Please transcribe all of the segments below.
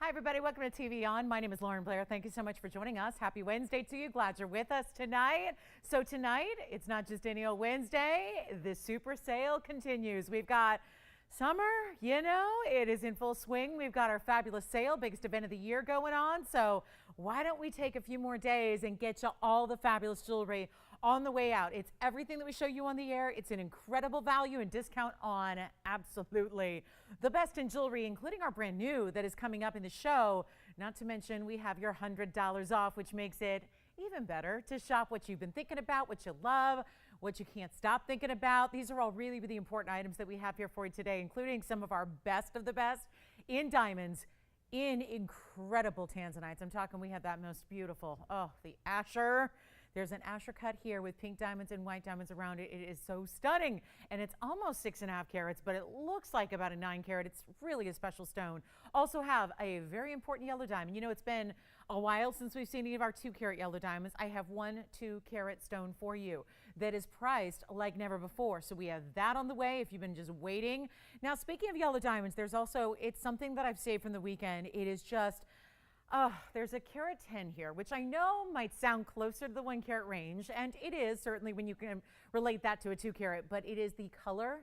Hi, everybody. Welcome to TVON. My name is Lauren Blair. Thank you so much for joining us. Happy Wednesday to you. Glad you're with us tonight. So tonight, it's not just any old Wednesday. The super sale continues. We've got summer, it is in full swing. We've got our fabulous sale, biggest event of the year going on. So why don't we take a few more days and get you all the fabulous jewelry on the way out. It's everything that we show you on the air. It's an incredible value and discount on absolutely the best in jewelry, including our brand new that is coming up in the show. Not to mention we have your $100 off, which makes it even better to shop what you've been thinking about, what you love, what you can't stop thinking about. These are all really, really important items that we have here for you today, including some of our best of the best in diamonds, in incredible tanzanites. I'm talking, we have that most beautiful, the Asher. There's an Asher cut here with pink diamonds and white diamonds around it. It is so stunning, and it's almost 6.5 carats, but it looks like about a 9 carat. It's really a special stone. Also have a very important yellow diamond. You know, it's been a while since we've seen any of our 2 carat yellow diamonds. I have one 2 carat stone for you that is priced like never before. So we have that on the way if you've been just waiting. Now, speaking of yellow diamonds, there's also, it's something that I've saved from the weekend. It is just, there's a carat 10 here, which I know might sound closer to the 1 carat range, and it is certainly when you can relate that to a 2 carat, but it is the color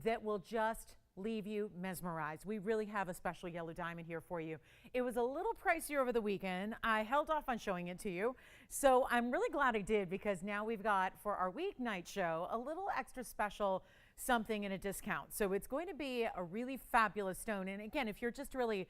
that will just leave you mesmerized. We really have a special yellow diamond here for you. It was a little pricier over the weekend. I held off on showing it to you, so I'm really glad I did, because now we've got, for our weeknight show, a little extra special something in a discount. So it's going to be a really fabulous stone. And again, if you're just really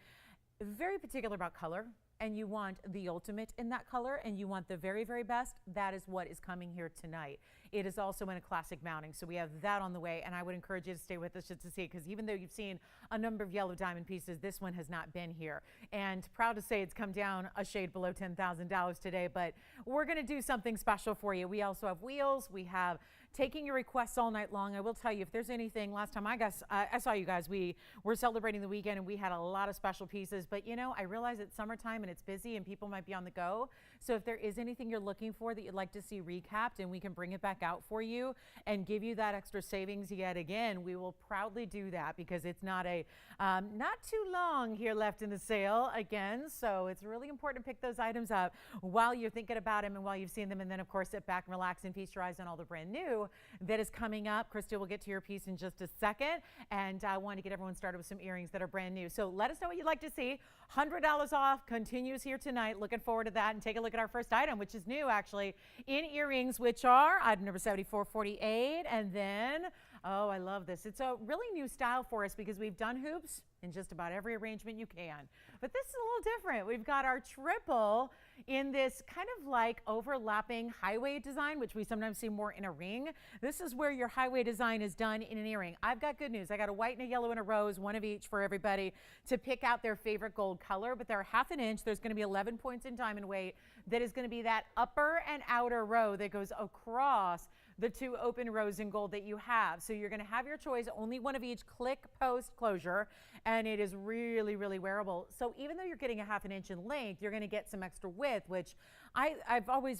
very particular about color and you want the ultimate in that color and you want the very, very best, that is what is coming here tonight. It is also in a classic mounting, so we have that on the way, and I would encourage you to stay with us just to see it, because even though you've seen a number of yellow diamond pieces, this one has not been here. And proud to say it's come down a shade below $10,000 today, but we're going to do something special for you. We also have wheels. We have taking your requests all night long. I will tell you, if there's anything, last time I saw you guys, we were celebrating the weekend and we had a lot of special pieces, but I realize it's summertime and it's busy and people might be on the go. So if there is anything you're looking for that you'd like to see recapped, and we can bring it back out for you and give you that extra savings yet again, we will proudly do that, because it's not too long here left in the sale again. So it's really important to pick those items up while you're thinking about them and while you've seen them, and then of course sit back and relax and feast your eyes on all the brand new that is coming up. Christy will get to your piece in just a second, and I want to get everyone started with some earrings that are brand new. So let us know what you'd like to see. $100 off continues here tonight. Looking forward to that. And take a look at our first item, which is new actually in earrings, which are item number 7448. And then, oh, I love this. It's a really new style for us, because we've done hoops in just about every arrangement you can. But this is a little different. We've got our triple in this kind of like overlapping highway design, which we sometimes see more in a ring. This is where your highway design is done in an earring. I've got good news. I got a white and a yellow and a rose, one of each for everybody to pick out their favorite gold color, but they're 1/2 inch. There's going to be 11 points in diamond weight. That is going to be that upper and outer row that goes across the 2 open rows in gold that you have. So you're going to have your choice, only one of each, click, post, closure, and it is really, really wearable. So even though you're getting a 1/2 inch in length, you're going to get some extra width, which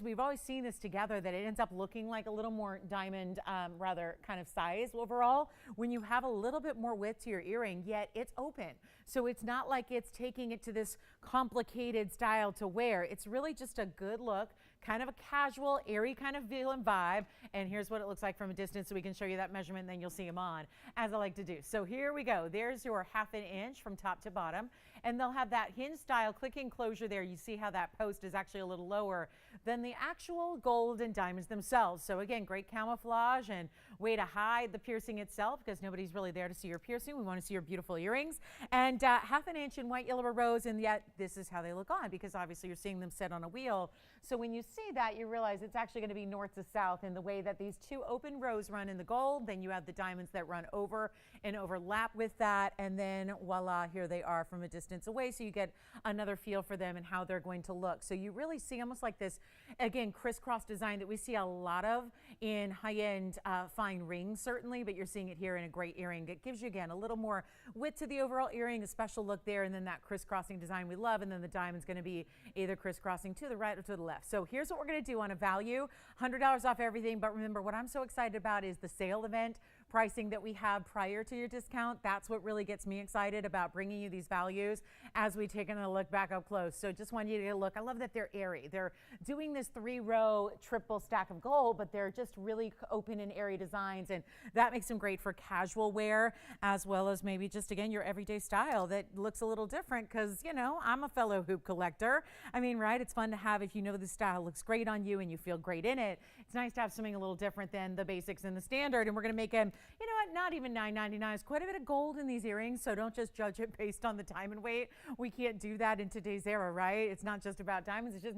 we've always seen this together, that it ends up looking like a little more diamond, rather kind of size overall, when you have a little bit more width to your earring, yet it's open. So it's not like it's taking it to this complicated style to wear. It's really just a good look, kind of a casual, airy kind of feel and vibe. And here's what it looks like from a distance, so we can show you that measurement, and then you'll see them on, as I like to do. So here we go. There's your 1/2 inch from top to bottom, and they'll have that hinge style clicking closure there. You see how that post is actually a little lower than the actual gold and diamonds themselves. So again, great camouflage and way to hide the piercing itself, because nobody's really there to see your piercing. We want to see your beautiful earrings. And 1/2 inch in white, yellow, or rose, and yet this is how they look on, because obviously you're seeing them set on a wheel. So when you see that, you realize it's actually going to be north to south in the way that these 2 open rows run in the gold. Then you have the diamonds that run over and overlap with that, and then voila, here they are from a distance away, so you get another feel for them and how they're going to look. So you really see almost like this, again, crisscross design that we see a lot of in high-end fine rings, certainly, but you're seeing it here in a great earring. It gives you, again, a little more width to the overall earring, a special look there, and then that crisscrossing design we love, and then the diamond's going to be either crisscrossing to the right or to the left. So here's what we're going to do on a value, $100 off everything. But remember, what I'm so excited about is the sale event pricing that we have prior to your discount. That's what really gets me excited about bringing you these values as we take a look back up close. So just want you to get a look. I love that they're airy. They're doing this 3-row triple stack of gold, but they're just really open and airy designs, and that makes them great for casual wear as well as maybe just, again, your everyday style that looks a little different because, you know, I'm a fellow hoop collector. I mean, right? It's fun to have if you know the style looks great on you and you feel great in it. It's nice to have something a little different than the basics and the standard, and we're going to make them, you know what, not even $9.99. There's quite a bit of gold in these earrings, so don't just judge it based on the diamond weight. We can't do that in today's era, right? It's not just about diamonds. It's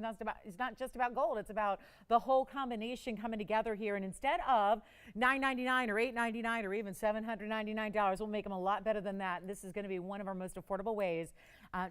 not just about gold. It's about the whole combination coming together here, and instead of $9.99 or $8.99 or even $799, we'll make them a lot better than that. And this is going to be one of our most affordable ways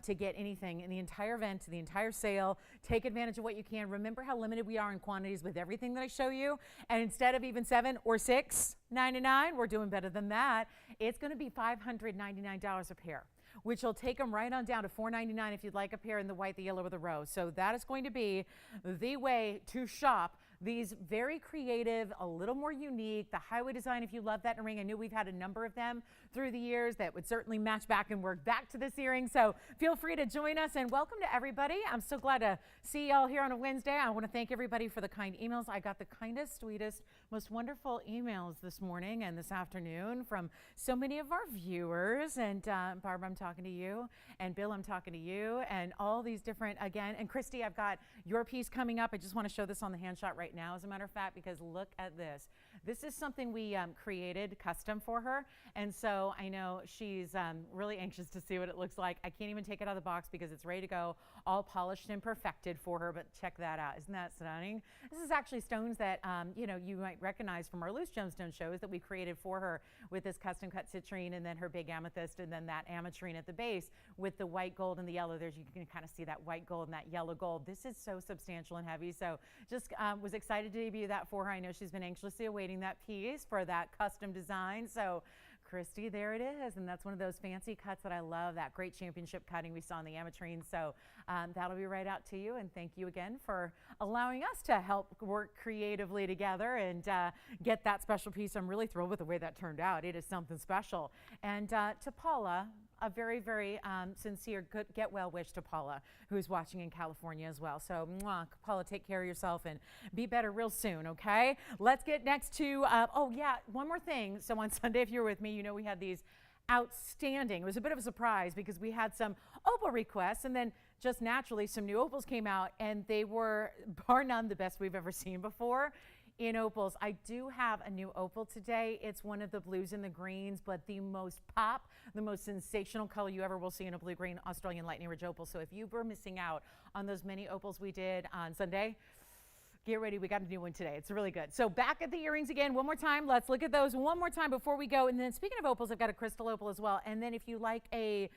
to get anything in the entire event, the entire sale. Take advantage of what you can. Remember how limited we are in quantities with everything that I show you. And instead of even $7 or $6.99, we're doing better than that. It's going to be $599 a pair, which will take them right on down to $4.99 if you'd like a pair in the white, the yellow, or the rose. So that is going to be the way to shop these very creative, a little more unique, the highway design. If you love that in a ring, I knew we've had a number of them through the years that would certainly match back and work back to this earring. So feel free to join us, and welcome to everybody. I'm so glad to see y'all here on a Wednesday. I want to thank everybody for the kind emails. I got the kindest, sweetest, most wonderful emails this morning and this afternoon from so many of our viewers. And Barbara, I'm talking to you, and Bill, I'm talking to you, and all these different, again, and Christy, I've got your piece coming up. I just want to show this on the hand shot right now, as a matter of fact, because look at this. This is something we created custom for her, and so I know she's really anxious to see what it looks like. I can't even take it out of the box because it's ready to go, all polished and perfected for her, but check that out. Isn't that stunning? This is actually stones that you know, you might recognize from our loose gemstone shows that we created for her with this custom cut citrine and then her big amethyst and then that ametrine at the base with the white gold and the yellow. There's, you can kind of see that white gold and that yellow gold. This is so substantial and heavy, so just was excited to debut that for her. I know she's been anxiously awaiting that piece for that custom design. So Christy, there it is, and that's one of those fancy cuts that I love, that great championship cutting we saw in the ametrine. So that'll be right out to you, and thank you again for allowing us to help work creatively together and get that special piece. I'm really thrilled with the way that turned out. It is something special. And to Paula, a very, very sincere good get well wish to Paula, who's watching in California as well. So mwah, Paula, take care of yourself and be better real soon, okay? Let's get next to, oh yeah, one more thing. So on Sunday, if you were with me, you know we had these outstanding, it was a bit of a surprise because we had some opal requests, and then just naturally some new opals came out, and they were bar none the best we've ever seen before in opals. I do have a new opal today. It's one of the blues and the greens, but the most pop, the most sensational color you ever will see in a blue-green Australian Lightning Ridge opal. So if you were missing out on those many opals we did on Sunday, get ready, we got a new one today. It's really good. So back at the earrings again, one more time. Let's look at those one more time before we go. And then speaking of opals, I've got a crystal opal as well. And then if you like a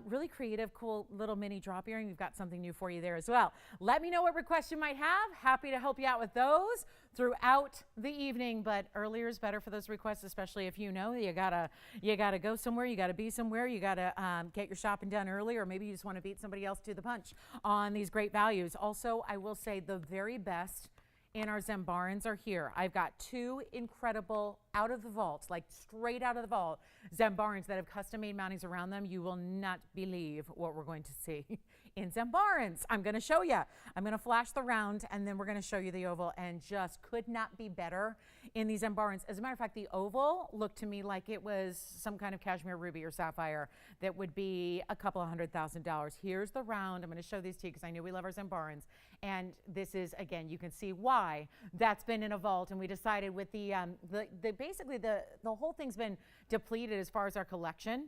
really creative, cool little mini drop earring, we've got something new for you there as well. Let me know what requests you might have. Happy to help you out with those throughout the evening, but earlier is better for those requests, especially if you know you gotta go somewhere, you gotta be somewhere, you gotta get your shopping done early, or maybe you just want to beat somebody else to the punch on these great values. Also, I will say the very best in our Zambarans are here. I've got two incredible out of the vault, like straight out of the vault, Zambarans that have custom made mountings around them. You will not believe what we're going to see in Zambarans. I'm going to show you. I'm going to flash the round, and then we're going to show you the oval, and just could not be better in these Zambarans. As a matter of fact, the oval looked to me like it was some kind of cashmere ruby or sapphire that would be a couple of $100,000. Here's the round. I'm going to show these to you because I know we love our Zambarans. And this is, again, you can see why that's been in a vault. And we decided with basically the whole thing's been depleted as far as our collection,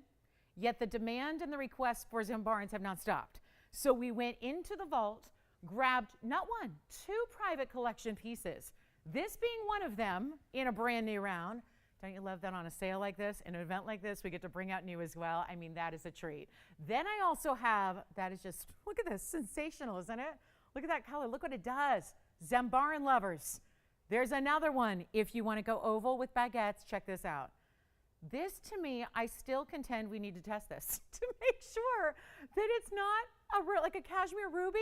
yet the demand and the requests for Zambarans have not stopped. So we went into the vault, grabbed not one, two private collection pieces, this being one of them in a brand new round. Don't you love that on a sale like this, an event like this, we get to bring out new as well? I mean, that is a treat. Then I also have, that is just, look at this, sensational, isn't it? Look at that color, look what it does. Zambaran lovers. There's another one. If you want to go oval with baguettes, check this out. This, to me, I still contend we need to test this to make sure that it's not like a cashmere ruby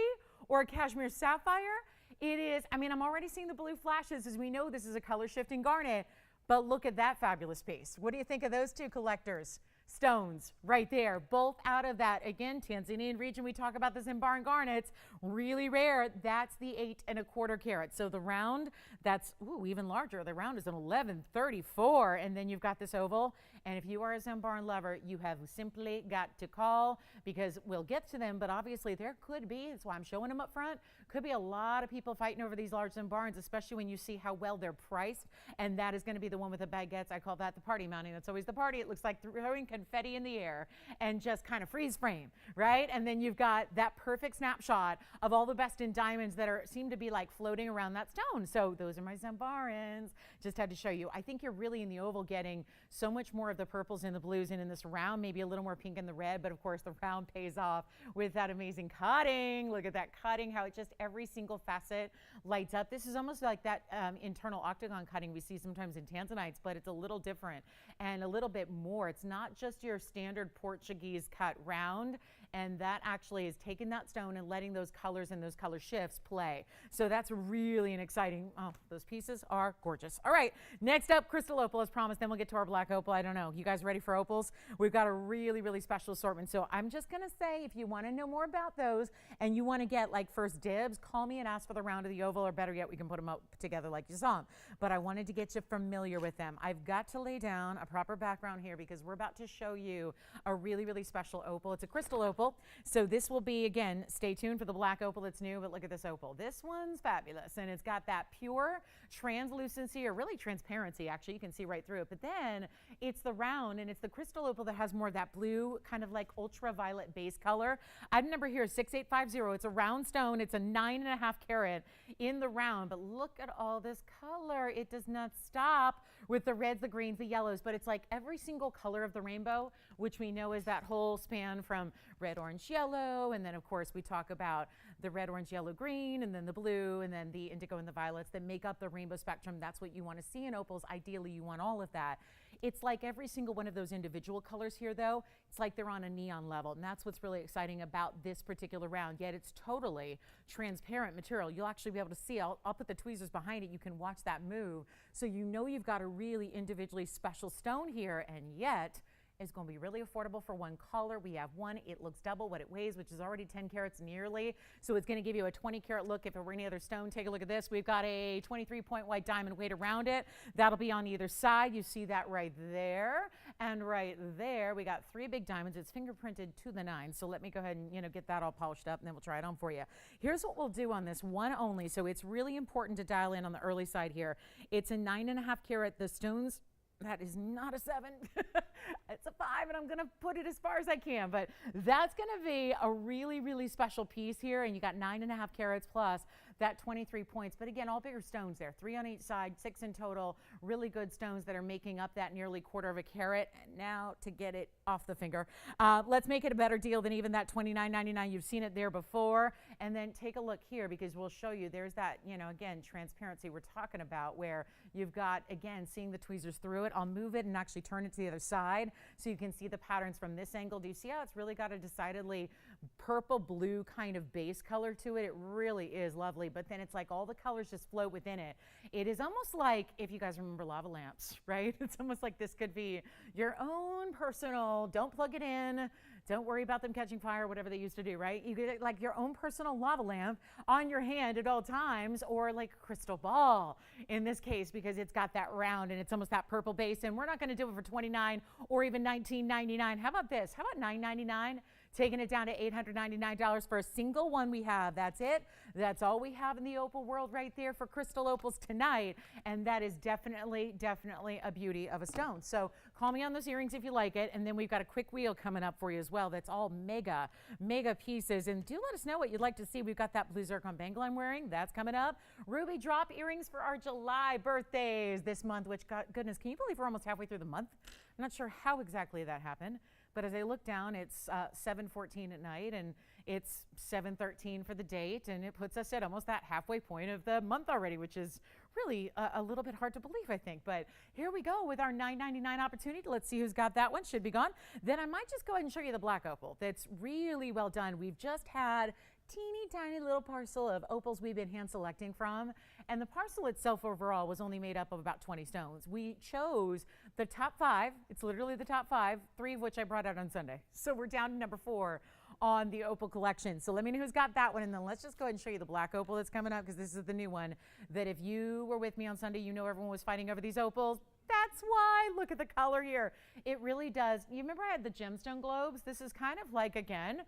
or a cashmere sapphire. It is, I mean, I'm already seeing the blue flashes as we know this is a color shifting garnet, But look at that fabulous piece. What do you think of those two collectors? Stones right there, both out of that, again, Tanzanian region. We talk about the Zambaran garnets, really rare. That's the 8 1/4 carat. So the round, that's even larger. The round is an 1134, and then you've got this oval. And if you are a Zambaran lover, you have simply got to call, because we'll get to them, but obviously there could be, that's why I'm showing them up front, could be a lot of people fighting over these large Zambarans, especially when you see how well they're priced. And that is going to be the one with the baguettes. I call that the party mounting. That's always the party. It looks like throwing confetti in the air and just kind of freeze frame, right? And then you've got that perfect snapshot of all the best in diamonds that seem to be like floating around that stone. So those are my Zambarans. Just had to show you. I think you're really in the oval getting so much more of the purples and the blues, and in this round maybe a little more pink in the red, but of course the round pays off with that amazing cutting. Look at that cutting, how it just every single facet lights up. This is almost like that internal octagon cutting we see sometimes in tanzanites, but it's a little different and a little bit more. It's not just your standard Portuguese cut round, and that actually is taking that stone and letting those colors and those color shifts play. So that's really an exciting, those pieces are gorgeous. All right, next up, crystal opal as promised, then we'll get to our black opal. I don't know, you guys ready for opals? We've got a really, really special assortment. So I'm just gonna say, if you wanna know more about those and you wanna get like first dibs, call me and ask for the round of the oval, or better yet, we can put them up together like you saw them. But I wanted to get you familiar with them. I've got to lay down a proper background here because we're about to show you a really, really special opal. It's a crystal opal. So this will be, again, stay tuned for the black opal that's new, but look at this opal. This one's fabulous, and it's got that pure translucency, or really transparency, actually. You can see right through it. But then it's the round, and it's the crystal opal that has more of that blue, kind of like ultraviolet base color. Item number here is 6850. It's a round stone. It's a 9 1/2 carat in the round, but look at all this color. It does not stop with the reds, the greens, the yellows, but it's like every single color of the rainbow, which we know is that whole span from red, orange, yellow, and then of course we talk about the red, orange, yellow, green, and then the blue, and then the indigo and the violets that make up the rainbow spectrum. That's what you want to see in opals. Ideally, you want all of that. It's like every single one of those individual colors here, though, it's like they're on a neon level, and that's what's really exciting about this particular round. Yet it's totally transparent material. You'll actually be able to see. I'll put the tweezers behind it. You can watch that move, so you know you've got a really individually special stone here, and yet is going to be really affordable for one color. We have one. It looks double what it weighs, which is already 10 carats nearly. So it's going to give you a 20 carat look. If it were any other stone, take a look at this. We've got a 23-point white diamond weight around it. That'll be on either side. You see that right there. And right there, we got 3 big diamonds. It's fingerprinted to the 9. So let me go ahead and get that all polished up, and then we'll try it on for you. Here's what we'll do on this one only. So it's really important to dial in on the early side here. It's a 9 1/2 carat. The stones, that is not a 7. It's a 5, and I'm going to put it as far as I can. But that's going to be a really, really special piece here. And you got 9 1/2 carats plus that 23 points. But again, all bigger stones there. 3 on each side, 6 in total. Really good stones that are making up that nearly 1/4 carat. And now to get it off the finger, let's make it a better deal than even that $29.99. You've seen it there before. And then take a look here, because we'll show you there's that, again, transparency we're talking about, where you've got, again, seeing the tweezers through it. I'll move it and actually turn it to the other side so you can see the patterns from this angle. Do you see how it's really got a decidedly purple blue kind of base color to it? It really is lovely, but then it's like all the colors just float within it. It is almost like, if you guys remember lava lamps, right? It's almost like this could be your own personal, don't plug it in, don't worry about them catching fire, whatever they used to do, right? You get like your own personal lava lamp on your hand at all times, or like a crystal ball in this case, because it's got that round and it's almost that purple base. And we're not going to do it for $29 or even $19.99. How about this? How about $9.99? Taking it down to $899 for a single one we have. That's it. That's all we have in the opal world right there for crystal opals tonight. And that is definitely, definitely a beauty of a stone. So call me on those earrings if you like it. And then we've got a quick wheel coming up for you as well. That's all mega, mega pieces. And do let us know what you'd like to see. We've got that blue zircon bangle I'm wearing. That's coming up. Ruby drop earrings for our July birthdays this month, which, goodness, can you believe we're almost halfway through the month? I'm not sure how exactly that happened. But as I look down, it's 7:14 at night, and it's 7:13 for the date, and it puts us at almost that halfway point of the month already, which is really a little bit hard to believe, I think. But here we go with our $9.99 opportunity. Let's see who's got that one. Should be gone. Then I might just go ahead and show you the black opal. That's really well done. We've just had teeny tiny little parcel of opals we've been hand selecting from. And the parcel itself overall was only made up of about 20 stones. We chose the top 5. It's literally the top 5, 3 of which I brought out on Sunday. So we're down to number 4 on the opal collection. So let me know who's got that one, and then let's just go ahead and show you the black opal that's coming up, because this is the new one that if you were with me on Sunday, you know everyone was fighting over these opals. That's why. Look at the color here. It really does. You remember I had the gemstone globes? This is kind of like, again,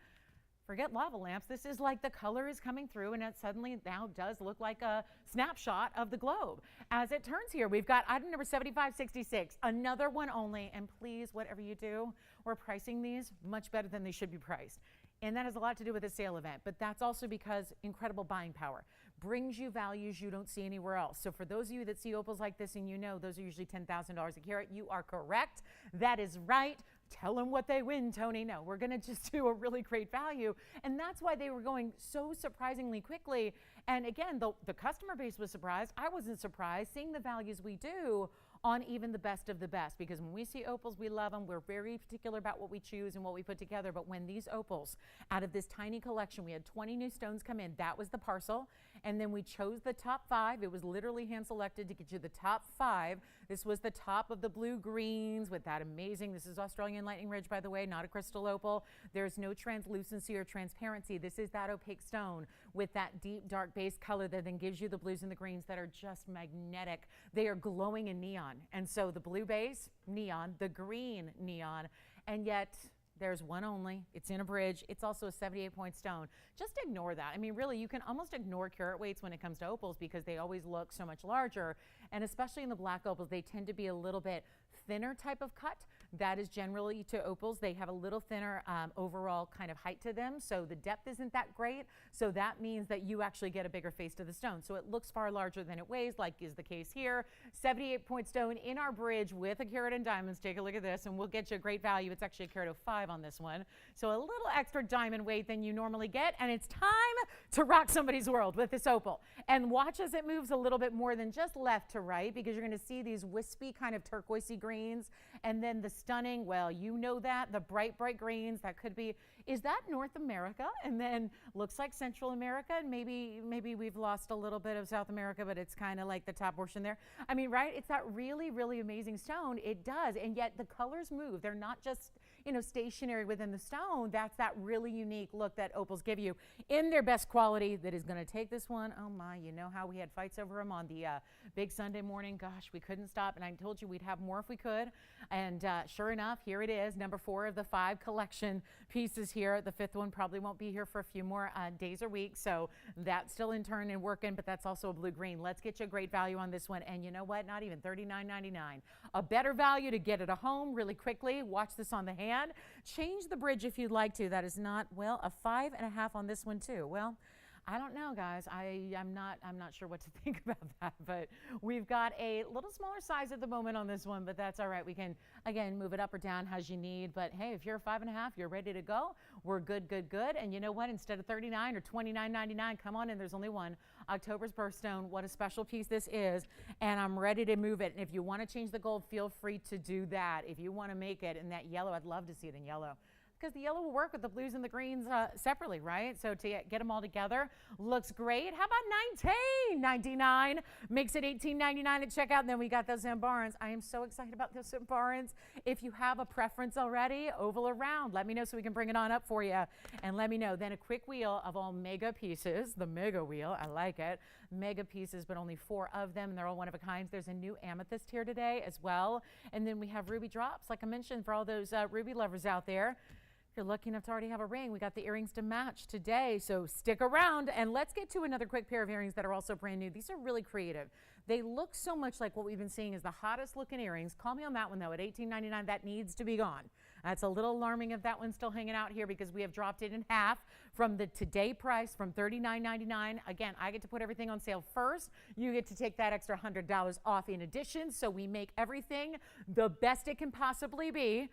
forget lava lamps. This is like the color is coming through, and it suddenly now does look like a snapshot of the globe. As it turns here, we've got item number 7566, another one only. And please, whatever you do, we're pricing these much better than they should be priced. And that has a lot to do with the sale event, but that's also because incredible buying power brings you values you don't see anywhere else. So for those of you that see opals like this and you know those are usually $10,000 a carat, you are correct. That is right. Tell them what they win, Tony. No, we're going to just do a really great value. And that's why they were going so surprisingly quickly. And again, the customer base was surprised. I wasn't surprised seeing the values we do on even the best of the best, because when we see opals, we love them. We're very particular about what we choose and what we put together. But when these opals, out of this tiny collection, we had 20 new stones come in. That was the parcel. And then we chose the top 5. It was literally hand selected to get you the top 5. This was the top of the blue greens with that amazing, this is Australian Lightning Ridge, by the way, not a crystal opal. There's no translucency or transparency. This is that opaque stone with that deep dark base color that then gives you the blues and the greens that are just magnetic. They are glowing in neon. And so the blue base, neon, the green, neon, and yet there's one only. It's in a bridge. It's also a 78-point stone. Just ignore that. I mean, really, you can almost ignore carat weights when it comes to opals because they always look so much larger. And especially in the black opals, they tend to be a little bit thinner type of cut. That is generally to opals. They have a little thinner overall kind of height to them. So the depth isn't that great. So that means that you actually get a bigger face to the stone. So it looks far larger than it weighs, like is the case here. 78-point stone in our bridge with a carat in diamonds. Take a look at this and we'll get you a great value. It's actually a carat 05 on this one. So a little extra diamond weight than you normally get. And it's time to rock somebody's world with this opal. And watch as it moves a little bit more than just left to right, because you're going to see these wispy kind of turquoisey greens. And then the stunning, well, you know that, the bright, bright greens, that could be, is that North America? And then looks like Central America. And maybe we've lost a little bit of South America, but it's kind of like the top portion there. I mean, right? It's that really, really amazing stone. It does. And yet the colors move. They're not just, you know, stationary within the stone. That's that really unique look that opals give you in their best quality that is going to take this one. Oh my, you know how we had fights over them on the big Sunday morning. Gosh, we couldn't stop. And I told you we'd have more if we could. And sure enough, here it is, number 4 of the 5 collection pieces here. The 5th one probably won't be here for a few more days or weeks. So that's still in turn and working, but that's also a blue-green. Let's get you a great value on this one. And you know what? Not even $39.99. A better value to get it at home really quickly. Watch this on the hand. Change the bridge if you'd like to. That is not, well, a 5.5 on this one too. Well, I don't know, guys. I'm not sure what to think about that, but we've got a little smaller size at the moment on this one, but that's all right. We can, again, move it up or down as you need, but hey, if you're a 5.5, you're ready to go. We're good, good, good. And you know what? Instead of $39 or $29.99, come on in. There's only one. October's birthstone. What a special piece this is, and I'm ready to move it. And if you want to change the gold, feel free to do that. If you want to make it in that yellow, I'd love to see it in yellow, because the yellow will work with the blues and the greens separately, right? So to get them all together looks great. How about $19.99? Makes it $18.99 at checkout. And then we got those Zambarans. I am so excited about those Zambarans. If you have a preference already, oval or round, let me know so we can bring it on up for you. And let me know. Then a quick wheel of all mega pieces. The mega wheel, I like it. Mega pieces, but only 4 of them. And they're all one of a kind. There's a new amethyst here today as well. And then we have ruby drops, like I mentioned, for all those ruby lovers out there. If you're lucky enough to already have a ring, we got the earrings to match today, so stick around. And let's get to another quick pair of earrings that are also brand new. These are really creative. They look so much like what we've been seeing as the hottest looking earrings. Call me on that one though, at $18.99, that needs to be gone. That's a little alarming if that one's still hanging out here, because we have dropped it in half from the today price from $39.99. Again, I get to put everything on sale first. You get to take that extra $100 off in addition, so we make everything the best it can possibly be.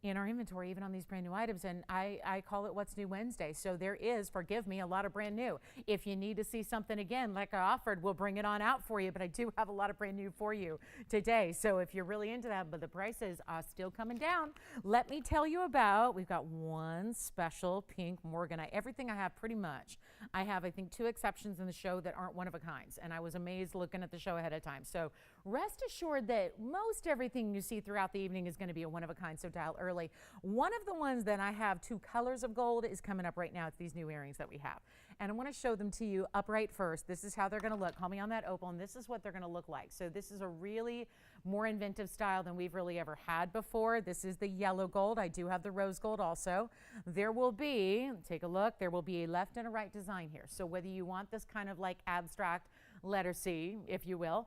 in our inventory, even on these brand new items. And I call it What's New Wednesday. So there is, forgive me, a lot of brand new. If you need to see something again, like I offered, we'll bring it on out for you. But I do have a lot of brand new for you today. So if you're really into that, but the prices are still coming down, let me tell you about, we've got one special pink morganite. Everything I have pretty much. I have, I think, 2 exceptions in the show that aren't one of a kinds. And I was amazed looking at the show ahead of time. So rest assured that most everything you see throughout the evening is going to be a one of a kind. So dial early. One of the ones that I have 2 colors of gold is coming up right now. It's these new earrings that we have. And I want to show them to you upright first. This is how they're going to look. Call me on that, Opal. And this is what they're going to look like. So this is a really more inventive style than we've really ever had before. This is the yellow gold. I do have the rose gold also. There will be, take a look, there will be a left and a right design here. So whether you want this kind of like abstract letter C, if you will,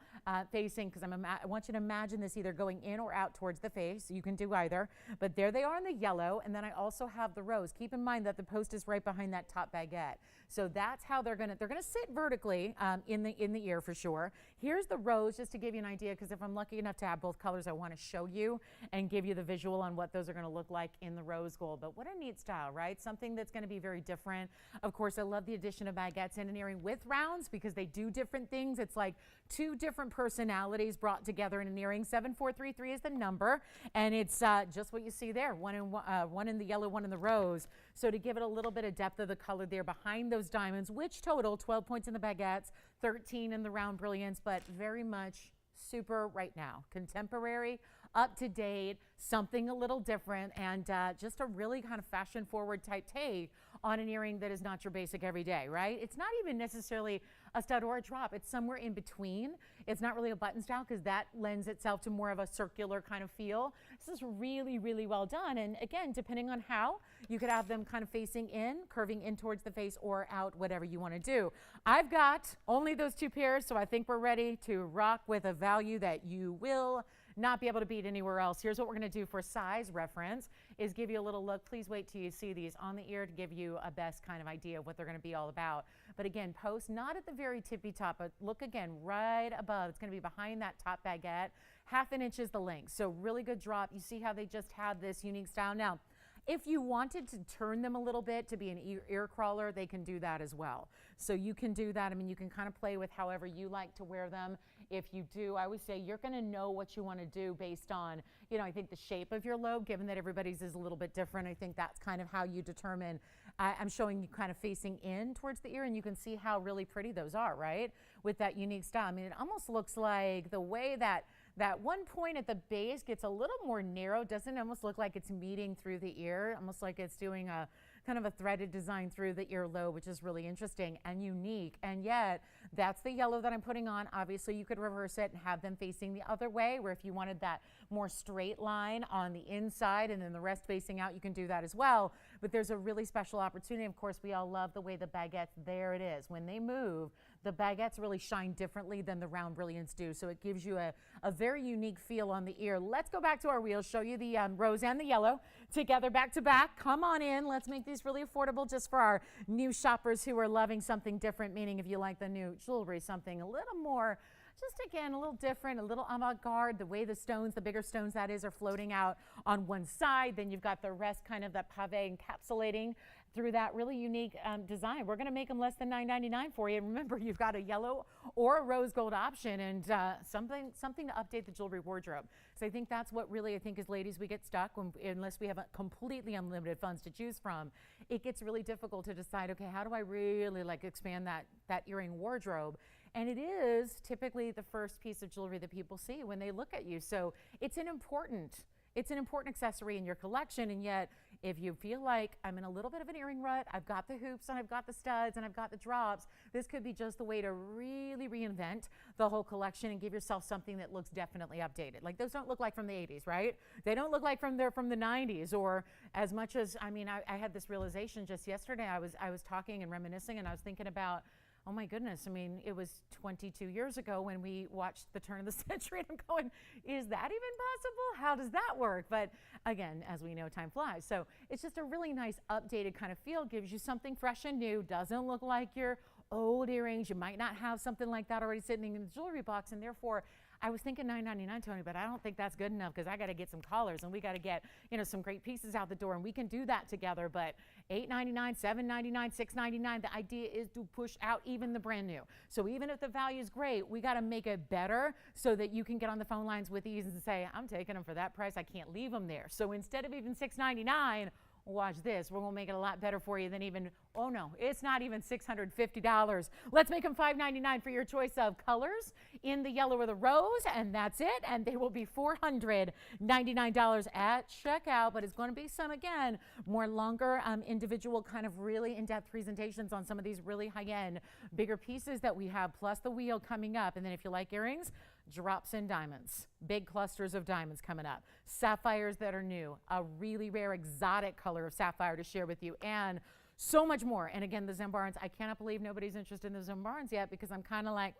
facing, because I want you to imagine this either going in or out towards the face. You can do either, but there they are in the yellow, and then I also have the rose. Keep in mind that the post is right behind that top baguette. So that's how they're gonna sit vertically in the ear for sure. Here's the rose, just to give you an idea, because if I'm lucky enough to have both colors, I want to show you and give you the visual on what those are going to look like in the rose gold. But what a neat style, right? Something that's going to be very different. Of course, I love the addition of baguettes in an earring with rounds because they do different things. It's like 2 different personalities brought together in an earring. 7433 is the number, and it's just what you see there. One in the yellow, one in the rose. So to give it a little bit of depth of the color there behind those diamonds, which total 12 points in the baguettes, 13 in the round brilliance, but very much super right now. Contemporary, up to date, something a little different, and just a really kind of fashion forward type take on an earring that is not your basic everyday, right? It's not even necessarily a stud or a drop. It's somewhere in between. It's not really a button style because that lends itself to more of a circular kind of feel. This is really, really well done. And again, depending on how, you could have them kind of facing in, curving in towards the face or out, whatever you want to do. I've got only those 2 pairs, so I think we're ready to rock with a value that you will not be able to beat anywhere else. Here's what we're going to do for size reference is give you a little look. Please wait till you see these on the ear to give you a best kind of idea of what they're going to be all about. But again, post not at the very tippy top, but look again right above. It's going to be behind that top baguette. 1/2 inch is the length. So really good drop. You see how they just had this unique style. Now, if you wanted to turn them a little bit to be an ear crawler, they can do that as well. So you can do that. I mean, you can kind of play with however you like to wear them. If you do, I always say you're going to know what you want to do based on, you know, I think the shape of your lobe, given that everybody's is a little bit different. I think that's kind of how you determine. I'm showing you kind of facing in towards the ear, and you can see how really pretty those are, right? With that unique style. I mean, it almost looks like the way that one point at the base gets a little more narrow. Doesn't it almost look like it's meeting through the ear, almost like it's doing a kind of a threaded design through the earlobe, which is really interesting and unique. And yet, that's the yellow that I'm putting on. Obviously, you could reverse it and have them facing the other way, where if you wanted that more straight line on the inside and then the rest facing out, you can do that as well. But there's a really special opportunity. Of course, we all love the way the baguettes, there it is. When they move, the baguettes really shine differently than the round brilliants do. So it gives you a very unique feel on the ear. Let's go back to our wheel, show you the rose and the yellow together back to back. Come on in. Let's make these really affordable just for our new shoppers who are loving something different, meaning if you like the new jewelry, something a little more, just again, a little different, a little avant-garde, the way the stones, the bigger stones that is, are floating out on one side. Then you've got the rest kind of that pave encapsulating through that really unique design. We're going to make them less than $9.99 for you. And remember, you've got a yellow or a rose gold option and something to update the jewelry wardrobe. So I think that's what really, I think as ladies, we get stuck unless we have a completely unlimited funds to choose from. It gets really difficult to decide, okay, how do I really like expand that earring wardrobe? And it is typically the first piece of jewelry that people see when they look at you. So it's an important accessory in your collection. And yet, if you feel like I'm in a little bit of an earring rut, I've got the hoops and I've got the studs and I've got the drops, this could be just the way to really reinvent the whole collection and give yourself something that looks definitely updated. Like those don't look like from the 80s, right? They don't look like from the 90s, or as much as, I mean, I had this realization just yesterday. I was talking and reminiscing, and I was thinking about, oh my goodness, I mean, it was 22 years ago when we watched the turn of the century, and I'm going, is that even possible? How does that work? But again, as we know, time flies. So it's just a really nice updated kind of feel, gives you something fresh and new, doesn't look like your old earrings. You might not have something like that already sitting in the jewelry box, and therefore, I was thinking $9.99, Tony, but I don't think that's good enough because I got to get some collars and we got to get, some great pieces out the door, and we can do that together. But $8.99, $7.99, $6.99, the idea is to push out even the brand new. So even if the value is great, we got to make it better so that you can get on the phone lines with ease and say, I'm taking them for that price. I can't leave them there. So instead of even $6.99, watch this. We're going to make it a lot better for you than even, oh no, it's not even $650. Let's make them $5.99 for your choice of colors in the yellow or the rose, and that's it. And they will be $499 at checkout, but it's going to be some, again, more longer individual kind of really in-depth presentations on some of these really high-end, bigger pieces that we have, plus the wheel coming up. And then if you like earrings, drops in diamonds, big clusters of diamonds coming up, sapphires that are new, a really rare exotic color of sapphire to share with you, and so much more. And again, the Zambarans, I cannot believe nobody's interested in the Zambarans yet, because I'm kind of like,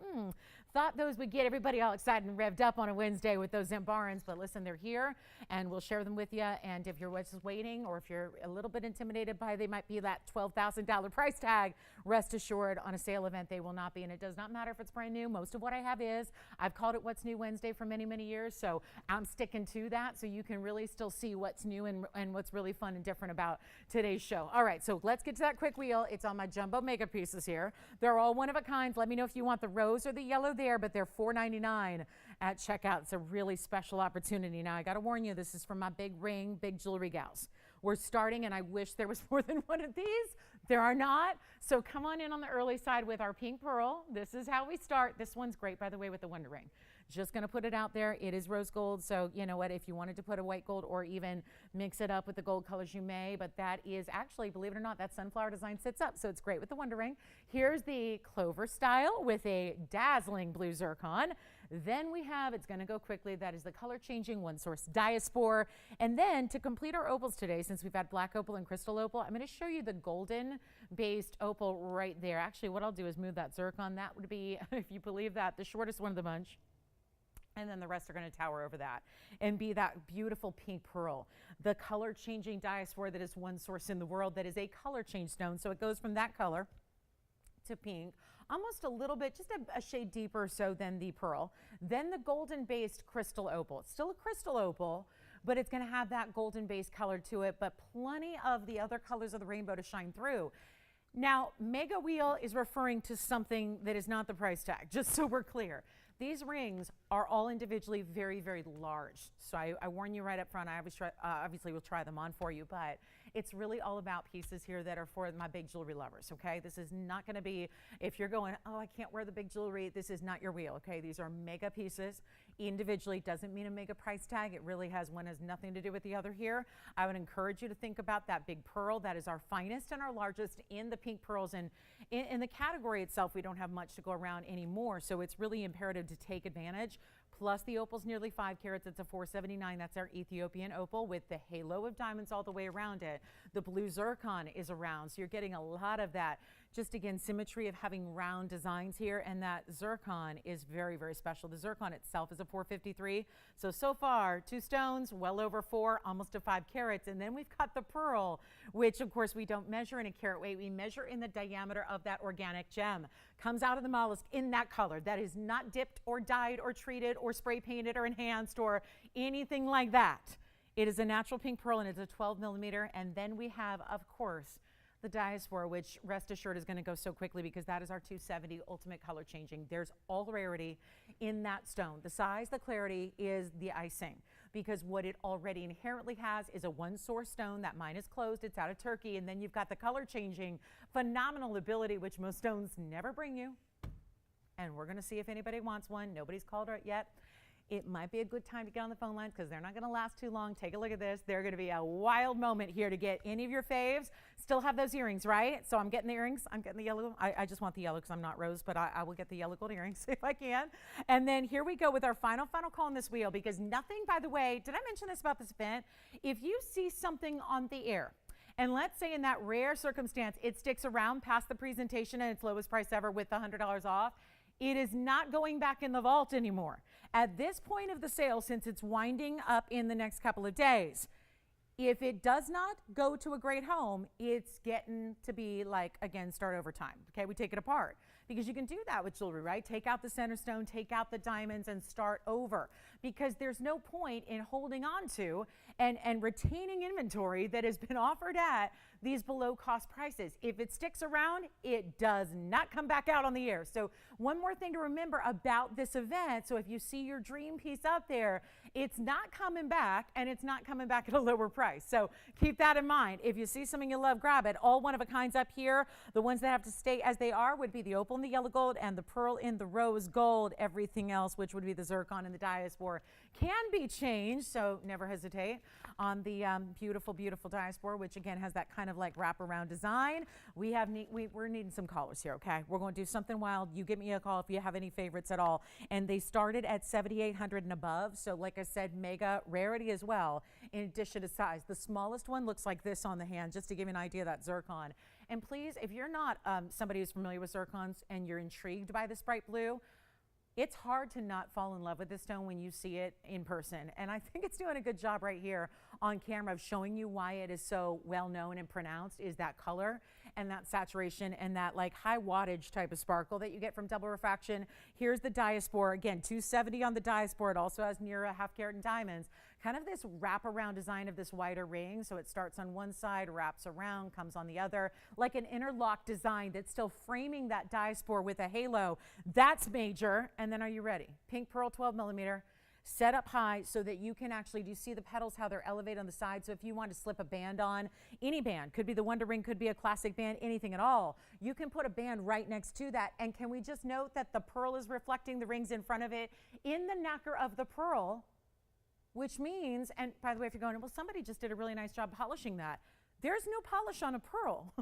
thought those would get everybody all excited and revved up on a Wednesday with those Zambarans. But listen, they're here and we'll share them with you. And if you're just waiting, or if you're a little bit intimidated by they might be that $12,000 price tag, rest assured on a sale event they will not be. And it does not matter if it's brand new. Most of what I have is, I've called it What's New Wednesday for many, many years. So I'm sticking to that so you can really still see what's new and what's really fun and different about today's show. All right, so let's get to that quick wheel. It's on my jumbo mega pieces here. They're all one of a kind. Let me know if you want the rose or the yellow there, but they're $4.99 at checkout. It's a really special opportunity. Now, I got to warn you, this is for my big ring, big jewelry gals. We're starting, and I wish there was more than one of these. There are not. So come on in on the early side with our pink pearl. This is how we start. This one's great, by the way, with the Wonder Ring. Just going to put it out there. It is rose gold. So you know what? If you wanted to put a white gold or even mix it up with the gold colors, you may. But that is actually, believe it or not, that sunflower design sits up. So it's great with the Wonder Ring. Here's the clover style with a dazzling blue zircon. Then we have, it's going to go quickly, that is the color changing one source diaspore. And then to complete our opals today, since we've had black opal and crystal opal, I'm going to show you the golden based opal right there. Actually, what I'll do is move that zircon. That would be, if you believe that, the shortest one of the bunch. And then the rest are going to tower over that and be that beautiful pink pearl. The color changing diaspora that is one source in the world that is a color change stone. So it goes from that color to pink, almost a little bit, just a shade deeper so than the pearl. Then the golden based crystal opal. It's still a crystal opal, but it's going to have that golden based color to it, but plenty of the other colors of the rainbow to shine through. Now, mega wheel is referring to something that is not the price tag, just so we're clear. These rings are all individually very, very large. So I warn you right up front, I always try, obviously will try them on for you, but it's really all about pieces here that are for my big jewelry lovers, okay? This is not gonna be, if you're going, oh, I can't wear the big jewelry, this is not your wheel, okay? These are mega pieces. Individually doesn't mean a mega price tag. It really has, one has nothing to do with the other here. I would encourage you to think about that big pearl. That is our finest and our largest in the pink pearls. And in the category itself, we don't have much to go around anymore. So it's really imperative to take advantage. Plus the opal's nearly 5 carats. It's a $479. That's our Ethiopian opal with the halo of diamonds all the way around it. The blue zircon is around. So you're getting a lot of that. Just again, symmetry of having round designs here, and that zircon is very, very special. The zircon itself is a $453. So far, 2 stones, well over 4, almost to 5 carats. And then we've got the pearl, which of course we don't measure in a carat weight. We measure in the diameter of that organic gem. Comes out of the mollusk in that color. That is not dipped or dyed or treated or spray painted or enhanced or anything like that. It is a natural pink pearl, and it's a 12 millimeter. And then we have, of course, the diaspora, which rest assured is going to go so quickly because that is our 270 ultimate color changing. There's all rarity in that stone. The size, the clarity is the icing, because what it already inherently has is a one source stone. That mine is closed, it's out of Turkey, and then you've got the color changing phenomenal ability, which most stones never bring you. And we're going to see if anybody wants one. Nobody's called it yet. It might be a good time to get on the phone lines because they're not going to last too long. Take a look at this. They're going to be a wild moment here to get any of your faves. Still have those earrings, right? So I'm getting the earrings. I'm getting the yellow. I just want the yellow because I'm not rose, but I will get the yellow gold earrings if I can. And then here we go with our final call on this wheel, because nothing, by the way, did I mention this about this event? If you see something on the air, and let's say in that rare circumstance, it sticks around past the presentation and its lowest price ever with the $100 off, it is not going back in the vault anymore. At this point of the sale, since it's winding up in the next couple of days, If it does not go to a great home, it's getting to be like, again, start over time. Okay, we take it apart because you can do that with jewelry, right? Take out the center stone, take out the diamonds and start over, because there's no point in holding on to and retaining inventory that has been offered at these below cost prices. If it sticks around, it does not come back out on the air. So one more thing to remember about this event. So if you see your dream piece out there, it's not coming back, and it's not coming back at a lower price. So keep that in mind. If you see something you love, grab it. All one-of-a-kinds up here. The ones that have to stay as they are would be the opal in the yellow gold and the pearl in the rose gold. Everything else, which would be the zircon and the diaspora, can be changed. So never hesitate on the beautiful, beautiful diaspora, which again has that kind of like wraparound design. We're needing some callers here, okay? We're going to do something wild. You give me a call if you have any favorites at all. And they started at 7,800 and above. So like I said, mega rarity as well, in addition to size. The smallest one looks like this on the hand, just to give you an idea of that zircon. And please, if you're not somebody who's familiar with zircons and you're intrigued by this bright blue, it's hard to not fall in love with this stone when you see it in person. And I think it's doing a good job right here on camera of showing you why it is so well known and pronounced, is that color and that saturation and that like high wattage type of sparkle that you get from double refraction. Here's the diaspora, again, 270 on the diaspora. It also has near a half carat in diamonds. Kind of this wraparound design of this wider ring. So it starts on one side, wraps around, comes on the other, like an interlock design that's still framing that diaspora with a halo. That's major. And then are you ready? Pink pearl 12 millimeter. Set up high so that you can actually, do you see the petals, how they're elevated on the side? So if you want to slip a band on, any band, could be the Wonder Ring, could be a classic band, anything at all, you can put a band right next to that. And can we just note that the pearl is reflecting the rings in front of it in the nacre of the pearl, which means, and by the way, if you're going, well, somebody just did a really nice job polishing that. There's no polish on a pearl.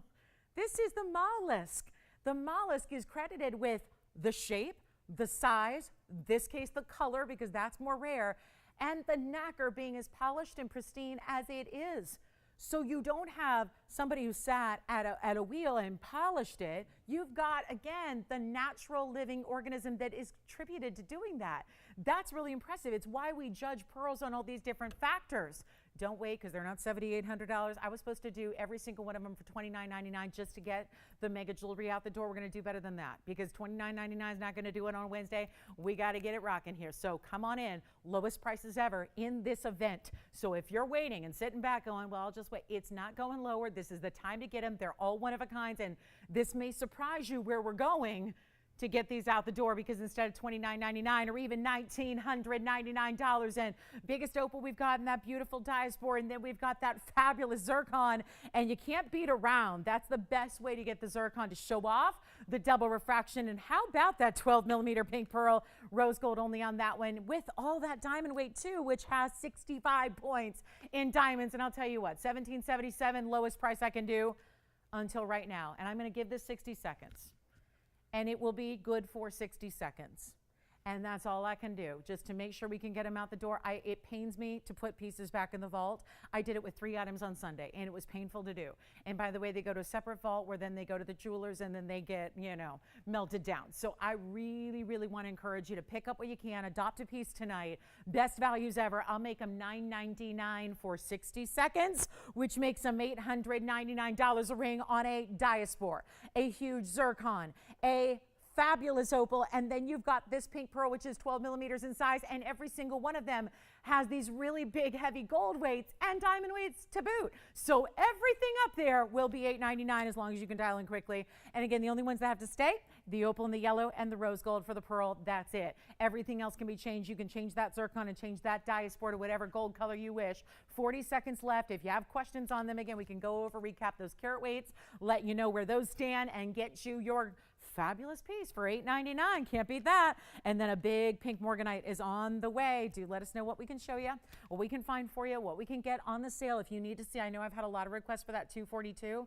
This is the mollusk. The mollusk is credited with the shape, the size, this case the color, because that's more rare, and the nacre being as polished and pristine as it is. So you don't have somebody who sat at a wheel and polished it. You've got, again, the natural living organism that is attributed to doing that. That's really impressive. It's why we judge pearls on all these different factors. Don't wait, because they're not $7,800. I was supposed to do every single one of them for $29.99 just to get the mega jewelry out the door. We're going to do better than that, because $29.99 is not going to do it on Wednesday. We got to get it rocking here. So come on in. Lowest prices ever in this event. So if you're waiting and sitting back going, well, I'll just wait. It's not going lower. This is the time to get them. They're all one of a kind, and this may surprise you where we're going to get these out the door, because instead of $29.99 or even $1,999, and biggest opal we've got in that beautiful diaspora, and then we've got that fabulous zircon, and you can't beat around. That's the best way to get the zircon, to show off the double refraction. And how about that 12 millimeter pink pearl, rose gold only on that one, with all that diamond weight too, which has 65 points in diamonds. And I'll tell you what, $1,777, lowest price I can do until right now. And I'm going to give this 60 seconds. And it will be good for 60 seconds. And that's all I can do, just to make sure we can get them out the door. It pains me to put pieces back in the vault. I did it with 3 items on Sunday, and it was painful to do. And by the way, they go to a separate vault where then they go to the jewelers, and then they get, you know, melted down. So I really, really want to encourage you to pick up what you can, adopt a piece tonight. Best values ever. I'll make them $9.99 for 60 seconds, which makes them $899 a ring on a diaspora, a huge zircon, a fabulous opal, and then you've got this pink pearl, which is 12 millimeters in size, and every single one of them has these really big, heavy gold weights and diamond weights to boot. So everything up there will be $8.99 as long as you can dial in quickly. And again, the only ones that have to stay, the opal and the yellow and the rose gold for the pearl. That's it. Everything else can be changed. You can change that zircon and change that diaspora to whatever gold color you wish. 40 seconds left. If you have questions on them, again, we can go over, recap those carat weights, let you know where those stand, and get you your fabulous piece for $8.99. Can't beat that. And then a big pink morganite is on the way. Do let us know what we can show you, what we can find for you, what we can get on the sale if you need to see. I know I've had a lot of requests for that 242.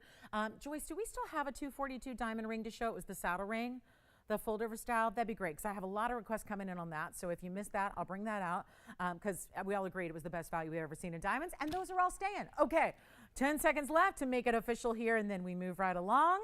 Joyce, do we still have a 242 diamond ring to show? It was the saddle ring, the fold over style. That'd be great, because I have a lot of requests coming in on that. So if you missed that, I'll bring that out, because we all agreed it was the best value we've ever seen in diamonds, and those are all staying. Okay, 10 seconds left to make it official here, and then we move right along.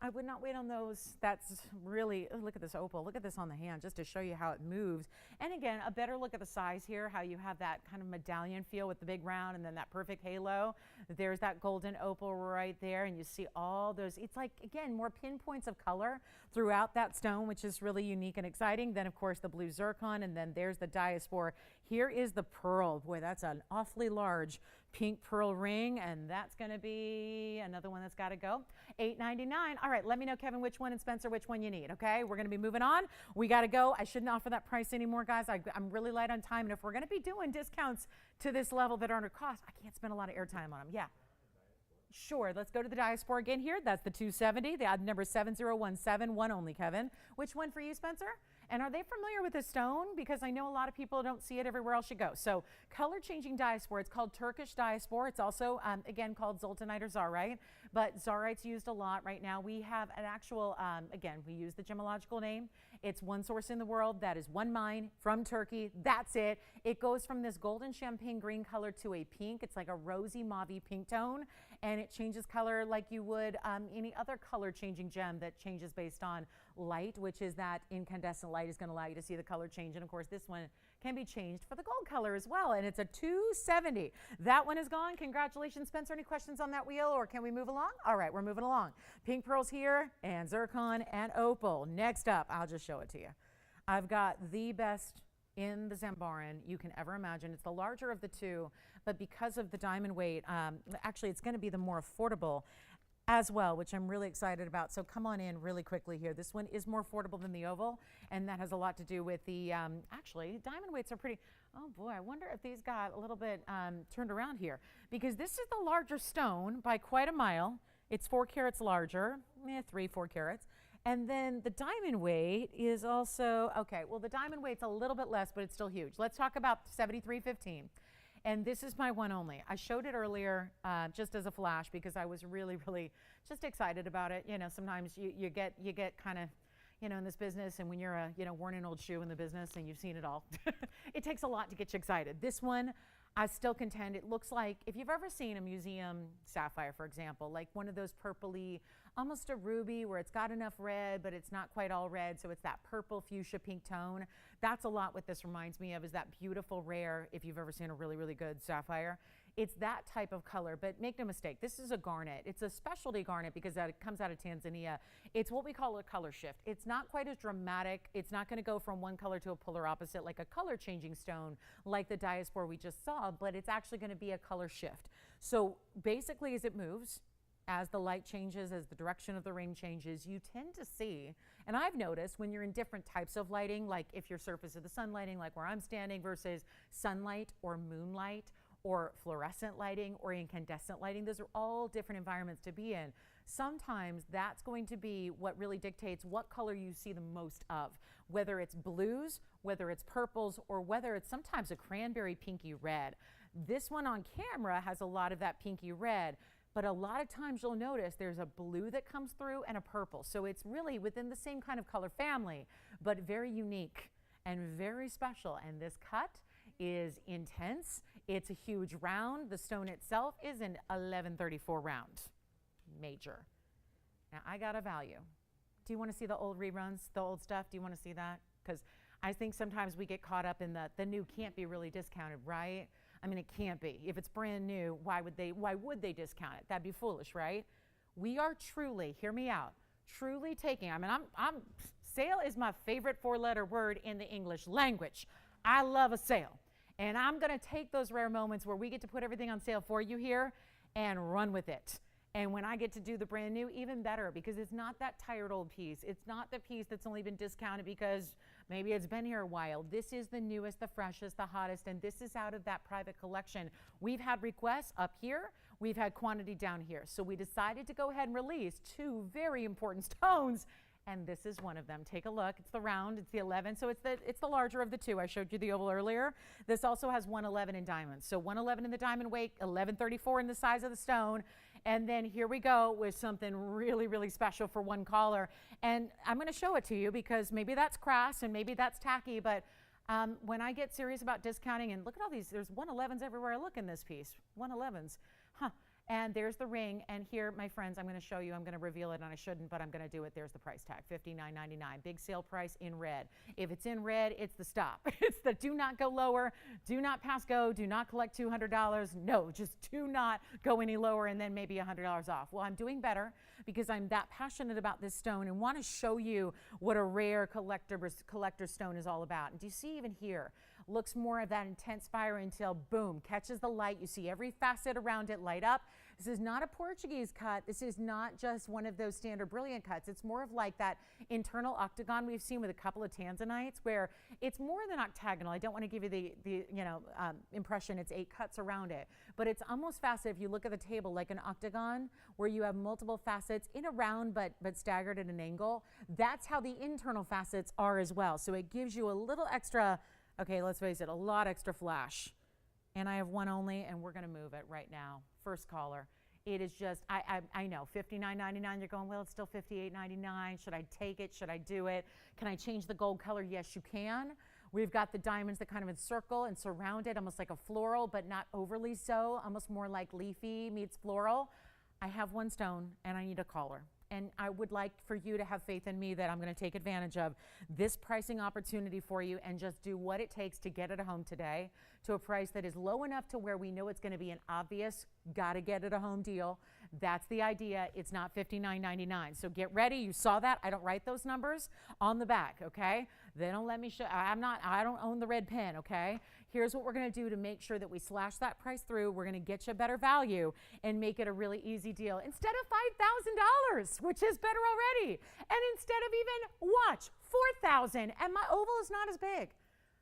I would not wait on those. That's really, oh, look at this opal. Look at this on the hand just to show you how it moves. And again, a better look at the size here, how you have that kind of medallion feel with the big round and then that perfect halo. There's that golden opal right there. And you see all those, it's like, again, more pinpoints of color throughout that stone, which is really unique and exciting. Then, of course, the blue zircon, and then there's the diaspora. Here is the pearl. Boy, that's an awfully large pink pearl ring, and that's going to be another one that's got to go. $8.99. All right, let me know, Kevin, which one, and Spencer, which one you need, okay? We're going to be moving on. We got to go. I shouldn't offer that price anymore, guys. I'm really light on time, and if we're going to be doing discounts to this level that aren't a cost, I can't spend a lot of airtime on them. Yeah. Sure, let's go to the diaspora again here. That's the 270, the number 7017, one only, Kevin. Which one for you, Spencer? And are they familiar with this stone? Because I know a lot of people don't see it everywhere else you go. So color changing diaspora, it's called Turkish diaspora. It's also, again, called zoltanite or zarite, but zarite's used a lot right now. We have an actual, again, we use the gemological name. It's one source in the world. That is one mine from Turkey. That's it. It goes from this golden champagne green color to a pink. It's like a rosy mauve pink tone, and it changes color like you would any other color changing gem that changes based on light, which is that incandescent light is going to allow you to see the color change. And of course, this one can be changed for the gold color as well. And it's a 270. That one is gone. Congratulations, Spencer. Any questions on that wheel, or can we move along? All right, we're moving along. Pink pearls here, and zircon and opal. Next up, I'll just show it to you. I've got the best in the Zambaran you can ever imagine. It's the larger of the two, but because of the diamond weight, actually it's going to be the more affordable as well, which I'm really excited about. So come on in really quickly here. This one is more affordable than the oval, and that has a lot to do with the, actually, diamond weights are pretty, oh boy, I wonder if these got a little bit turned around here, because this is the larger stone by quite a mile. It's 4 carats larger, 3-4 carats. And then the diamond weight is also, okay, well, the diamond weight's a little bit less, but it's still huge. Let's talk about 7315. And this is my one only. I showed it earlier just as a flash because I was really, really just excited about it. You know, sometimes you get kind of, you know, in this business, and when you're a, you know, worn an old shoe in the business and you've seen it all, it takes a lot to get you excited. This one, I still contend, it looks like, if you've ever seen a museum sapphire, for example, like one of those purpley, almost a ruby where it's got enough red, but it's not quite all red, so it's that purple fuchsia pink tone. That's a lot what this reminds me of, is that beautiful rare, if you've ever seen a really, really good sapphire. It's that type of color, but make no mistake, this is a garnet. It's a specialty garnet because it comes out of Tanzania. It's what we call a color shift. It's not quite as dramatic. It's not going to go from one color to a polar opposite like a color changing stone like the diaspora we just saw, but it's actually going to be a color shift. So basically, as it moves, as the light changes, as the direction of the ring changes, you tend to see, and I've noticed when you're in different types of lighting, like if your surface of the sun lighting, like where I'm standing, versus sunlight or moonlight or fluorescent lighting or incandescent lighting, those are all different environments to be in. Sometimes that's going to be what really dictates what color you see the most of, whether it's blues, whether it's purples, or whether it's sometimes a cranberry pinky red. This one on camera has a lot of that pinky red, but a lot of times you'll notice there's a blue that comes through and a purple. So it's really within the same kind of color family, but very unique and very special. And this cut is intense. It's a huge round. The stone itself is an 1134 round, major. Now I got a value. Do you want to see the old reruns, the old stuff? Do you want to see that? Because I think sometimes we get caught up in the new can't be really discounted, right? I mean, it can't be. If it's brand new, why would they discount it? That'd be foolish, right? We are truly, hear me out, truly taking, I mean, sale is my favorite 4-letter word in the English language. I love a sale. And I'm going to take those rare moments where we get to put everything on sale for you here and run with it. And when I get to do the brand new, even better, because it's not that tired old piece. It's not the piece that's only been discounted because maybe it's been here a while. This is the newest, the freshest, the hottest, and this is out of that private collection. We've had requests up here. We've had quantity down here. So we decided to go ahead and release 2 very important stones, and this is one of them. Take a look. It's the round. It's the 11. So it's the larger of the 2. I showed you the oval earlier. This also has 111 in diamonds. So 111 in the diamond weight, 1134 in the size of the stone. And then here we go with something really, really special for one caller. And I'm going to show it to you because maybe that's crass and maybe that's tacky, but when I get serious about discounting, and look at all these, there's 111s everywhere I look in this piece, 111s. Huh. And there's the ring. And here, my friends, I'm going to show you. I'm going to reveal it, and I shouldn't, but I'm going to do it. There's the price tag, $59.99. Big sale price in red. If it's in red, it's the stop. It's the do not go lower, do not pass go, do not collect $200. No, just do not go any lower, and then maybe $100 off. Well, I'm doing better because I'm that passionate about this stone and want to show you what a rare collector stone is all about. And do you see even here? Looks more of that intense fire until boom, catches the light. You see every facet around it light up. This is not a Portuguese cut. This is not just one of those standard brilliant cuts. It's more of like that internal octagon we've seen with a couple of tanzanites, where it's more than octagonal. I don't want to give you the impression it's 8 cuts around it, but it's almost faceted if you look at the table like an octagon where you have multiple facets in a round but staggered at an angle. That's how the internal facets are as well. So it gives you a little extra, okay, let's face it, a lot extra flash. And I have one only, and we're going to move it right now. First caller. It is just, I know, $59.99. You're going, well, it's still $58.99. Should I take it? Should I do it? Can I change the gold color? Yes, you can. We've got the diamonds that kind of encircle and surround it, almost like a floral, but not overly so, almost more like leafy meets floral. I have one stone, and I need a caller. And I would like for you to have faith in me that I'm going to take advantage of this pricing opportunity for you and just do what it takes to get it at home today to a price that is low enough to where we know it's going to be an obvious, got to get it at home deal. That's the idea. It's not $59.99. So get ready. You saw that. I don't write those numbers on the back, okay? They don't let me show. I don't own the red pen, okay? Here's what we're going to do to make sure that we slash that price through. We're going to get you a better value and make it a really easy deal instead of $5,000, which is better already. And instead of even, watch, $4,000. And my oval is not as big.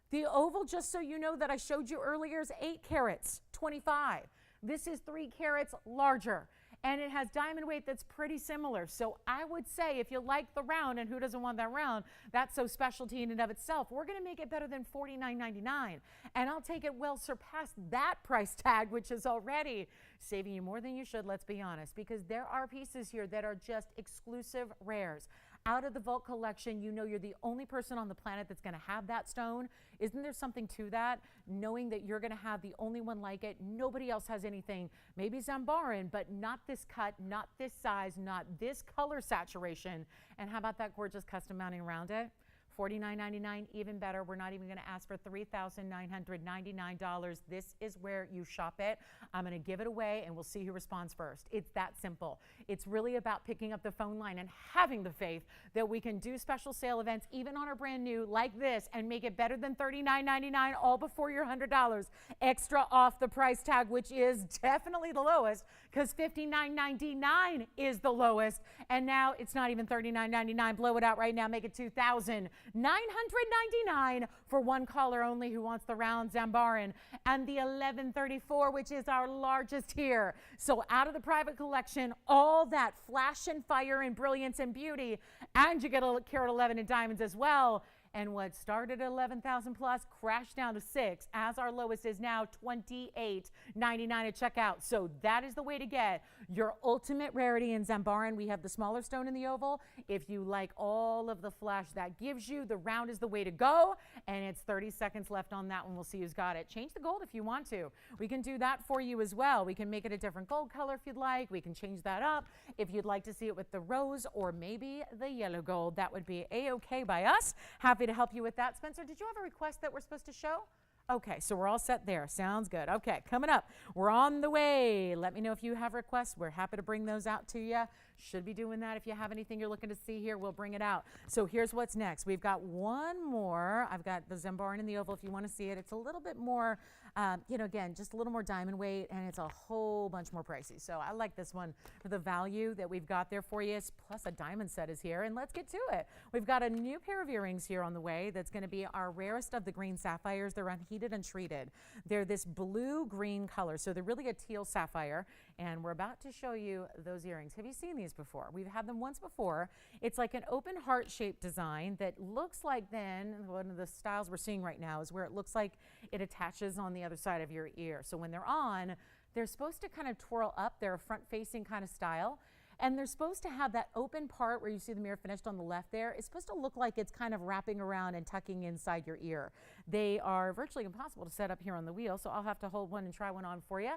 The oval, just so you know, that I showed you earlier is 8 carats, 25. This is 3 carats larger. And it has diamond weight that's pretty similar. So I would say if you like the round, and who doesn't want that round, that's so specialty in and of itself. We're going to make it better than $49.99. And I'll take it well surpassed that price tag, which is already saving you more than you should, let's be honest, because there are pieces here that are just exclusive rares. Out of the Vault collection, you know you're the only person on the planet that's going to have that stone. Isn't there something to that? Knowing that you're going to have the only one like it. Nobody else has anything. Maybe Zambaran, but not this cut, not this size, not this color saturation. And how about that gorgeous custom mounting around it? $49.99, even better. We're not even going to ask for $3,999. This is where you shop it. I'm going to give it away, and we'll see who responds first. It's that simple. It's really about picking up the phone line and having the faith that we can do special sale events, even on our brand new like this, and make it better than $39.99, all before your $100 extra off the price tag, which is definitely the lowest, because $59.99 is the lowest, and now it's not even $39.99. Blow it out right now. Make it $2,999 for one caller only who wants the round Zambaran, and the 1134, which is our largest here. So out of the private collection, all that flash and fire and brilliance and beauty, and you get a carat 11 in diamonds as well. And what started at 11,000 plus crashed down to 6, as our lowest is now $28.99 at checkout. So that is the way to get your ultimate rarity in Zambaran. We have the smaller stone in the oval. If you like all of the flash that gives you, the round is the way to go. And it's 30 seconds left on that one. We'll see who's got it. Change the gold if you want to. We can do that for you as well. We can make it a different gold color if you'd like. We can change that up. If you'd like to see it with the rose or maybe the yellow gold, that would be A-okay by us. Happy to help you with that. Spencer, did you have a request that we're supposed to show? Okay, so we're all set there. Sounds good. Okay, coming up, we're on the way. Let me know if you have requests. We're happy to bring those out to you. Should be doing that. If you have anything you're looking to see here, we'll bring it out. So here's what's next. We've got one more. I've got the Zambaran in the oval if you want to see it. It's a little bit more, again, just a little more diamond weight, and it's a whole bunch more pricey. So I like this one for the value that we've got there for you. Plus a diamond set is here, and let's get to it. We've got a new pair of earrings here on the way that's going to be our rarest of the green sapphires. They're unheated and treated. They're this blue-green color, so they're really a teal sapphire, and we're about to show you those earrings. Have you seen these before? We've had them once before. It's like an open heart-shaped design that looks like, then one of the styles we're seeing right now is where it looks like it attaches on the other side of your ear. So when they're on, they're supposed to kind of twirl up. They're a front-facing kind of style. And they're supposed to have that open part where you see the mirror finished on the left there. It's supposed to look like it's kind of wrapping around and tucking inside your ear. They are virtually impossible to set up here on the wheel, so I'll have to hold one and try one on for you.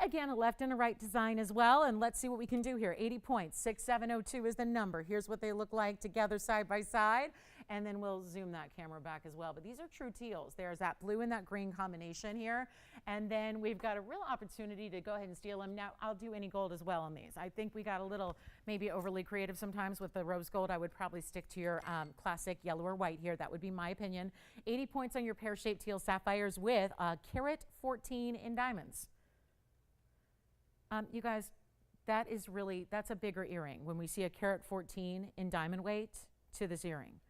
Again, a left and a right design as well. And let's see what we can do here. 80 points, 6702 is the number. Here's what they look like together side by side. And then we'll zoom that camera back as well. But these are true teals. There's that blue and that green combination here. And then we've got a real opportunity to go ahead and steal them. Now, I'll do any gold as well on these. I think we got a little maybe overly creative sometimes with the rose gold. I would probably stick to your classic yellow or white here. That would be my opinion. 80 points on your pear-shaped teal sapphires with a carat 14 in diamonds. You guys, that's a bigger earring when we see a carat 14 in diamond weight to this earring.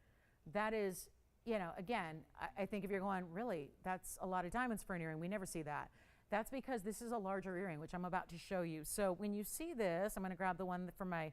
That is, you know, again, I think if you're going, really, that's a lot of diamonds for an earring. We never see that. That's because this is a larger earring, which I'm about to show you. So when you see this, I'm going to grab the one from my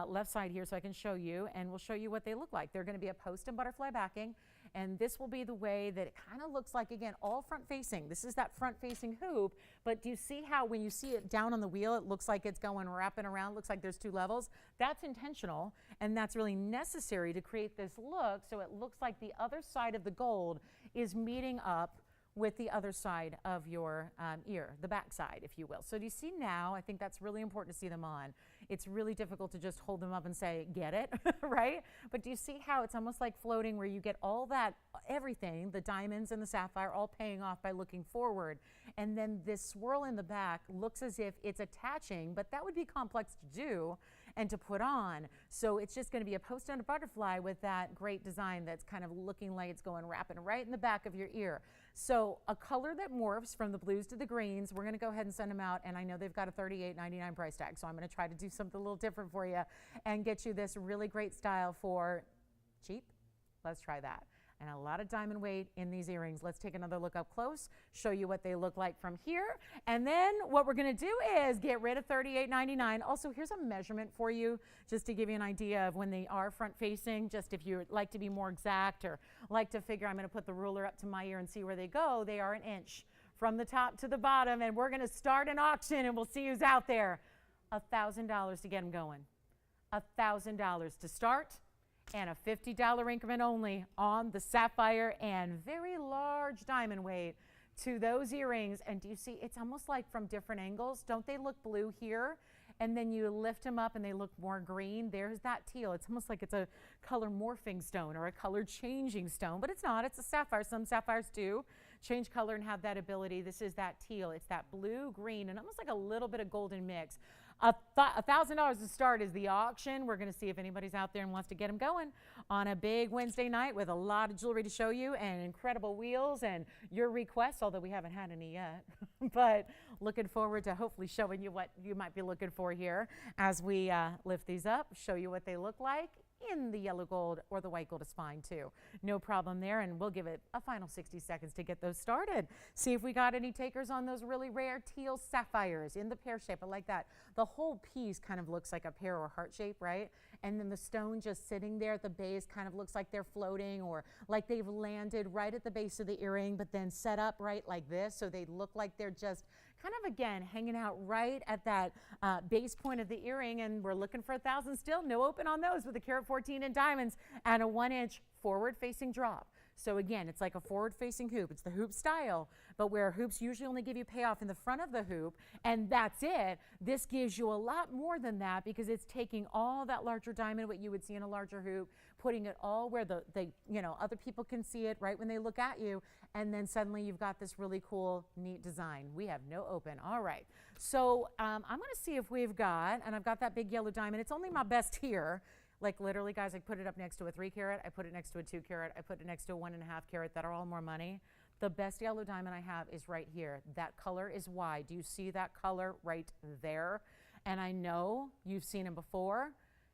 left side here so I can show you, and we'll show you what they look like. They're going to be a post and butterfly backing, and this will be the way that it kind of looks like, again, all front facing. This is that front facing hoop, but do you see how when you see it down on the wheel, it looks like it's going wrapping around, looks like there's two levels? That's intentional, and that's really necessary to create this look, so it looks like the other side of the gold is meeting up with the other side of your ear, the back side, if you will. So do you see now? I think that's really important to see them on. It's really difficult to just hold them up and say, get it, right? But do you see how it's almost like floating where you get all that, everything, the diamonds and the sapphire all paying off by looking forward. And then this swirl in the back looks as if it's attaching, but that would be complex to do and to put on. So it's just going to be a post and a butterfly with that great design that's kind of looking like it's going wrapping right in the back of your ear. So a color that morphs from the blues to the greens. We're going to go ahead and send them out, and I know they've got a $38.99 price tag, so I'm going to try to do something a little different for you and get you this really great style for cheap. Let's try that. And a lot of diamond weight in these earrings. Let's take another look up close, show you what they look like from here. And then what we're going to do is get rid of $38.99. Also, here's a measurement for you just to give you an idea of when they are front facing, just if you like to be more exact or like to figure I'm going to put the ruler up to my ear and see where they go. They are 1 inch from the top to the bottom, and we're going to start an auction and we'll see who's out there. $1,000 to get them going. $1,000 to start. And a $50 increment only on the sapphire and very large diamond weight to those earrings. And do you see, it's almost like from different angles. Don't they look blue here? And then you lift them up and they look more green. There's that teal. It's almost like it's a color morphing stone or a color changing stone, but it's not. It's a sapphire. Some sapphires do change color and have that ability. This is that teal. It's that blue, green, and almost like a little bit of golden mix. $1,000 to start is the auction. We're going to see if anybody's out there and wants to get them going on a big Wednesday night with a lot of jewelry to show you and incredible wheels and your requests, although we haven't had any yet. But looking forward to hopefully showing you what you might be looking for here as we lift these up, show you what they look like. In the yellow gold or the white gold is fine too. No problem there, and we'll give it a final 60 seconds to get those started. See if we got any takers on those really rare teal sapphires in the pear shape. I like that. The whole piece kind of looks like a pear or heart shape, right? And then the stone just sitting there at the base kind of looks like they're floating or like they've landed right at the base of the earring, but then set up right like this, so they look like they're just kind of, again, hanging out right at that base point of the earring, and we're looking for 1,000 still. No open on those with a carat 14 in diamonds and a 1 inch forward-facing drop. So again, it's like a forward-facing hoop. It's the hoop style, but where hoops usually only give you payoff in the front of the hoop, and that's it. This gives you a lot more than that because it's taking all that larger diamond, what you would see in a larger hoop, putting it all where the other people can see it right when they look at you, and then suddenly you've got this really cool, neat design. We have no open. All right. So I'm going to see if we've got, and I've got that big yellow diamond. It's only my best here. Like literally, guys, I put it up next to a 3 carat. I put it next to a 2 carat. I put it next to a 1.5 carat that are all more money. The best yellow diamond I have is right here. That color is why. Do you see that color right there? And I know you've seen them before.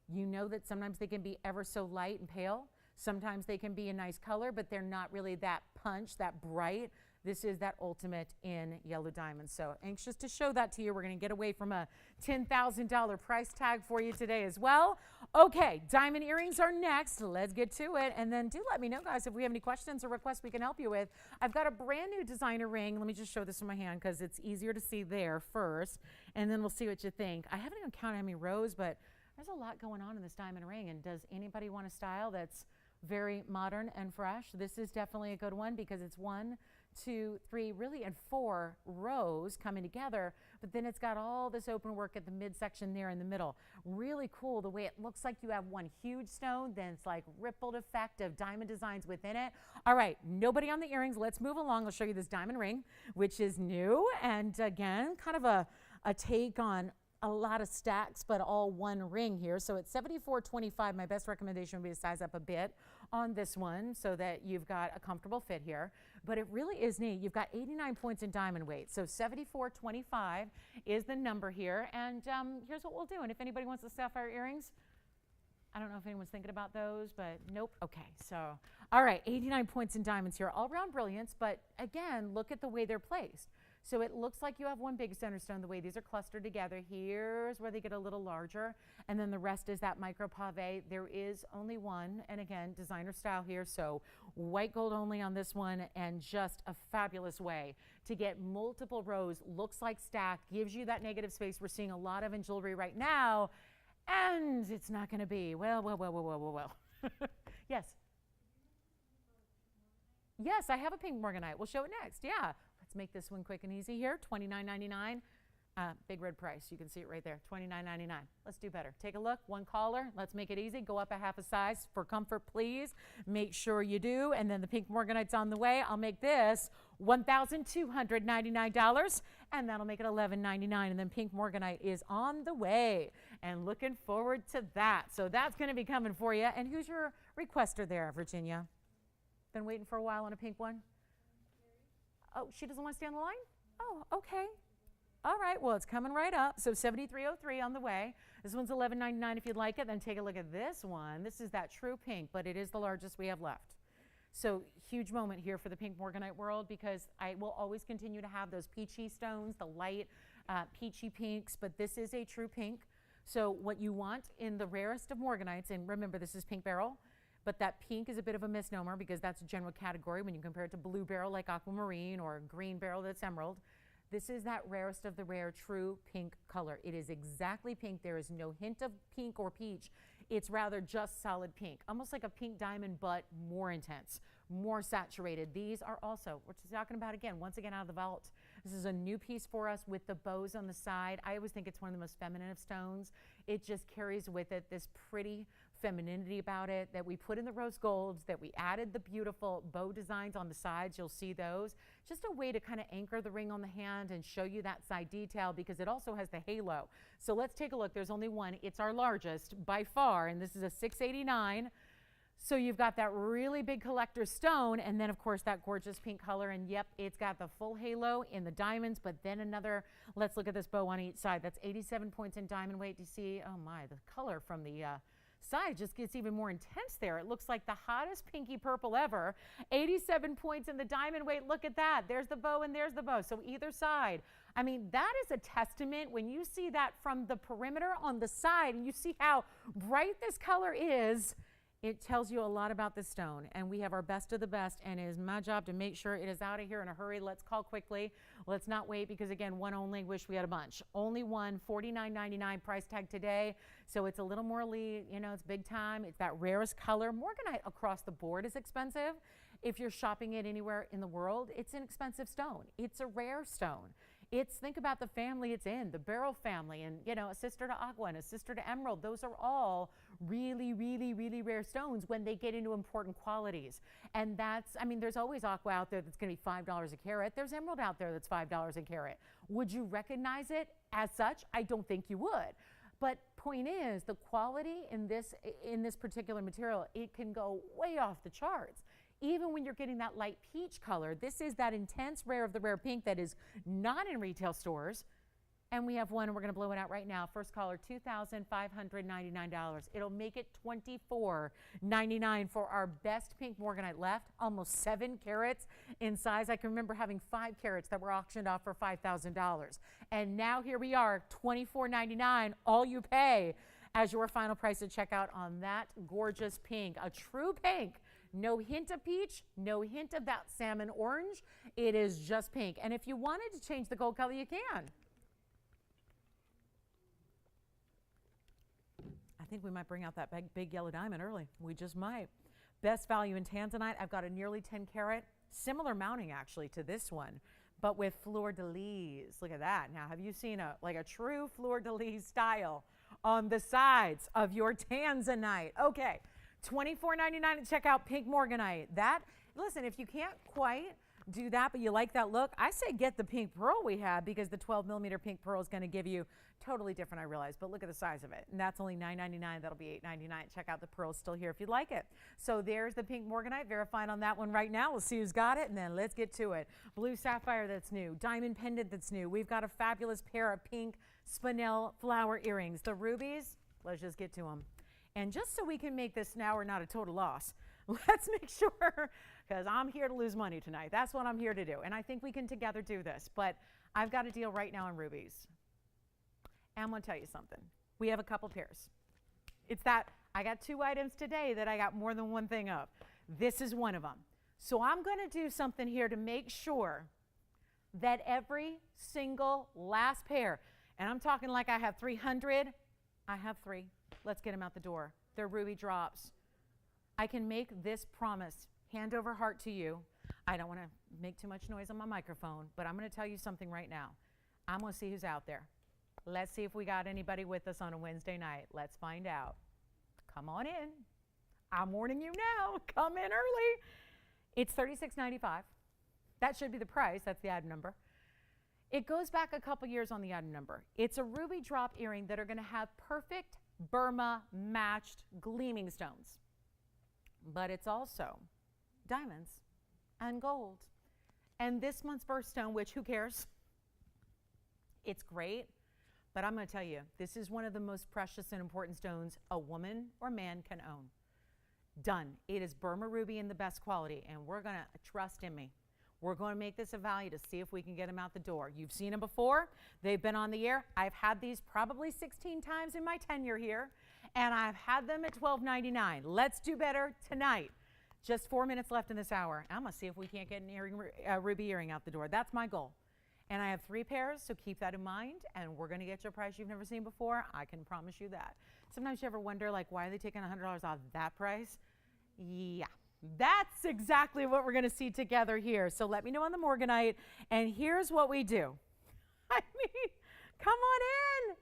You know that sometimes they can be ever so light and pale. Sometimes they can be a nice color, but they're not really that punch, that bright. This is that ultimate in yellow diamonds. So anxious to show that to you. We're going to get away from a $10,000 price tag for you today as well. Okay, diamond earrings are next. Let's get to it. And then do let me know, guys, if we have any questions or requests we can help you with. I've got a brand new designer ring. Let me just show this in my hand because it's easier to see there first. And then we'll see what you think. I haven't even counted how many rows, but there's a lot going on in this diamond ring. And does anybody want a style that's very modern and fresh? This is definitely a good one because it's 1, 2, 3, really, and 4 rows coming together, but then it's got all this open work at the midsection there in the middle. Really cool the way it looks like you have one huge stone, then it's like rippled effect of diamond designs within it. All right, nobody on the earrings. Let's move along. I'll show you this diamond ring, which is new, and again, kind of a take on a lot of stacks, but all one ring here. So it's $74.25. My best recommendation would be to size up a bit on this one so that you've got a comfortable fit here. But it really is neat. You've got 89 points in diamond weight. So $74.25 is the number here. And here's what we'll do. And if anybody wants the sapphire earrings, I don't know if anyone's thinking about those, but nope. Okay, so, all right, 89 points in diamonds here. All round brilliance, but again, look at the way they're placed. So it looks like you have one big center stone, the way these are clustered together. Here's where they get a little larger, and then the rest is that micro pave. There is only one, and again, designer style here, so white gold only on this one, and just a fabulous way to get multiple rows. Looks like stacked, gives you that negative space we're seeing a lot of in jewelry right now, and it's not going to be. Well. Yes. Yes, I have a pink morganite. We'll show it next. Yeah. Let's make this one quick and easy here. $29.99. Big red price. You can see it right there. $29.99. Let's do better. Take a look. One collar. Let's make it easy. Go up a half a size for comfort, please. Make sure you do. And then the pink morganite's on the way. I'll make this $1,299, and that'll make it $11.99. And then pink morganite is on the way, and looking forward to that. So that's going to be coming for you. And who's your requester there, Virginia? Been waiting for a while on a pink one? Oh, she doesn't want to stay on the line? Oh, okay. All right, well, it's coming right up. So $73.03 on the way. This one's $11.99 if you'd like it. Then take a look at this one. This is that true pink, but it is the largest we have left. So huge moment here for the pink morganite world, because I will always continue to have those peachy stones, the light peachy pinks, but this is a true pink. So what you want in the rarest of morganites, and remember this is pink beryl, but that pink is a bit of a misnomer because that's a general category when you compare it to blue beryl like Aquamarine or green beryl that's emerald. This is that rarest of the rare true pink color. It is exactly pink. There is no hint of pink or peach. It's rather just solid pink, almost like a pink diamond, but more intense, more saturated. These are also, we're talking about again, once again out of the vault. This is a new piece for us with the bows on the side. I always think it's one of the most feminine of stones. It just carries with it this pretty femininity about it that we put in the rose golds, that we added the beautiful bow designs on the sides. You'll see those. Just a way to kind of anchor the ring on the hand and show you that side detail, because it also has the halo. So let's take a look. There's only one. It's our largest by far, and this is a $689. So you've got that really big collector stone, and then of course that gorgeous pink color, and yep, it's got the full halo in the diamonds, but then another, let's look at this bow on each side. That's 87 points in diamond weight. Do you see, oh my, the color from the side just gets even more intense there. It looks like the hottest pinky purple ever. 87 points in the diamond weight. Look at that. There's the bow and there's the bow. So either side. I mean, that is a testament when you see that from the perimeter on the side and you see how bright this color is. It tells you a lot about this stone, and we have our best of the best, and it is my job to make sure it is out of here in a hurry. Let's call quickly. Let's not wait, because again, one only. Wish we had a bunch. Only one, $49.99 price tag today. So it's a little more elite, you know, it's big time. It's that rarest color. Morganite across the board is expensive. If you're shopping it anywhere in the world, it's an expensive stone. It's a rare stone. Think about the family it's in, the beryl family, and you know, a sister to aqua and a sister to emerald. Those are all really, really, really rare stones when they get into important qualities. And that's, I mean, there's always aqua out there that's going to be $5 a carat. There's emerald out there that's $5 a carat. Would you recognize it as such? I don't think you would. But point is, the quality in this particular material, it can go way off the charts. Even when you're getting that light peach color, this is that intense rare of the rare pink that is not in retail stores. And we have one, and we're going to blow it out right now. First caller, $2,599. It'll make it $24.99 for our best pink morganite left. Almost 7 carats in size. I can remember having 5 carats that were auctioned off for $5,000. And now here we are, $24.99. All you pay as your final price at checkout on that gorgeous pink. A true pink. No hint of peach, no hint of that salmon orange. It is just pink. And if you wanted to change the gold color, you can. I think we might bring out that big yellow diamond early. We just might. Best value in tanzanite. I've got a nearly 10 carat Similar mounting actually to this one, but with fleur-de-lis. Look at that. Now, have you seen a true fleur-de-lis style on the sides of your tanzanite? Okay, $24.99 at checkout, pink morganite. Listen, if you can't quite do that, but you like that look, I say get the pink pearl we have, because the 12 millimeter pink pearl is going to give you totally different, I realize, but look at the size of it. And that's only $9.99. That'll be $8.99. Check out the pearls still here if you'd like it. So there's the pink morganite, verifying on that one right now. We'll see who's got it, and then let's get to it. Blue sapphire, that's new. Diamond pendant, that's new. We've got a fabulous pair of pink Spinel flower earrings. The rubies, let's just get to them. And just so we can make this now or not a total loss, let's make sure, because I'm here to lose money tonight. That's what I'm here to do. And I think we can together do this. But I've got a deal right now on rubies. And I'm going to tell you something. We have a couple pairs. It's that I got 2 items today that I got more than one thing of. This is one of them. So I'm going to do something here to make sure that every single last pair, and I'm talking like I have 300, I have 3. Let's get them out the door. They're ruby drops. I can make this promise, hand over heart to you. I don't want to make too much noise on my microphone, but I'm going to tell you something right now. I'm going to see who's out there. Let's see if we got anybody with us on a Wednesday night. Let's find out. Come on in. I'm warning you now. Come in early. It's $36.95. That should be the price. That's the item number. It goes back a couple years on the item number. It's a ruby drop earring that are going to have perfect Burma matched gleaming stones. But it's also diamonds and gold. And this month's birthstone, which who cares? It's great, but I'm going to tell you, this is one of the most precious and important stones a woman or man can own. Done. It is Burma ruby in the best quality, and we're going to trust in me. We're going to make this a value to see if we can get them out the door. You've seen them before. They've been on the air. I've had these probably 16 times in my tenure here, and I've had them at $12.99. Let's do better tonight. Just 4 minutes left in this hour. I'm going to see if we can't get an ruby earring out the door. That's my goal. And I have 3 pairs, so keep that in mind, and we're going to get you a price you've never seen before. I can promise you that. Sometimes you ever wonder, like, why are they taking $100 off that price? Yeah. That's exactly what we're going to see together here. So let me know on the morganite. And here's what we do. I mean, come on in.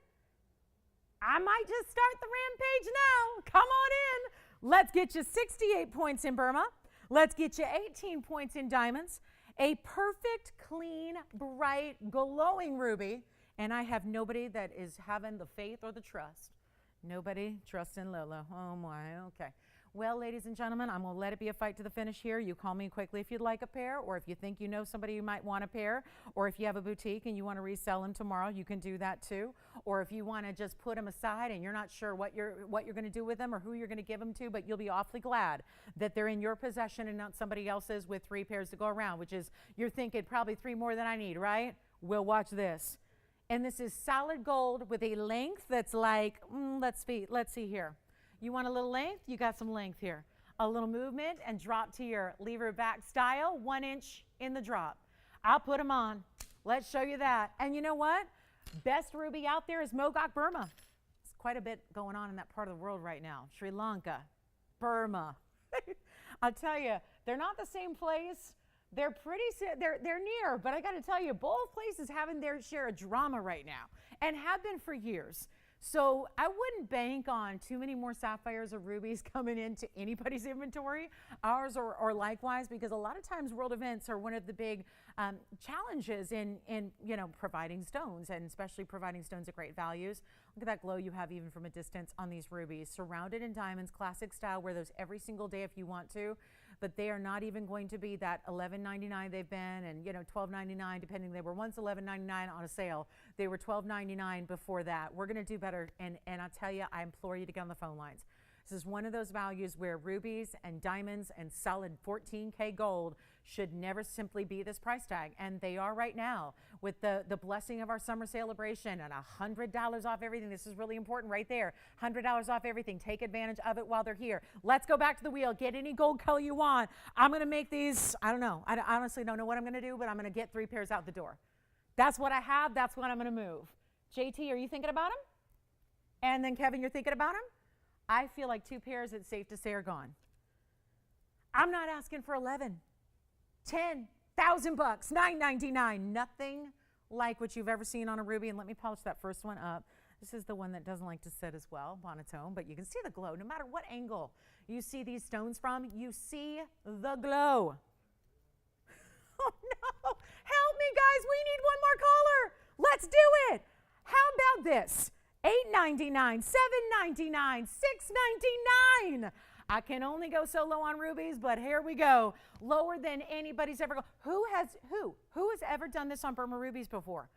I might just start the rampage now. Come on in. Let's get you 68 points in Burma. Let's get you 18 points in diamonds. A perfect, clean, bright, glowing ruby. And I have nobody that is having the faith or the trust. Nobody trusting Lila. Oh my, okay. Well, ladies and gentlemen, I'm going to let it be a fight to the finish here. You call me quickly if you'd like a pair, or if you think you know somebody who might want a pair, or if you have a boutique and you want to resell them tomorrow, you can do that too. Or if you want to just put them aside and you're not sure what you're going to do with them or who you're going to give them to, but you'll be awfully glad that they're in your possession and not somebody else's with 3 pairs to go around, which is, you're thinking probably 3 more than I need, right? We'll watch this. And this is solid gold with a length that's like, let's see here. You want a little length? You got some length here. A little movement and drop to your lever back style, 1 inch in the drop. I'll put them on. Let's show you that. And you know what? Best ruby out there is Mogok, Burma. It's quite a bit going on in that part of the world right now. Sri Lanka, Burma. I'll tell you, they're not the same place. They're near, but I got to tell you, both places having their share of drama right now and have been for years. So I wouldn't bank on too many more sapphires or rubies coming into anybody's inventory, ours or likewise, because a lot of times world events are one of the big challenges in providing stones, and especially providing stones at great values. Look at that glow you have even from a distance on these rubies, surrounded in diamonds, classic style. Wear those every single day if you want to, but they are not even going to be that $11.99 they've been, and $12.99 depending. They were once $11.99 on a sale. They were $12.99 before that. We're going to do better, and I'll tell you, I implore you to get on the phone lines. This is one of those values where rubies and diamonds and solid 14K gold should never simply be this price tag, and they are right now with the blessing of our summer celebration and $100 off everything. This is really important right there. $100 off everything. Take advantage of it while they're here. Let's go back to the wheel. Get any gold color you want. I'm going to make these, I don't know. I honestly don't know what I'm going to do, but I'm going to get 3 pairs out the door. That's what I have. That's what I'm going to move. JT, are you thinking about them? And then Kevin, you're thinking about them? I feel like 2 pairs, it's safe to say, are gone. I'm not asking for 11. 10,000 bucks, $9.99. Nothing like what you've ever seen on a ruby. And let me polish that first one up. This is the one that doesn't like to sit as well on its own, but you can see the glow. No matter what angle you see these stones from, you see the glow. Oh no, help me guys, we need one more color. Let's do it. How about this? $8.99, $7.99, $6.99. I can only go so low on rubies, but here we go. Lower than anybody's ever gone. Who has ever done this on Burma rubies before?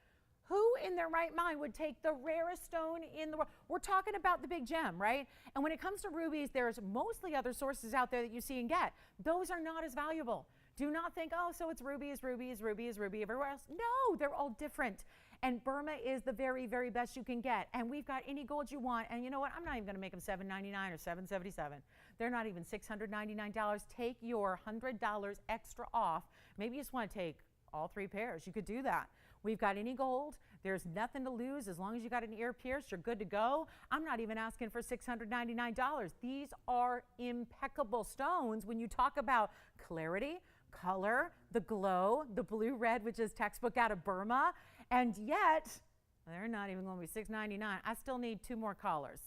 Who in their right mind would take the rarest stone in the world? We're talking about the big gem, right? And when it comes to rubies, there's mostly other sources out there that you see and get. Those are not as valuable. Do not think, oh, so it's ruby is ruby is ruby is ruby everywhere else. No, they're all different. And Burma is the very, very best you can get. And we've got any gold you want. And you know what? I'm not even going to make them $7.99 or $7.77. They're not even $699. Take your $100 extra off. Maybe you just want to take all 3 pairs. You could do that. We've got any gold. There's nothing to lose. As long as you got an ear pierced, you're good to go. I'm not even asking for $699. These are impeccable stones when you talk about clarity, color, the glow, the blue-red, which is textbook out of Burma. And yet, they're not even going to be $699. I still need 2 more collars.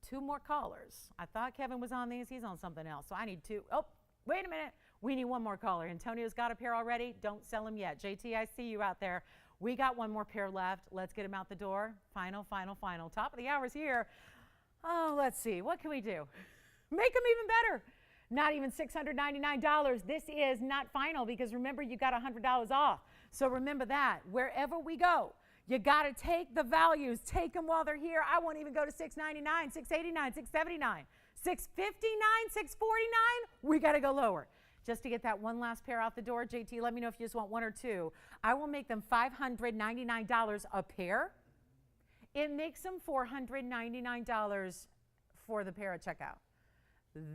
2 more collars. I thought Kevin was on these. He's on something else. So I need 2. Oh, wait a minute. We need 1 more collar. Antonio's got a pair already. Don't sell them yet. JT, I see you out there. We got 1 more pair left. Let's get them out the door. Final, final, final. Top of the hour's here. Oh, let's see. What can we do? Make them even better. Not even $699. This is not final because remember, you got $100 off. So remember that. Wherever we go, you got to take the values. Take them while they're here. I won't even go to $699, $689, $679, $659, $649. We got to go lower. Just to get that one last pair out the door. JT, let me know if you just want 1 or 2. I will make them $599 a pair. It makes them $499 for the pair at checkout.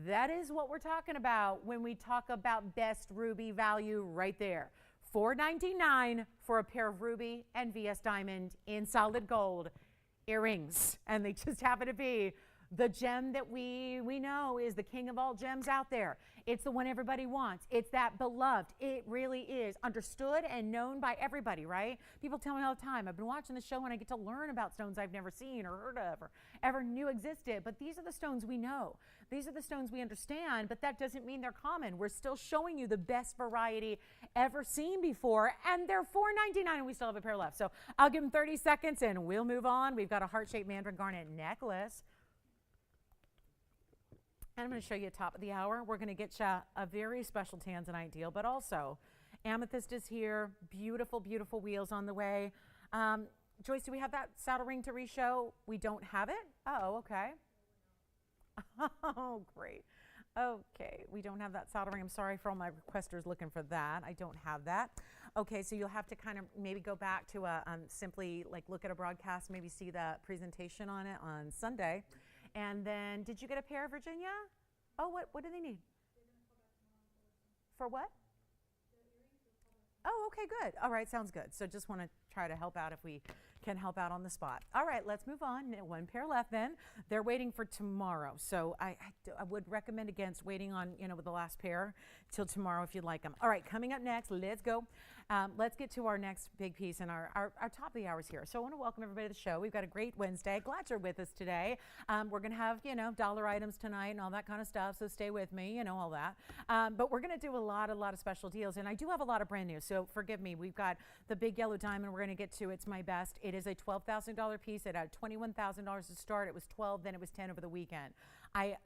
That is what we're talking about when we talk about best ruby value right there. $499 for a pair of ruby and VS diamond in solid gold earrings. And they just happen to be the gem that we know is the king of all gems out there. It's the one everybody wants. It's that beloved. It really is understood and known by everybody, right? People tell me all the time, I've been watching the show and I get to learn about stones I've never seen or heard of or ever knew existed. But these are the stones we know. These are the stones we understand, but that doesn't mean they're common. We're still showing you the best variety ever seen before, and they're $499 and we still have a pair left. So I'll give them 30 seconds and we'll move on. We've got a heart-shaped mandarin garnet necklace. And I'm going to show you top of the hour. We're going to get you a very special tanzanite deal, but also Amethyst is here. Beautiful, beautiful wheels on the way. Joyce, do we have that saddle ring to re-show? We don't have it? Oh, okay. Oh, great. Okay, we don't have that saddle ring. I'm sorry for all my requesters looking for that. I don't have that. Okay, so you'll have to kind of maybe go back to simply like look at a broadcast, maybe see the presentation on it on Sunday. And then, did you get a pair, Virginia? Oh, what do they need? For what? Oh, okay, good. All right, sounds good. So just want to try to help out if we can help out on the spot. All right, let's move on. 1 pair left then. They're waiting for tomorrow. So I would recommend against waiting on, with the last pair till tomorrow if you'd like them. All right, coming up next, let's go. Let's get to our next big piece and our top of the hours here. So I want to welcome everybody to the show. We've got a great Wednesday. Glad you're with us today. We're going to have, dollar items tonight and all that kind of stuff. So stay with me, all that. But we're going to do a lot of special deals. And I do have a lot of brand new. So forgive me. We've got the big yellow diamond we're going to get to. It's my best. It is a $12,000 piece. It had $21,000 to start. It was 12, then it was 10 over the weekend. I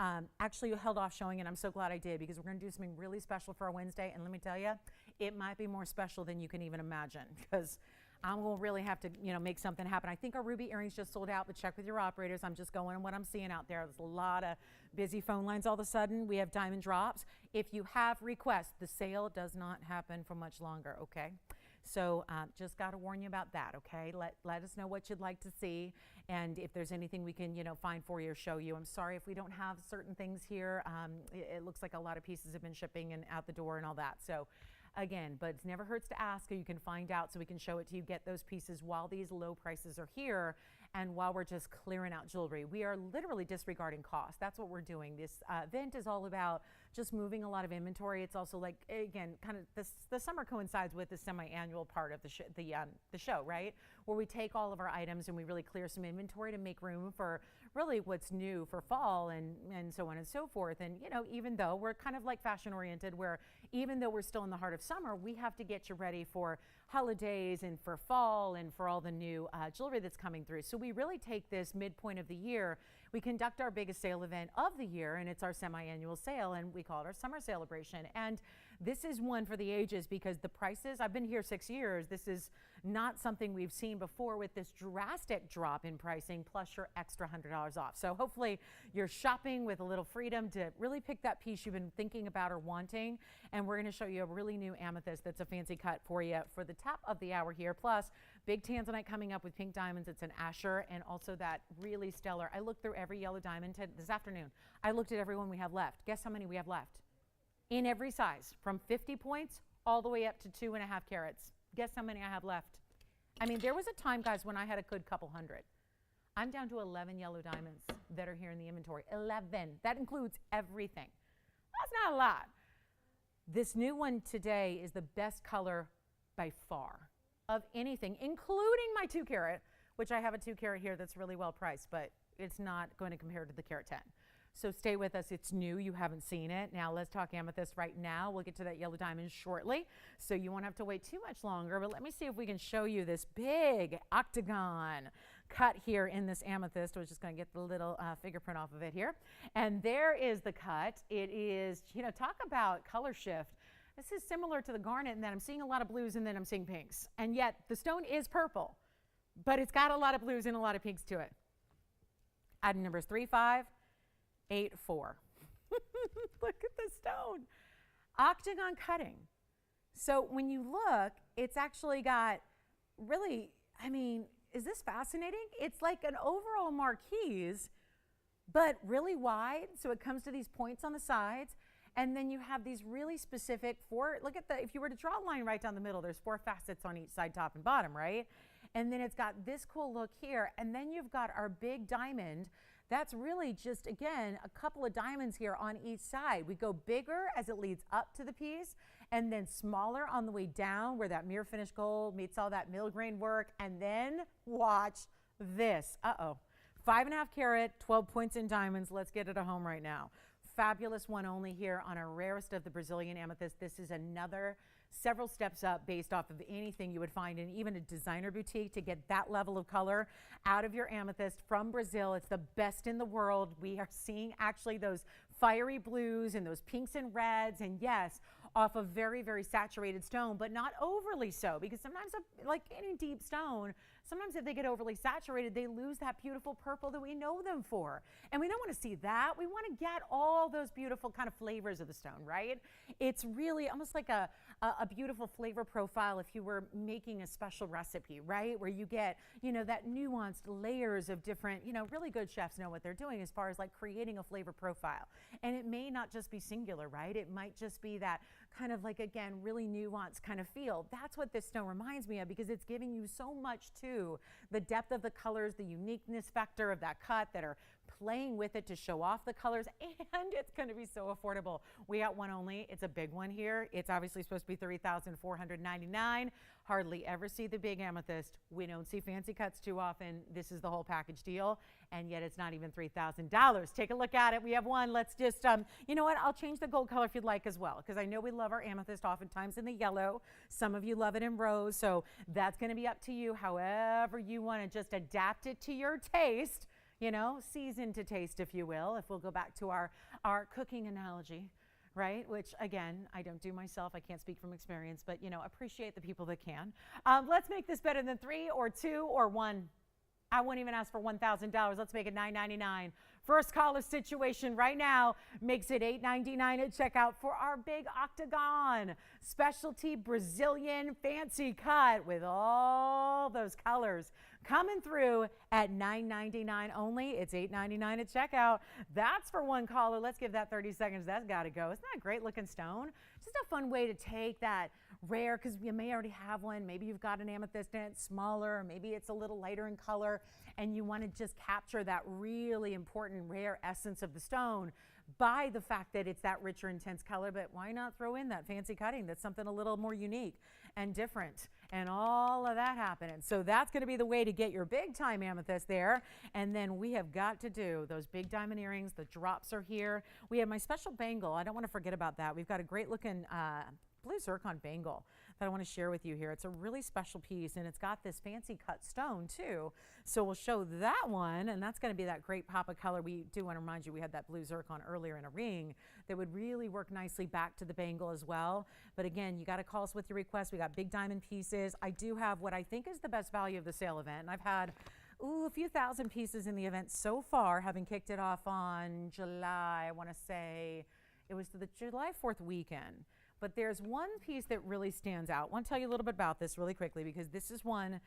actually held off showing it. I'm so glad I did because we're going to do something really special for our Wednesday. And let me tell you, it might be more special than you can even imagine because I'm going to really have to, make something happen. I think our ruby earrings just sold out, but check with your operators. I'm just going on what I'm seeing out there. There's a lot of busy phone lines all of a sudden. We have diamond drops. If you have requests, the sale does not happen for much longer, okay? So just got to warn you about that, okay? Let us know what you'd like to see, and if there's anything we can, find for you or show you. I'm sorry if we don't have certain things here. It looks like a lot of pieces have been shipping and out the door and all that. So again, but it never hurts to ask, or you can find out so we can show it to you. Get those pieces while these low prices are here. And while we're just clearing out jewelry, we are literally disregarding cost. That's what we're doing. This event is all about just moving a lot of inventory. It's also like, again, kind of the summer coincides with the semi-annual part of the show, right? Where we take all of our items and we really clear some inventory to make room for really what's new for fall and so on and so forth. And, you know, even though we're kind of like fashion oriented, where even though we're still in the heart of summer, we have to get you ready for holidays and for fall and for all the new jewelry that's coming through. So we really take this midpoint of the year. We conduct our biggest sale event of the year, and it's our semi-annual sale, and we call it our summer celebration. And this is one for the ages because the prices, I've been here 6 years, this is not something we've seen before with this drastic drop in pricing plus your extra $100 off. So hopefully you're shopping with a little freedom to really pick that piece you've been thinking about or wanting. And we're going to show you a really new amethyst that's a fancy cut for you for the top of the hour here. Plus big tanzanite coming up with pink diamonds. It's an Asher, and also that really stellar. I looked through every yellow diamond this afternoon. I looked at every one we have left. Guess how many we have left? In every size, from 50 points all the way up to 2.5 carats. Guess how many I have left? I mean, there was a time, guys, when I had a good couple hundred. I'm down to 11 yellow diamonds that are here in the inventory. 11. That includes everything. That's not a lot. This new one today is the best color by far of anything, including my 2 carat, which I have a 2 carat here that's really well priced, but it's not going to compare to the carat 10. So stay with us. It's new. You haven't seen it. Now let's talk amethyst right now. We'll get to that yellow diamond shortly, so you won't have to wait too much longer. But let me see if we can show you this big octagon cut here in this amethyst. We're just going to get the little fingerprint off of it here. And there is the cut. It is, you know, talk about color shift. This is similar to the garnet in that I'm seeing a lot of blues and then I'm seeing pinks. And yet the stone is purple, but it's got a lot of blues and a lot of pinks to it. Item numbers 3584. Look at the stone. Octagon cutting. So when you look, it's actually got really, I mean, is this fascinating? It's like an overall marquise, but really wide. So it comes to these points on the sides. And then you have these really specific look at if you were to draw a line right down the middle, there's 4 facets on each side, top and bottom, right? And then it's got this cool look here. And then you've got our big diamond. That's really just, again, a couple of diamonds here on each side. We go bigger as it leads up to the piece, and then smaller on the way down where that mirror finish gold meets all that mill grain work. And then watch this. 5.5 carat, 12 points in diamonds. Let's get it at home right now. Fabulous one only here on our rarest of the Brazilian amethyst. This is another several steps up based off of anything you would find in even a designer boutique to get that level of color out of your amethyst from Brazil. It's the best in the world. We are seeing actually those fiery blues and those pinks and reds, and yes, off a very, very saturated stone, but not overly so, because sometimes, like any deep stone, sometimes if they get overly saturated, they lose that beautiful purple that we know them for. And we don't want to see that. We want to get all those beautiful kind of flavors of the stone, right? It's really almost like a beautiful flavor profile if you were making a special recipe, right? Where you get, you know, that nuanced layers of different, you know, really good chefs know what they're doing as far as like creating a flavor profile. And it may not just be singular, right? It might just be that kind of like, again, really nuanced kind of feel. That's what this stone reminds me of, because it's giving you so much too. The depth of the colors, the uniqueness factor of that cut that are playing with it to show off the colors, and it's going to be so affordable. We got one only. It's a big one here. It's obviously supposed to be $3,499. Hardly ever see the big amethyst. We don't see fancy cuts too often. This is the whole package deal, and yet it's not even $3,000. Take a look at it. We have one. Let's just, you know what? I'll change the gold color if you'd like as well, because I know we love our amethyst oftentimes in the yellow. Some of you love it in rose, so that's going to be up to you. However you want to just adapt it to your taste, you know, season to taste, if you will, if we'll go back to our cooking analogy, right? Which, again, I don't do myself. I can't speak from experience, but, you know, appreciate the people that can. Let's make this better than 3 or 2 or 1. I wouldn't even ask for $1,000. Let's make it $999. First caller situation right now makes it $899 at checkout for our big octagon specialty Brazilian fancy cut with all those colors coming through at $9.99 only. It's $8.99 at checkout. That's for one caller. Let's give that 30 seconds. That's got to go. Isn't that a great looking stone? Just a fun way to take that rare, because you may already have one. Maybe you've got an amethyst and it's smaller. Maybe it's a little lighter in color, and you want to just capture that really important rare essence of the stone by the fact that it's that richer, intense color. But why not throw in that fancy cutting that's something a little more unique and different, and all of that happening. So that's going to be the way to get your big time amethyst there. And then we have got to do those big diamond earrings. The drops are here. We have my special bangle. I don't want to forget about that. We've got a great looking blue zircon bangle that I want to share with you here. It's a really special piece, and it's got this fancy cut stone too. So we'll show that one, and that's going to be that great pop of color. We do want to remind you we had that blue zircon earlier in a ring that would really work nicely back to the bangle as well. But again, you got to call us with your request. We got big diamond pieces. I do have what I think is the best value of the sale event, and I've had a few thousand pieces in the event so far, having kicked it off on July, I want to say it was the July 4th weekend. But there's one piece that really stands out. I want to tell you a little bit about this really quickly, because this is one,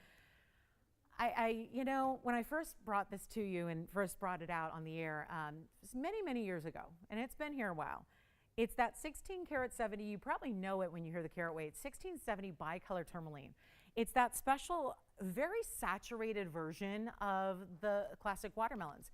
you know, when I first brought this to you and first brought it out on the air, many, many years ago, and it's been here a while. It's that 16 karat 70, you probably know it when you hear the carat weight, 1670 bicolor tourmaline. It's that special, very saturated version of the classic watermelons.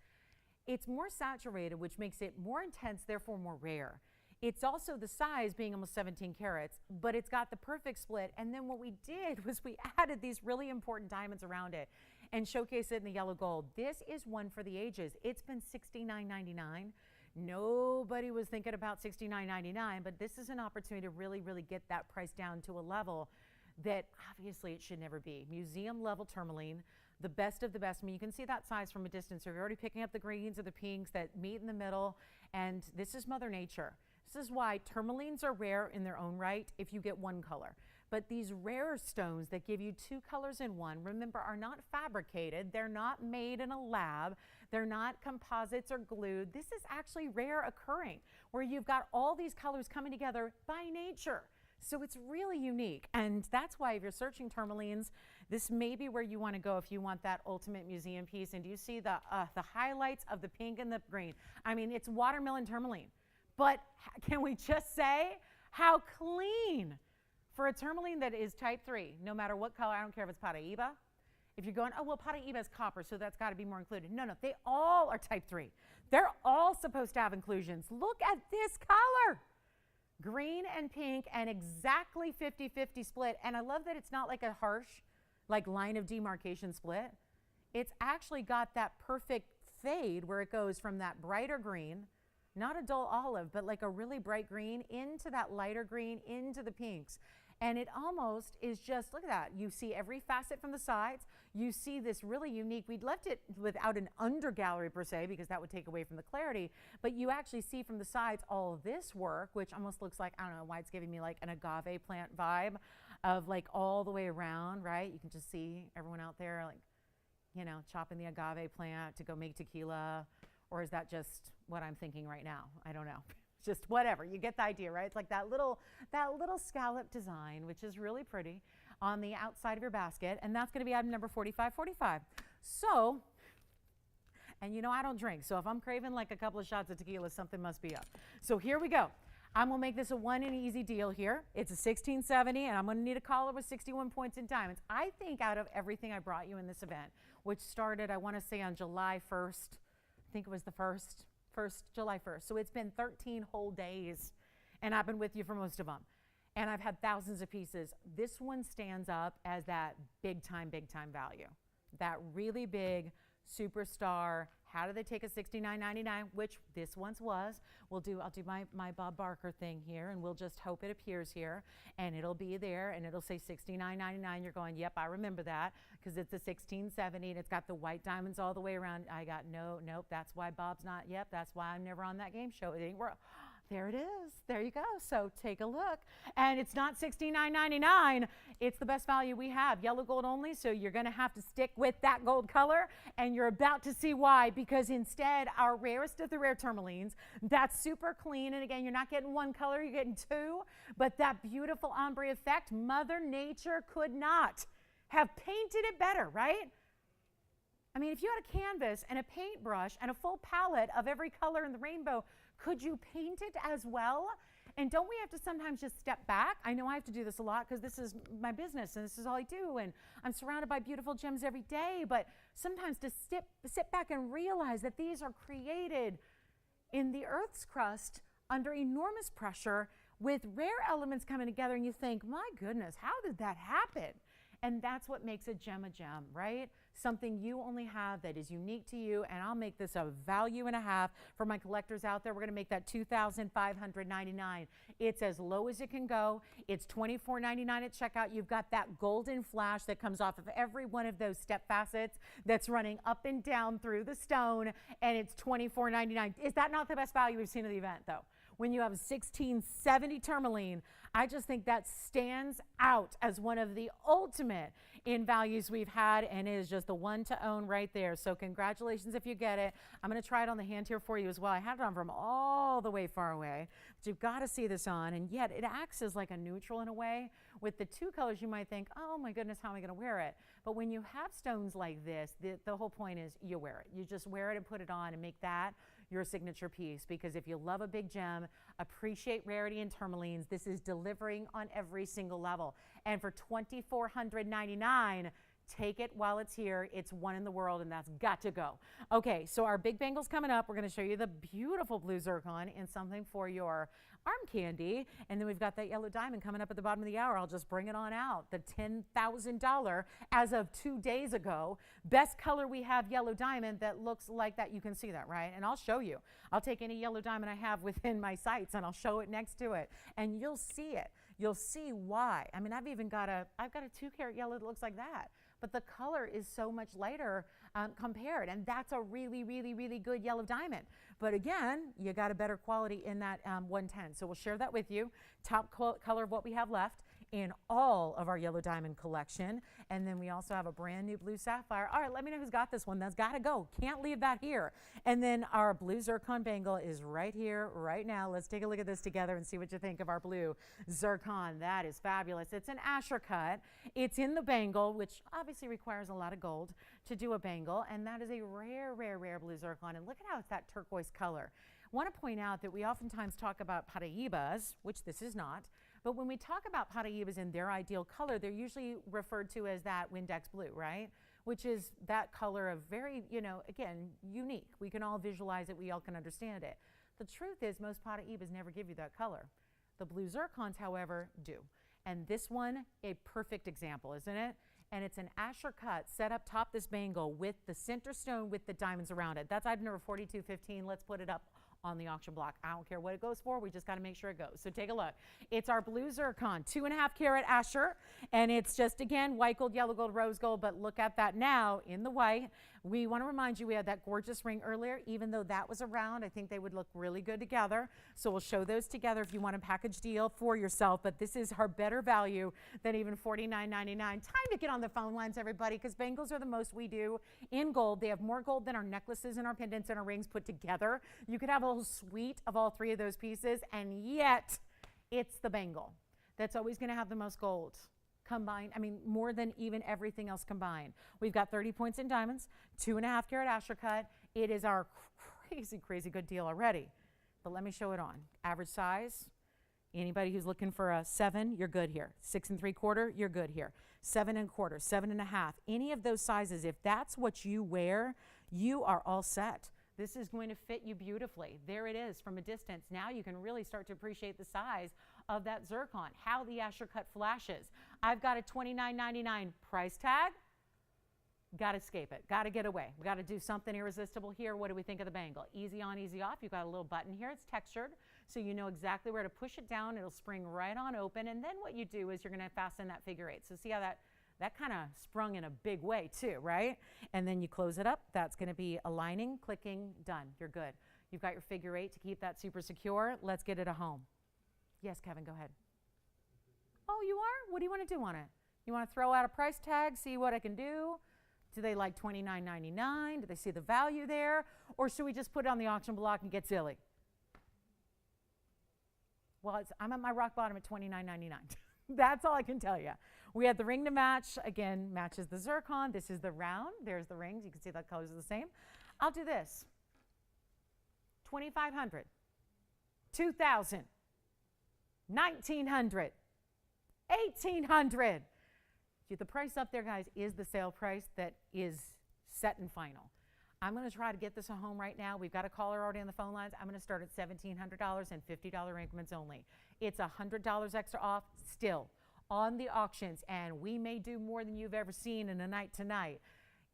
It's more saturated, which makes it more intense, therefore more rare. It's also the size being almost 17 carats, but it's got the perfect split. And then what we did was we added these really important diamonds around it and showcase it in the yellow gold. This is one for the ages. It's been $69.99. Nobody was thinking about $69.99, but this is an opportunity to really, really get that price down to a level that obviously it should never be. Museum level tourmaline, the best of the best. I mean, you can see that size from a distance. So you're already picking up the greens or the pinks that meet in the middle, and this is Mother Nature. This is why tourmalines are rare in their own right if you get one color. But these rare stones that give you two colors in one, remember, are not fabricated. They're not made in a lab. They're not composites or glued. This is actually rare occurring, where you've got all these colors coming together by nature. So it's really unique. And that's why if you're searching tourmalines, this may be where you want to go if you want that ultimate museum piece. And do you see the highlights of the pink and the green? I mean, it's watermelon tourmaline. But can we just say how clean for a tourmaline that is type 3, no matter what color. I don't care if it's Paraiba. If you're going, oh, well, Paraiba is copper, so that's got to be more included. No, they all are type 3. They're all supposed to have inclusions. Look at this color. Green and pink, and exactly 50-50 split. And I love that it's not like a harsh, like line of demarcation split. It's actually got that perfect fade where it goes from that brighter green, not a dull olive, but like a really bright green, into that lighter green, into the pinks. And it almost is just, look at that. You see every facet from the sides. You see this really unique, we'd left it without an under gallery per se, because that would take away from the clarity, but you actually see from the sides all of this work, which almost looks like, I don't know why it's giving me like an agave plant vibe of like all the way around, right? You can just see everyone out there like, you know, chopping the agave plant to go make tequila. Or is that just what I'm thinking right now? I don't know. Just whatever. You get the idea, right? It's like that little scallop design, which is really pretty, on the outside of your basket. And that's going to be item number 4545. So, and you know I don't drink. So if I'm craving like a couple of shots of tequila, something must be up. So here we go. I'm going to make this a one and easy deal here. It's a 1670, and I'm going to need a caller with 61 points in diamonds. I think out of everything I brought you in this event, which started, I want to say, on July 1st, I think it was the July 1st. So it's been 13 whole days, and I've been with you for most of them. And I've had thousands of pieces. This one stands up as that big time value. That really big superstar. How do they take a $69.99, which this once was? I'll do my Bob Barker thing here, and we'll just hope it appears here, and it'll be there, and it'll say $69.99. You're going, yep, I remember that, because it's a 1670, and it's got the white diamonds all the way around. I got nope, that's why Bob's not, yep, that's why I'm never on that game show. It ain't work. There it is. There you go. So take a look. And it's not $69.99. It's the best value we have. Yellow gold only, so you're going to have to stick with that gold color, and you're about to see why, because instead, our rarest of the rare tourmalines, that's super clean, and again, you're not getting one color, you're getting two, but that beautiful ombre effect, Mother Nature could not have painted it better, right? I mean, if you had a canvas and a paintbrush and a full palette of every color in the rainbow, could you paint it as well? And don't we have to sometimes just step back? I know I have to do this a lot because this is my business and this is all I do, and I'm surrounded by beautiful gems every day, but sometimes to sit back and realize that these are created in the Earth's crust under enormous pressure with rare elements coming together, and you think, my goodness, how did that happen? And that's what makes a gem, right? Something you only have that is unique to you, and I'll make this a value and a half for my collectors out there. We're gonna make that $2,599. It's as low as it can go. It's $24.99 at checkout. You've got that golden flash that comes off of every one of those step facets that's running up and down through the stone, and it's $24.99. Is that not the best value we've seen of the event, though? When you have 1670 Tourmaline, I just think that stands out as one of the ultimate in values we've had, and it is just the one to own right there. So congratulations if you get it. I'm going to try it on the hand here for you as well. I had it on from all the way far away, but you've got to see this on, and yet it acts as like a neutral in a way. With the two colors, you might think, oh my goodness, how am I going to wear it? But when you have stones like this, the whole point is you wear it. You just wear it and put it on and make that your signature piece, because if you love a big gem, appreciate rarity in tourmalines, this is delivering on every single level. And for $2,499, take it while it's here. It's one in the world, and that's got to go. Okay, so our big bangle's coming up. We're going to show you the beautiful blue zircon and something for your arm candy. And then we've got that yellow diamond coming up at the bottom of the hour. I'll just bring it on out. The $10,000 as of 2 days ago. Best color we have, yellow diamond, that looks like that. You can see that, right? And I'll show you. I'll take any yellow diamond I have within my sights and I'll show it next to it. And you'll see it. You'll see why. I mean, I've got a 2-carat yellow that looks like that. But the color is so much lighter compared, and that's a really, really, really good yellow diamond. But again, you got a better quality in that 110. So we'll share that with you. Top color of what we have left in all of our yellow diamond collection. And then we also have a brand new blue sapphire. All right, let me know who's got this one. That's got to go. Can't leave that here. And then our blue zircon bangle is right here, right now. Let's take a look at this together and see what you think of our blue zircon. That is fabulous. It's an Asher cut. It's in the bangle, which obviously requires a lot of gold to do a bangle. And that is a rare, rare, rare blue zircon. And look at how it's that turquoise color. I want to point out that we oftentimes talk about Paraibas, which this is not. But when we talk about Paraibas in their ideal color, they're usually referred to as that Windex blue, right? Which is that color of very, again, unique. We can all visualize it. We all can understand it. The truth is most Paraibas never give you that color. The blue zircons, however, do. And this one, a perfect example, isn't it? And it's an Asher cut set up top this bangle with the center stone with the diamonds around it. That's item number 4215. Let's put it up on the auction block. I don't care what it goes for. We just got to make sure it goes. So take a look. It's our blue zircon, 2.5-carat Asher, and it's just, again, white gold, yellow gold, rose gold, but look at that now in the white. We want to remind you we had that gorgeous ring earlier. Even though that was around, I think they would look really good together. So we'll show those together if you want a package deal for yourself, but this is our better value than even $49.99. Time to get on the phone lines, everybody, because bangles are the most we do in gold. They have more gold than our necklaces and our pendants and our rings put together. You could have a whole suite of all three of those pieces, and yet it's the bangle that's always going to have the most gold combined. I mean, more than even everything else combined. We've got 30 points in diamonds, 2.5-carat Asher cut. It is our crazy, crazy good deal already. But let me show it on. Average size. Anybody who's looking for a 7, you're good here. 6 3/4, you're good here. 7 1/4, 7 1/2. Any of those sizes, if that's what you wear, you are all set. This is going to fit you beautifully. There it is from a distance. Now you can really start to appreciate the size of that zircon, how the Asher cut flashes. I've got a $29.99 price tag. Got to escape it. Got to get away. We got to do something irresistible here. What do we think of the bangle? Easy on, easy off. You've got a little button here. It's textured, so you know exactly where to push it down. It'll spring right on open. And then what you do is you're going to fasten that figure 8. So see how that kind of sprung in a big way too, right? And then you close it up. That's going to be aligning, clicking, done. You're good. You've got your figure 8 to keep that super secure. Let's get it a home. Yes, Kevin, go ahead. Oh, you are? What do you want to do on it? You want to throw out a price tag, see what I can do? Do they like $29.99? Do they see the value there? Or should we just put it on the auction block and get silly? Well, I'm at my rock bottom at $29.99. That's all I can tell you. We have the ring to match. Again, matches the zircon. This is the round. There's the rings. You can see the colors are the same. I'll do this. 2,500, 2,000, 1,900, 1,800. The price up there, guys, is the sale price that is set and final. I'm going to try to get this at home right now. We've got a caller already on the phone lines. I'm going to start at $1,700 and $50 increments only. It's $100 extra off still on the auctions, and we may do more than you've ever seen in a night tonight.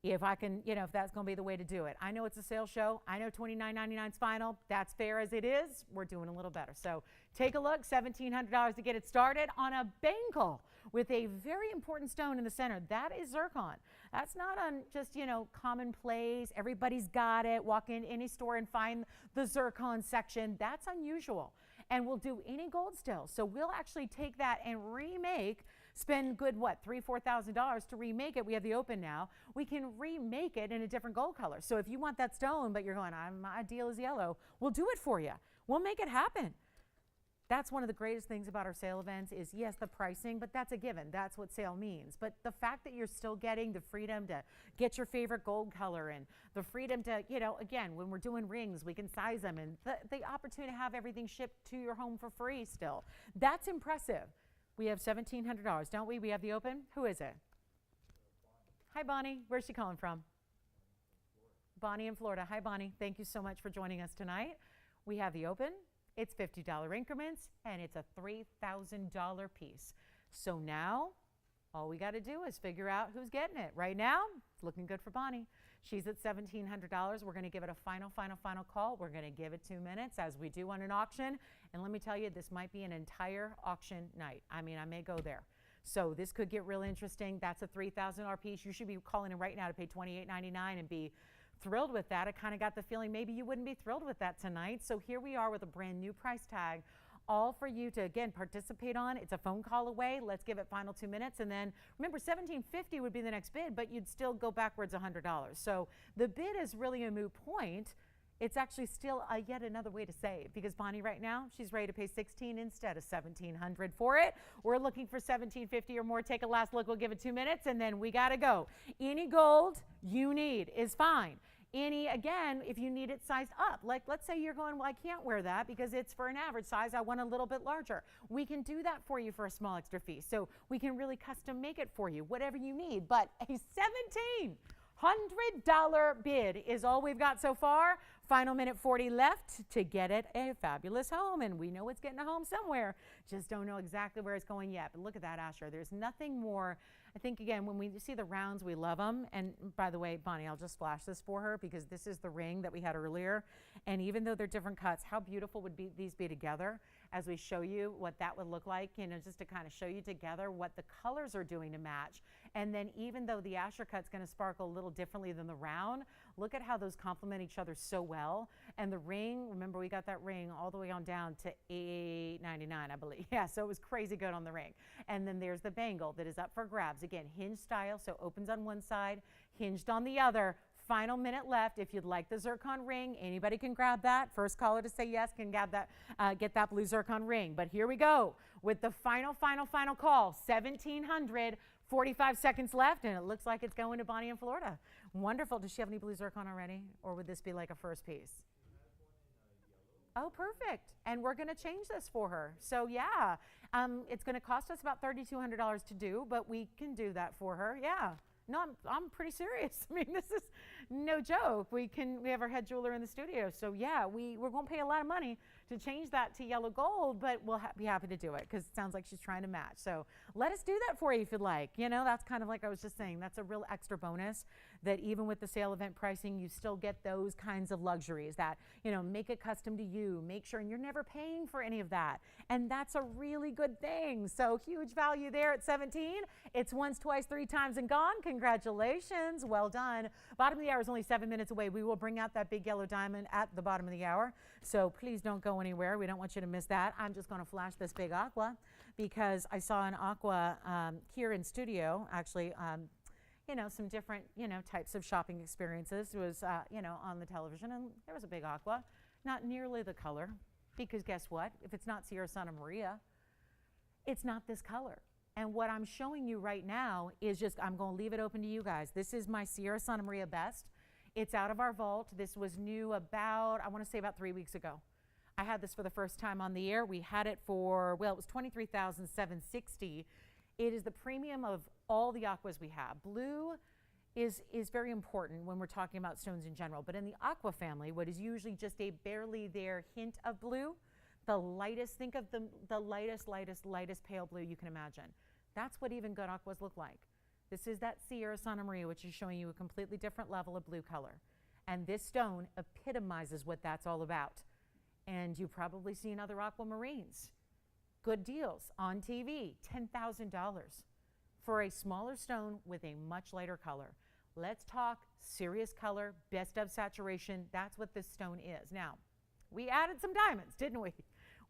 If I can, if that's going to be the way to do it. I know it's a sales show. I know $29.99 Spinel. That's fair as it is. We're doing a little better. So take a look, $1,700 to get it started on a bangle with a very important stone in the center. That is zircon. That's not on just, commonplace. Everybody's got it. Walk in any store and find the zircon section. That's unusual. And we'll do any gold still. So we'll actually take that and spend good, $3,000, $4,000 to remake it. We have the open now. We can remake it in a different gold color. So if you want that stone, but you're going, my deal is yellow, we'll do it for you. We'll make it happen. That's one of the greatest things about our sale events is, yes, the pricing, but that's a given. That's what sale means. But the fact that you're still getting the freedom to get your favorite gold color and the freedom to, again, when we're doing rings, we can size them and the opportunity to have everything shipped to your home for free still. That's impressive. We have $1,700, don't we? We have the open. Who is it? Hi, Bonnie. Where's she calling from? Bonnie in Florida. Hi, Bonnie. Thank you so much for joining us tonight. We have the open. It's $50 increments, and it's a $3,000 piece. So now, all we got to do is figure out who's getting it. Right now, it's looking good for Bonnie. She's at $1,700. We're going to give it a final call. We're going to give it 2 minutes as we do on an auction. And let me tell you, this might be an entire auction night. I may go there. So this could get real interesting. That's a $3,000 piece. You should be calling in right now to pay $28.99 and be thrilled with that. I kind of got the feeling maybe you wouldn't be thrilled with that tonight. So here we are with a brand new price tag, all for you to, again, participate on. It's a phone call away. Let's give it final 2 minutes. And then remember, $1,750 would be the next bid, but you'd still go backwards $100. So the bid is really a moot point. It's actually still yet another way to save because Bonnie right now, she's ready to pay $1,600 instead of $1,700 for it. We're looking for $1,750 or more. Take a last look. We'll give it 2 minutes and then we got to go. Any gold you need is fine. Again, if you need it sized up, like let's say you're going, well, I can't wear that because it's for an average size. I want a little bit larger. We can do that for you for a small extra fee. So we can really custom make it for you, whatever you need. But a $1,700 bid is all we've got so far. Final minute 40 left to get it a fabulous home. And we know it's getting a home somewhere. Just don't know exactly where it's going yet. But look at that, Asher. There's nothing more. I think, again, when we see the rounds, we love them. And by the way, Bonnie, I'll just flash this for her because this is the ring that we had earlier. And even though they're different cuts, how beautiful would these be together as we show you what that would look like, just to kind of show you together what the colors are doing to match. And then even though the Asher cut's going to sparkle a little differently than the round, look at how those complement each other so well. And the ring, remember we got that ring all the way on down to $8.99, I believe. Yeah, so it was crazy good on the ring. And then there's the bangle that is up for grabs. Again, hinge style, so opens on one side, hinged on the other. Final minute left. If you'd like the zircon ring, anybody can grab that. First caller to say yes can grab that, get that blue zircon ring. But here we go with the final call. 1,700, 45 seconds left, and it looks like it's going to Bonnie in Florida. Wonderful. Does she have any blue zircon already, or would this be like a first piece? Oh, perfect. And we're going to change this for her. So yeah, it's going to cost us about $3,200 to do, but we can do that for her. Yeah. No, I'm pretty serious. I mean, this is no joke. We have our head jeweler in the studio. So yeah, we're going to pay a lot of money to change that to yellow gold, but we'll be happy to do it because it sounds like she's trying to match. So let us do that for you if you'd like. That's kind of like I was just saying, that's a real extra bonus that even with the sale event pricing, you still get those kinds of luxuries that, make it custom to you, make sure, and you're never paying for any of that. And that's a really good thing. So huge value there at 17. It's once, twice, 3 times and gone. Congratulations. Well done. Bottom of the hour is only 7 minutes away. We will bring out that big yellow diamond at the bottom of the hour. So please don't go anywhere. We don't want you to miss that. I'm just going to flash this big aqua because I saw an aqua here in studio, actually, some different, types of shopping experiences. It was, on the television, and there was a big aqua. Not nearly the color, because guess what? If it's not Sierra Santa Maria, it's not this color. And what I'm showing you right now is just, I'm going to leave it open to you guys. This is my Sierra Santa Maria Best. It's out of our vault. This was new about, I want to say about 3 weeks ago. I had this for the first time on the air. We had it for, well, it was $23,760. It is the premium of all the aquas we have. Blue is very important when we're talking about stones in general, but in the aqua family, what is usually just a barely there hint of blue, the lightest, think of the lightest pale blue you can imagine. That's what even good aquas look like. This is that Sierra Santa Maria, which is showing you a completely different level of blue color. And this stone epitomizes what that's all about. And you've probably seen other aquamarines. Good deals on TV, $10,000 for a smaller stone with a much lighter color. Let's talk serious color, best of saturation. That's what this stone is. Now, we added some diamonds, didn't we?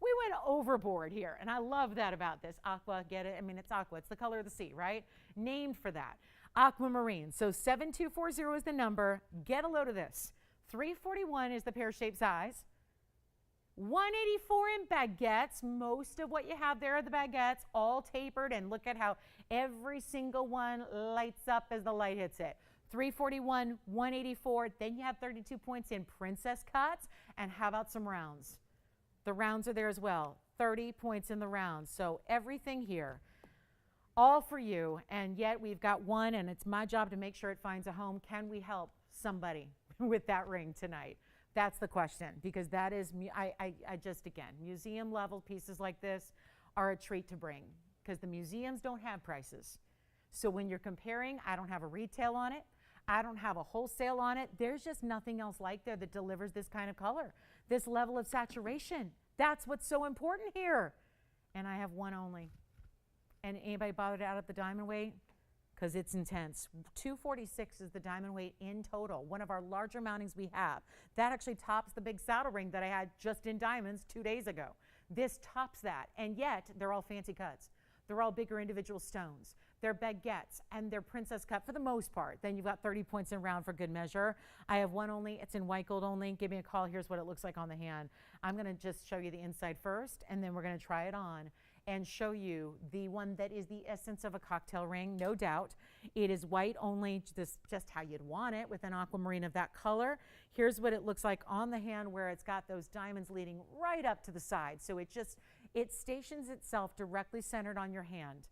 We went overboard here, and I love that about this. Aqua, get it? I mean, it's aqua. It's the color of the sea, right? Named for that. Aquamarine. So 7240 is the number. Get a load of this. 341 is the pear-shaped size. 184 in baguettes. Most of what you have there are the baguettes, all tapered, and look at how every single one lights up as the light hits it. 341, 184, then you have 32 points in princess cuts, and how about some rounds? The rounds are there as well, 30 points in the rounds. So everything here, all for you, and yet we've got one, and it's my job to make sure it finds a home. Can we help somebody with that ring tonight? That's the question, because that is, I just, again, museum level pieces like this are a treat to bring, because the museums don't have prices. So when you're comparing, I don't have a retail on it. I don't have a wholesale on it. There's just nothing else like there that delivers this kind of color, this level of saturation. That's what's so important here. And I have one only. And anybody bothered out at the diamond weight? Because it's intense. 246 is the diamond weight in total, one of our larger mountings we have. That actually tops the big saddle ring that I had just in diamonds 2 days ago. This tops that, and yet they're all fancy cuts. They're all bigger individual stones. They're baguettes, and they're princess cut for the most part. Then you've got 30 points in round for good measure. I have one only. It's in white gold only. Give me a call. Here's what it looks like on the hand. I'm going to just show you the inside first, and then we're going to try it on and show you the one that is the essence of a cocktail ring, no doubt. It is white only, just how you'd want it with an aquamarine of that color. Here's what it looks like on the hand, where it's got those diamonds leading right up to the side. So it stations itself directly centered on your hand.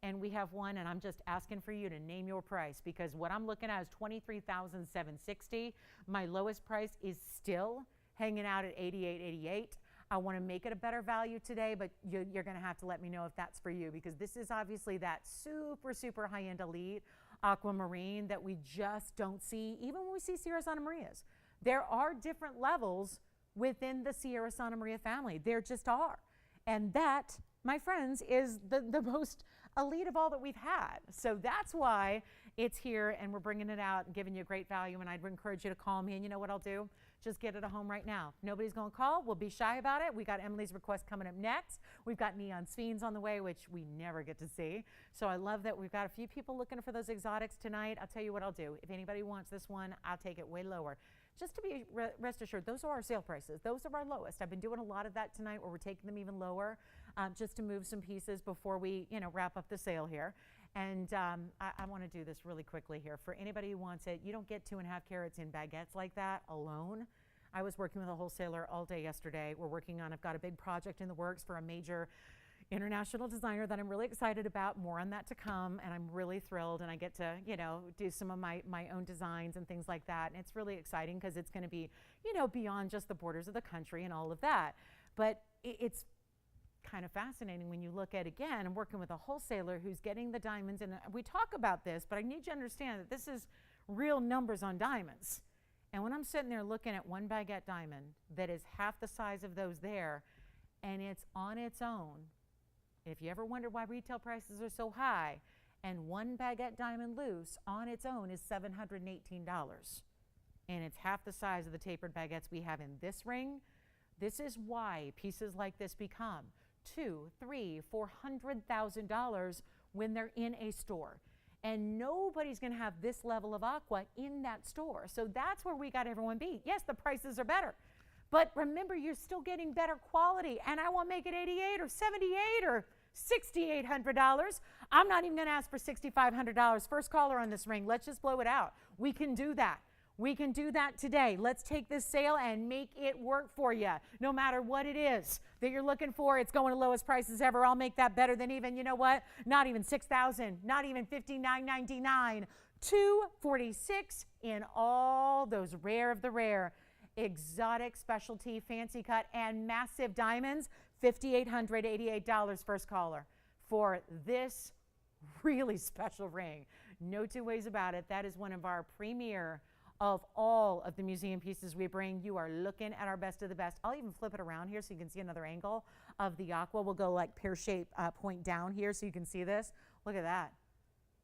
And we have one, and I'm just asking for you to name your price, because what I'm looking at is $23,760. My lowest price is still hanging out at $88.88. I want to make it a better value today, but you're going to have to let me know if that's for you, because this is obviously that super, super high-end elite aquamarine that we just don't see, even when we see Sierra Santa Marias. There are different levels within the Sierra Santa Maria family. There just are. And that, my friends, is the most elite of all that we've had. So that's why it's here, and we're bringing it out and giving you a great value, and I'd encourage you to call me, and you know what I'll do? Just get it at home right now. Nobody's going to call. We'll be shy about it. We got Emily's request coming up next. We've got neon sphenes on the way, which we never get to see. So I love that we've got a few people looking for those exotics tonight. I'll tell you what I'll do. If anybody wants this one, I'll take it way lower. Just to be rest assured, those are our sale prices. Those are our lowest. I've been doing a lot of that tonight, where we're taking them even lower, just to move some pieces before we, wrap up the sale here. And I want to do this really quickly here. For anybody who wants it, you don't get 2.5 carats in baguettes like that alone. I was working with a wholesaler all day yesterday. I've got a big project in the works for a major international designer that I'm really excited about. More on that to come, and I'm really thrilled, and I get to, do some of my own designs and things like that. And it's really exciting, because it's going to be, beyond just the borders of the country and all of that. But it's kind of fascinating when you look at, again, I'm working with a wholesaler who's getting the diamonds, and we talk about this, but I need you to understand that this is real numbers on diamonds. And when I'm sitting there looking at one baguette diamond that is half the size of those there, and it's on its own, if you ever wonder why retail prices are so high, and one baguette diamond loose on its own is $718, and it's half the size of the tapered baguettes we have in this ring, this is why pieces like this become $200,000, $300,000, $400,000 when they're in a store. And nobody's going to have this level of aqua in that store. So that's where we got everyone beat. Yes, the prices are better, but remember, you're still getting better quality, and I won't make it 88 or 78 or $6,800. I'm not even going to ask for $6,500. First caller on this ring, let's just blow it out. We can do that. We can do that today. Let's take this sale and make it work for you. No matter what it is that you're looking for, it's going to lowest prices ever. I'll make that better than even, you know what? Not even $6,000, not even $59.99. $246 in all those rare of the rare, exotic, specialty, fancy cut, and massive diamonds. $5,888 first caller for this really special ring. No two ways about it. That is one of our premier of all of the museum pieces we bring. You are looking at our best of the best. I'll even flip it around here so you can see another angle of the aqua. We'll go like pear shape point down here so you can see this. Look at that.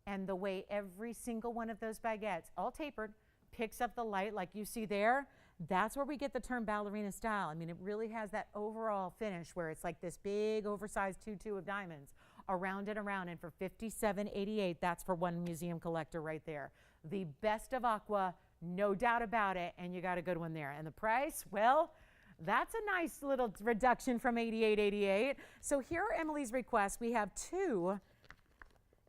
And the way every single one of those baguettes, all tapered, picks up the light like you see there, that's where we get the term ballerina style. I mean, it really has that overall finish where it's like this big oversized tutu of diamonds around and around. And for $57.88, that's for one museum collector right there. The best of aqua, no doubt about it, and you got a good one there. And the price, well, that's a nice little reduction from $88.88. So here are Emily's requests. We have two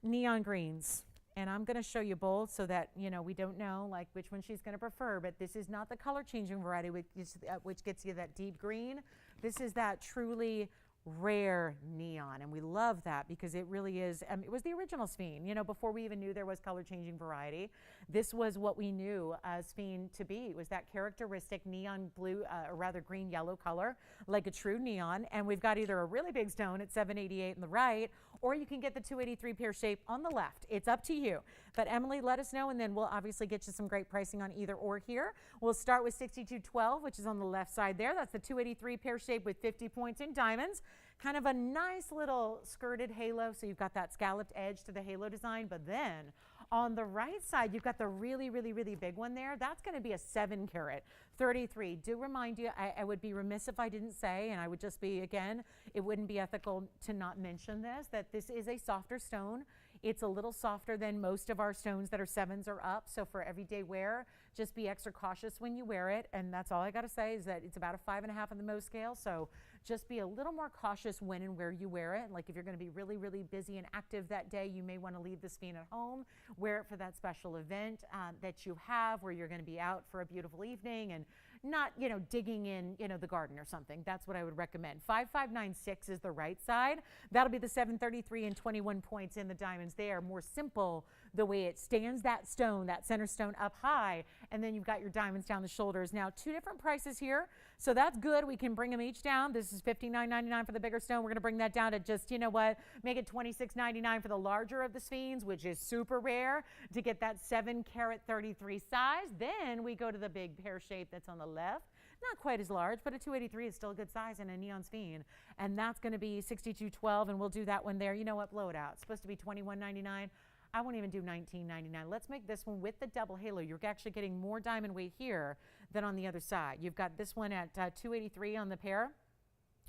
neon greens, and I'm going to show you both so that, you know, we don't know like which one she's going to prefer, but this is not the color changing variety which gets you that deep green. This is that truly rare neon, and we love that because it really is. It was the original Spine, you know, before we even knew there was color changing variety. This was what we knew Spine to be. It was that characteristic neon blue, or rather green yellow color, like a true neon. And we've got either a really big stone at $788 on the right, or you can get the 283 pear shape on the left. It's up to you. But Emily, let us know, and then we'll obviously get you some great pricing on either or here. We'll start with 6212, which is on the left side there. That's the 283 pear shape with 50 points in diamonds. Kind of a nice little skirted halo, so you've got that scalloped edge to the halo design. But then on the right side, you've got the really, really, really big one there. That's going to be a 7 carat 33. Do remind you, I would be remiss if I didn't say, and I would just be, again, it wouldn't be ethical to not mention this, that this is a softer stone. It's a little softer than most of our stones that are 7s or up. So for everyday wear, just be extra cautious when you wear it. And that's all I got to say is that it's about a 5.5 on the Mohs scale. So just be a little more cautious when and where you wear it. Like if you're going to be really, really busy and active that day, you may want to leave the Spine at home, wear it for that special event that you have where you're going to be out for a beautiful evening and not, you know, digging in, you know, the garden or something. That's what I would recommend. 5596 is the right side. That'll be the 733 and 21 points in the diamonds there. More simple the way it stands that stone, that center stone up high, and then you've got your diamonds down the shoulders. Now, two different prices here, so that's good. We can bring them each down. This is $59.99 for the bigger stone. We're going to bring that down to just, you know what, make it $26.99 for the larger of the Spines, which is super rare, to get that 7 carat 33 size. Then we go to the big pear shape that's on the left. Not quite as large, but a 283 is still a good size in a neon Spine. And that's going to be $62.12, and we'll do that one there. You know what? Blow it out. It's supposed to be $21.99. I won't even do $19.99. Let's make this one with the double halo. You're actually getting more diamond weight here than on the other side. You've got this one at 283 on the pair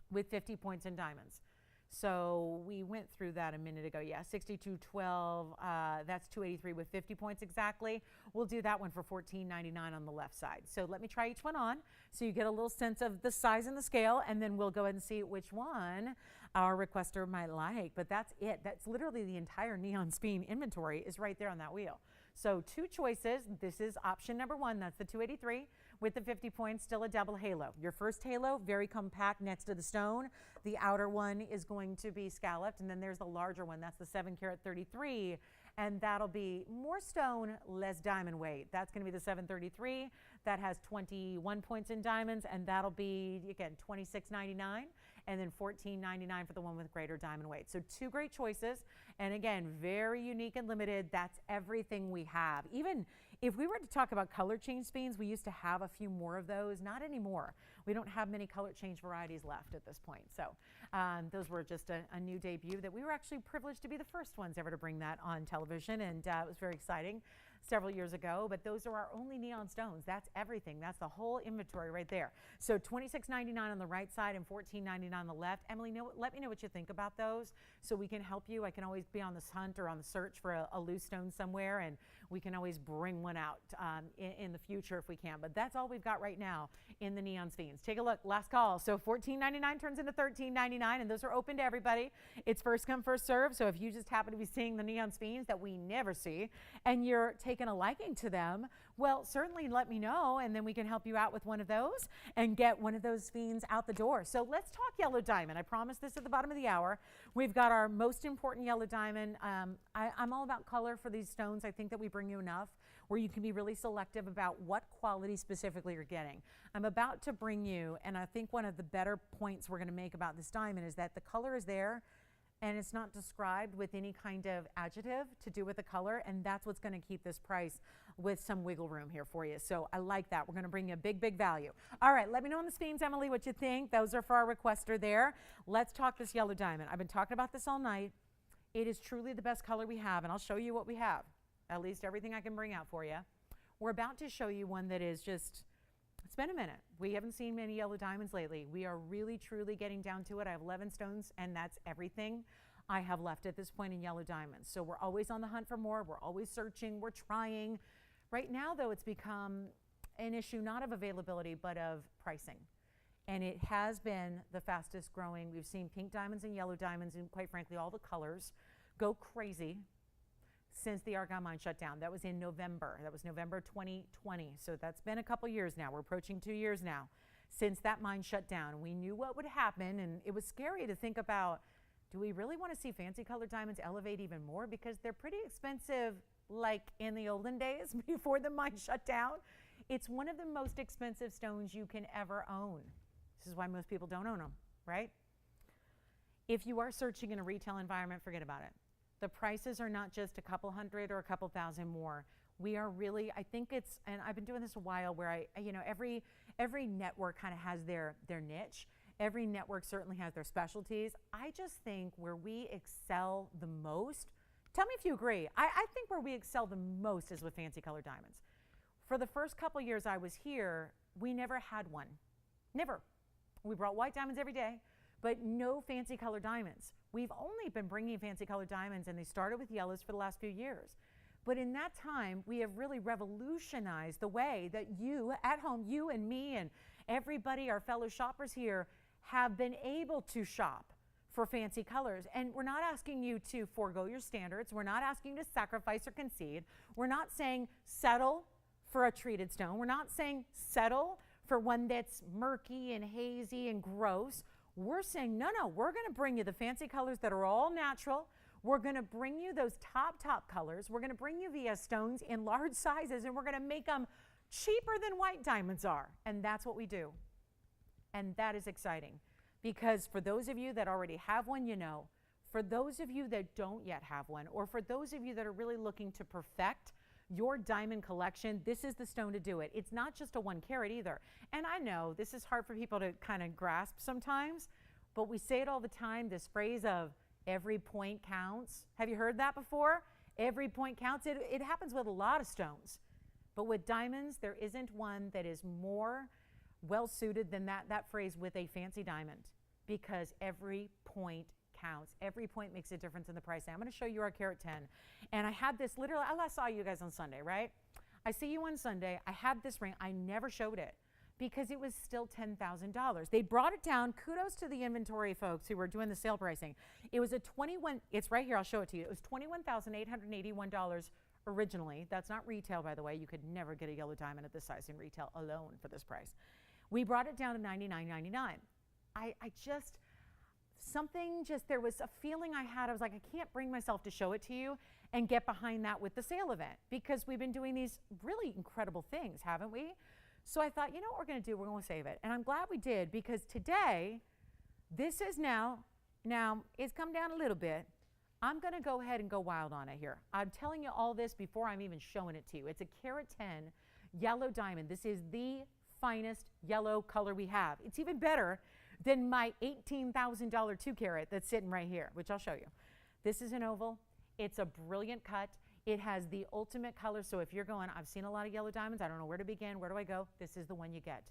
with 50 points in diamonds. So we went through that a minute ago. Yeah, 62.12, that's 283 with 50 points exactly. We'll do that one for $14.99 on the left side. So let me try each one on so you get a little sense of the size and the scale, and then we'll go ahead and see which one our requester might like. But that's it. That's literally the entire neon Spine inventory is right there on that wheel. So two choices. This is option number one. That's the 283 with the 50 points, still a double halo. Your first halo, very compact next to the stone. The outer one is going to be scalloped, and then there's the larger one. That's the 7 carat 33, and that'll be more stone, less diamond weight. That's going to be the 733. That has 21 points in diamonds, and that'll be, again, $26.99. And then $14.99 for the one with greater diamond weight. So two great choices. And again, very unique and limited. That's everything we have. Even if we were to talk about color change Spines, we used to have a few more of those. Not anymore. We don't have many color change varieties left at this point. So those were just a new debut that we were actually privileged to be the first ones ever to bring that on television. And it was very exciting several years ago, but those are our only neon stones. That's everything. That's the whole inventory right there. So $26.99 on the right side and $14.99 on the left. Emily, let me know what you think about those so we can help you. I can always be on this hunt or on the search for a loose stone somewhere, and we can always bring one out in the future if we can. But that's all we've got right now in the neon Spines. Take a look. Last call. So $14.99 turns into $13.99, and those are open to everybody. It's first come, first serve. So if you just happen to be seeing the neon skeins that we never see and you're taking a liking to them, well, certainly let me know, and then we can help you out with one of those and get one of those skeins out the door. So let's talk yellow diamond. I promised this at the bottom of the hour. We've got our most important yellow diamond. I'm all about color for these stones. I think that we bring you enough where you can be really selective about what quality specifically you're getting. I'm about to bring you, and I think one of the better points we're going to make about this diamond is that the color is there and it's not described with any kind of adjective to do with the color, and that's what's going to keep this price with some wiggle room here for you. So I like that. We're going to bring you a big, big value. All right, let me know on the skeins, Emily, what you think. Those are for our requester there. Let's talk this yellow diamond. I've been talking about this all night. It is truly the best color we have, and I'll show you what we have. At least everything I can bring out for you. We're about to show you one that is just, it's been a minute. We haven't seen many yellow diamonds lately. We are really, truly getting down to it. I have 11 stones, and that's everything I have left at this point in yellow diamonds. So we're always on the hunt for more. We're always searching. We're trying. Right now, though, it's become an issue not of availability, but of pricing. And it has been the fastest growing. We've seen pink diamonds and yellow diamonds, and quite frankly, all the colors go crazy since the argon mine shut down. That was in November. That was November 2020. So that's been a couple years now. We're approaching 2 years now since that mine shut down. We knew what would happen, and it was scary to think about, do we really want to see fancy colored diamonds elevate even more? Because they're pretty expensive, like in the olden days before the mine shut down. It's one of the most expensive stones you can ever own. This is why most people don't own them, right? If you are searching in a retail environment, forget about it. The prices are not just a couple hundred or a couple thousand more. We are really, I think it's, and I've been doing this a while where every network kind of has their niche. Every network certainly has their specialties. I just think where we excel the most, tell me if you agree, I think where we excel the most is with fancy colored diamonds. For the first couple years I was here, we never had one. Never. We brought white diamonds every day, but no fancy colored diamonds. We've only been bringing fancy colored diamonds, and they started with yellows for the last few years. But in that time, we have really revolutionized the way that you at home, you and me and everybody, our fellow shoppers here, have been able to shop for fancy colors. And we're not asking you to forego your standards. We're not asking you to sacrifice or concede. We're not saying settle for a treated stone. We're not saying settle for one that's murky and hazy and gross. We're saying, no, we're going to bring you the fancy colors that are all natural. We're going to bring you those top colors. We're going to bring you VS stones in large sizes, and we're going to make them cheaper than white diamonds are. And that's what we do. And that is exciting, because for those of you that already have one, you know. For those of you that don't yet have one, or for those of you that are really looking to perfect your diamond collection, this is the stone to do it. It's not just a 1 carat either. And I know this is hard for people to kind of grasp sometimes, but we say it all the time, this phrase of every point counts. Have you heard that before? Every point counts. It happens with a lot of stones. But with diamonds, there isn't one that is more well-suited than that phrase with a fancy diamond, because every point counts. Every point makes a difference in the price. Now, I'm going to show you our carat 10. And I had this literally, I last saw you guys on Sunday, right? I see you on Sunday. I had this ring. I never showed it because it was still $10,000. They brought it down. Kudos to the inventory folks who were doing the sale pricing. It was it's right here. I'll show it to you. It was $21,881 originally. That's not retail, by the way. You could never get a yellow diamond at this size in retail alone for this price. We brought it down to $99.99. There was a feeling I had. I was like, I can't bring myself to show it to you and get behind that with the sale event, because we've been doing these really incredible things, haven't we? So I thought, you know what we're going to do? We're going to save it. And I'm glad we did, because today, this is now it's come down a little bit. I'm going to go ahead and go wild on it here. I'm telling you all this before I'm even showing it to you. It's a carat 10 yellow diamond. This is the finest yellow color we have. It's even better than my $18,000 2 carat that's sitting right here, which I'll show you. This is an oval. It's a brilliant cut. It has the ultimate color. So if you're going, I've seen a lot of yellow diamonds, I don't know where to begin, where do I go? This is the one you get.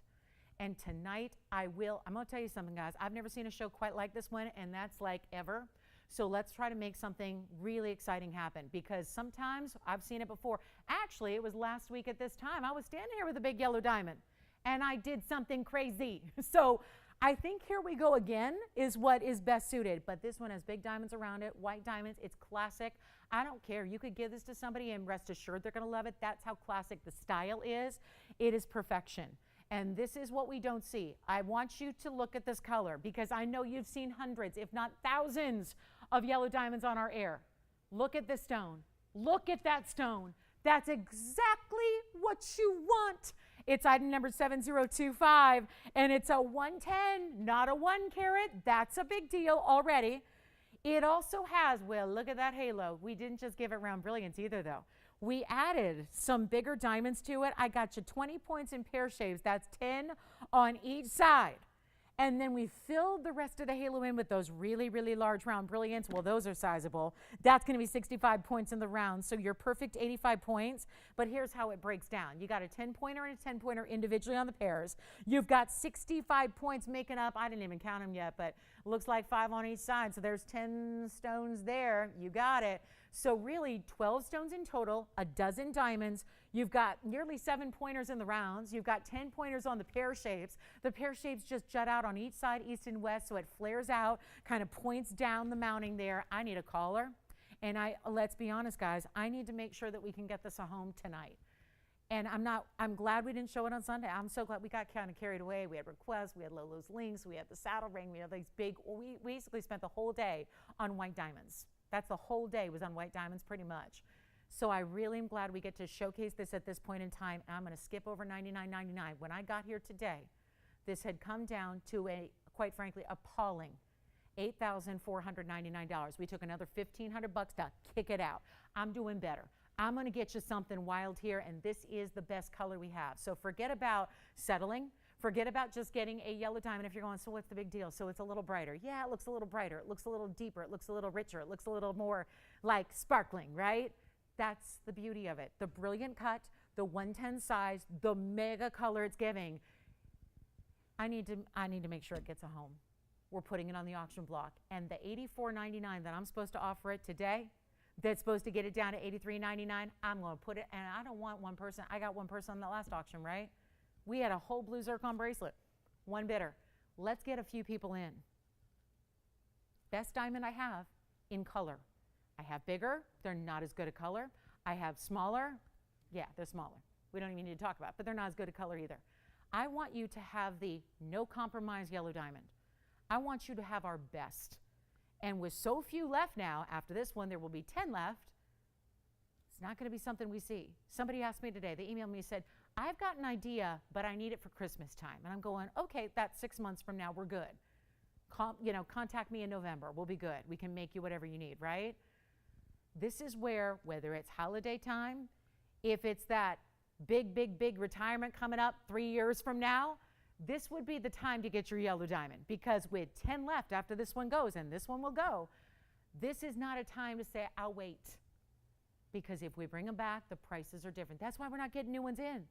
And tonight I'm going to tell you something, guys. I've never seen a show quite like this one, and that's like ever. So let's try to make something really exciting happen, because sometimes I've seen it before. Actually, it was last week at this time. I was standing here with a big yellow diamond, and I did something crazy. So I think here we go again is what is best suited. But this one has big diamonds around it, white diamonds. It's classic. I don't care. You could give this to somebody and rest assured they're going to love it. That's how classic the style is. It is perfection. And this is what we don't see. I want you to look at this color because I know you've seen hundreds, if not thousands, of yellow diamonds on our air. Look at this stone. Look at that stone. That's exactly what you want. It's item number 7025, and it's a 110, not a 1 carat. That's a big deal already. It also has, well, look at that halo. We didn't just give it round brilliance either, though. We added some bigger diamonds to it. I got you 20 points in pear shapes. That's 10 on each side. And then we filled the rest of the halo in with those really, really large round brilliants. Well, those are sizable. That's going to be 65 points in the round. So your perfect 85 points. But here's how it breaks down. You got a 10-pointer and a 10-pointer individually on the pairs. You've got 65 points making up. I didn't even count them yet, but looks like 5 on each side. So there's 10 stones there. You got it. So really 12 stones in total, a dozen diamonds. You've got nearly 7 pointers in the rounds. You've got 10 pointers on the pear shapes. The pear shapes just jut out on each side, east and west, so it flares out, kind of points down the mounting there. I need a collar. And let's be honest, guys, I need to make sure that we can get this home tonight. And I'm glad we didn't show it on Sunday. I'm so glad we got kind of carried away. We had requests, we had Lolo's links, we had the saddle ring, we had these big, we basically spent the whole day on white diamonds. That's the whole day was on white diamonds pretty much. So I really am glad we get to showcase this at this point in time. And I'm going to skip over $99.99. When I got here today, this had come down to a, quite frankly, appalling $8,499. We took another $1,500 to kick it out. I'm doing better. I'm going to get you something wild here, and this is the best color we have. So forget about settling. Forget about just getting a yellow diamond if you're going, so what's the big deal? So it's a little brighter. Yeah, it looks a little brighter. It looks a little deeper. It looks a little richer. It looks a little more like sparkling, right? That's the beauty of it. The brilliant cut, the 110 size, the mega color it's giving. I need to make sure it gets a home. We're putting it on the auction block. And the $84.99 that I'm supposed to offer it today, that's supposed to get it down to $83.99, I'm going to put it, and I don't want one person. I got one person on the last auction, right? We had a whole blue zircon bracelet, one bidder. Let's get a few people in. Best diamond I have in color. I have bigger, they're not as good a color. I have smaller, yeah, they're smaller. We don't even need to talk about it, but they're not as good a color either. I want you to have the no compromise yellow diamond. I want you to have our best. And with so few left now, after this one, there will be 10 left. It's not going to be something we see. Somebody asked me today, they emailed me and said, I've got an idea, but I need it for Christmas time. And I'm going, okay, that's 6 months from now, we're good. Contact me in November, we'll be good. We can make you whatever you need, right? This is where, whether it's holiday time, if it's that big, big, big retirement coming up 3 years from now, this would be the time to get your yellow diamond, because with 10 left after this one goes, and this one will go, this is not a time to say, I'll wait. Because if we bring them back, the prices are different. That's why we're not getting new ones in.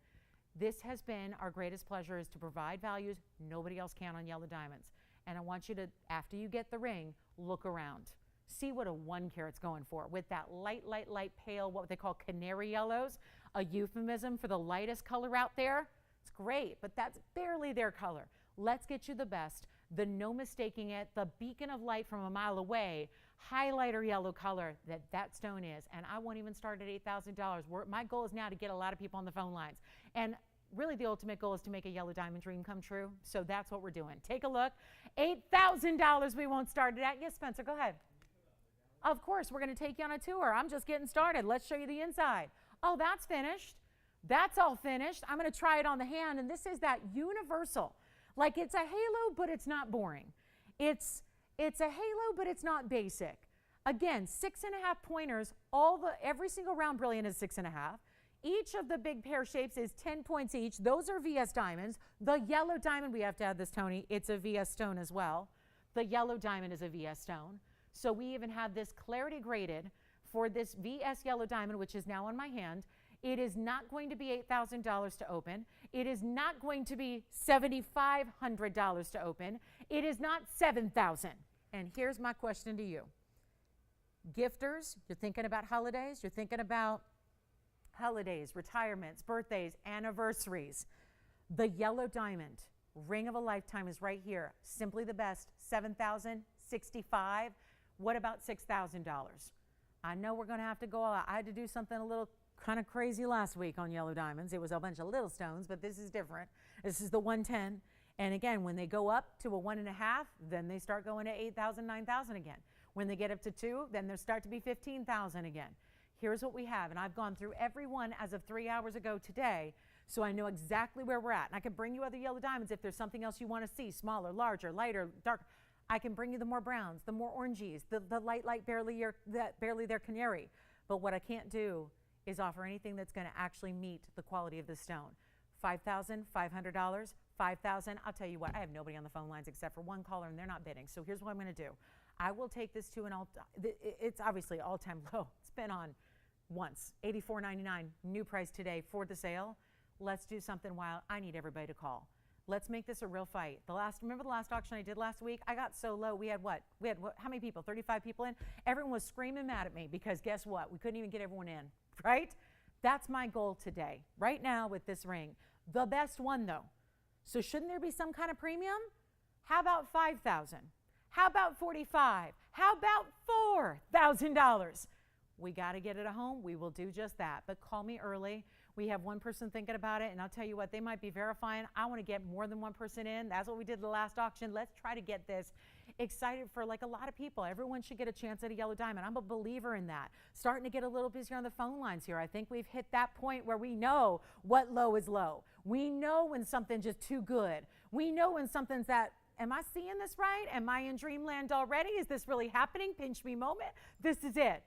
This has been our greatest pleasure, is to provide values nobody else can on yellow diamonds. And I want you to, after you get the ring, look around. See what a 1 carat's going for with that light, light, light pale, what they call canary yellows, a euphemism for the lightest color out there. It's great, but that's barely their color. Let's get you the best, the no mistaking it, the beacon of light from a mile away, highlighter yellow color that stone is. And I won't even start at $8,000. My goal is now to get a lot of people on the phone lines. And really the ultimate goal is to make a yellow diamond dream come true. So that's what we're doing. Take a look. $8,000 we won't start it at. Yes, Spencer, go ahead. Of course, we're going to take you on a tour. I'm just getting started. Let's show you the inside. Oh, that's finished. That's all finished. I'm going to try it on the hand, and this is that universal. Like, it's a halo, but it's not boring. It's a halo, but it's not basic. Again, 6.5 pointers. Every single round brilliant is 6.5. Each of the big pear shapes is 10 points each. Those are VS diamonds. The yellow diamond, we have to add this, Tony. It's a VS stone as well. The yellow diamond is a VS stone. So we even have this clarity graded for this VS yellow diamond, which is now on my hand. It is not going to be $8,000 to open. It is not going to be $7,500 to open. It is not $7,000. And here's my question to you. Gifters, you're thinking about holidays. You're thinking about holidays, retirements, birthdays, anniversaries. The yellow diamond, ring of a lifetime, is right here. Simply the best, $7,065. What about $6,000? I know we're going to have to go all out. I had to do something a little kind of crazy last week on yellow diamonds. It was a bunch of little stones, but this is different. This is the 110. And again, when they go up to a 1.5, then they start going to 8,000, 9,000 again. When they get up to 2, then they start to be 15,000 again. Here's what we have, and I've gone through every one as of 3 hours ago today, so I know exactly where we're at. And I can bring you other yellow diamonds if there's something else you want to see, smaller, larger, lighter, darker. I can bring you the more browns, the more oranges, the light, barely their canary. But what I can't do is offer anything that's going to actually meet the quality of the stone. $5,500, $5,000. I'll tell you what, I have nobody on the phone lines except for one caller, and they're not bidding. So here's what I'm going to do. I will take this to an it's obviously all-time low. It's been on once, $84.99, new price today for the sale. Let's do something wild. I need everybody to call. Let's make this a real fight. Remember the last auction I did last week? I got so low. We had what, how many people? 35 people in? Everyone was screaming mad at me because guess what? We couldn't even get everyone in, right? That's my goal today, right now with this ring. The best one though. So shouldn't there be some kind of premium? How about $5,000? How about $45,000? How about $4,000? We got to get it at home. We will do just that. But call me early. We have one person thinking about it, and I'll tell you what, they might be verifying. I want to get more than one person in. That's what we did the last auction. Let's try to get this excited for like a lot of people. Everyone should get a chance at a yellow diamond. I'm a believer in that. Starting to get a little busier on the phone lines here. I think we've hit that point where we know what low is low. We know when something's just too good. We know when something's that, am I seeing this right? Am I in dreamland already? Is this really happening? Pinch me moment. This is it.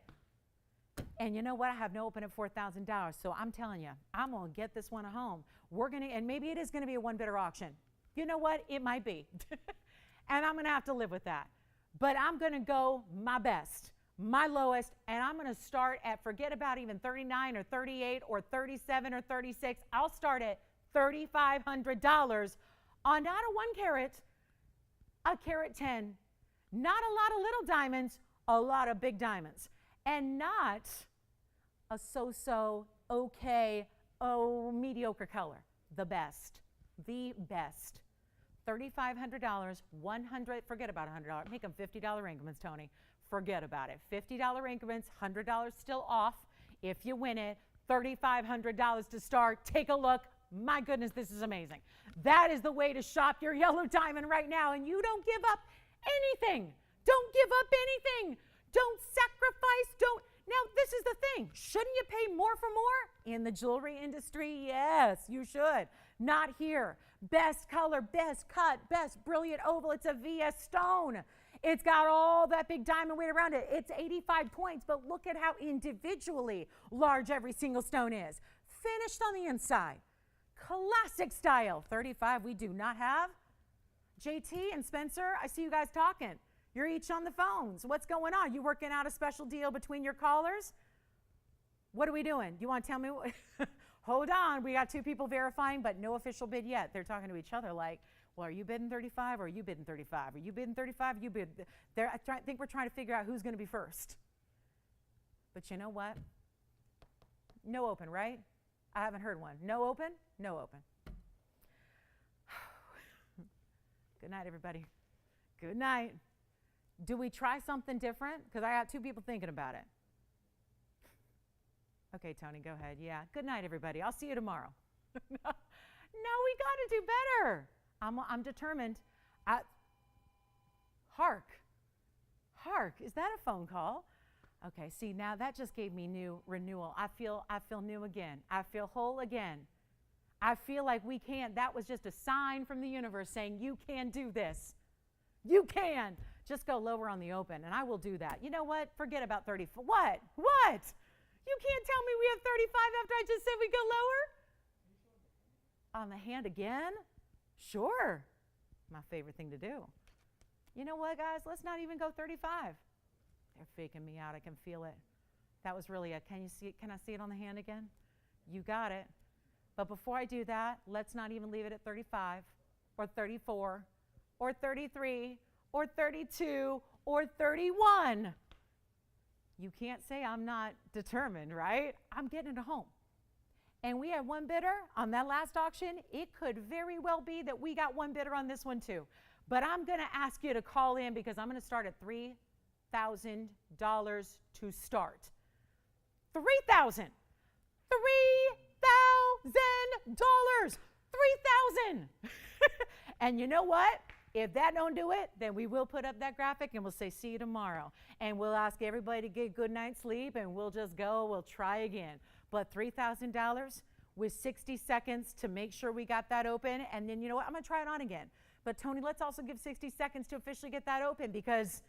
And you know what? I have no open at $4,000. So I'm telling you, I'm going to get this one at home. We're going to, and maybe it is going to be a one bidder auction. You know what? It might be. And I'm going to have to live with that. But I'm going to go my best, my lowest, and I'm going to start at, forget about even 39 or 38 or 37 or 36. I'll start at $3,500 on not a 1 carat, a carat 10. Not a lot of little diamonds, a lot of big diamonds. And not a so-so, okay, mediocre color. The best. The best. $3,500, $100, forget about $100. Make them $50 increments, Tony. Forget about it. $50 increments, $100 still off if you win it. $3,500 to start. Take a look. My goodness, this is amazing. That is the way to shop your yellow diamond right now, and you don't give up anything. Don't give up anything. Don't sacrifice, don't. Now, this is the thing. Shouldn't you pay more for more? In the jewelry industry, yes, you should. Not here. Best color, best cut, best brilliant oval. It's a VS stone. It's got all that big diamond weight around it. It's 85 points, but look at how individually large every single stone is. Finished on the inside. Classic style. 35 we do not have. JT and Spencer, I see you guys talking. You're each on the phones. What's going on? You working out a special deal between your callers? What are we doing? You want to tell me? Hold on. We got 2 people verifying, but no official bid yet. They're talking to each other like, well, are you bidding 35 or are you bidding 35? Are you bidding 35? You bid. I think we're trying to figure out who's going to be first. But you know what? No open, right? I haven't heard one. No open? No open. Good night, everybody. Good night. Do we try something different? Because I got 2 people thinking about it. Okay, Tony, go ahead. Yeah. Good night, everybody. I'll see you tomorrow. No, we got to do better. I'm determined. Hark. Is that a phone call? Okay, see, now that just gave me new renewal. I feel new again. I feel whole again. I feel like we can. That was just a sign from the universe saying, you can do this. You can. Just go lower on the open, and I will do that. You know what? Forget about 30. What? You can't tell me we have 35 after I just said we go lower? On the hand again? Sure. My favorite thing to do. You know what, guys? Let's not even go 35. They're faking me out. I can feel it. That was really can you see it? Can I see it on the hand again? You got it. But before I do that, let's not even leave it at 35 or 34 or 33 or 32 or 31. You can't say I'm not determined, right? I'm getting it home. and we had one bidder on that last auction, it could very well be that we got one bidder on this one too. But I'm going to ask you to call in because I'm going to start at $3,000 to start. $3,000. $3,000. $3,000. And you know what? If that don't do it, then we will put up that graphic and we'll say, see you tomorrow. And we'll ask everybody to get a good night's sleep and we'll just go, we'll try again. But $3,000 with 60 seconds to make sure we got that open. And then you know what? I'm going to try it on again. But Tony, let's also give 60 seconds to officially get that open because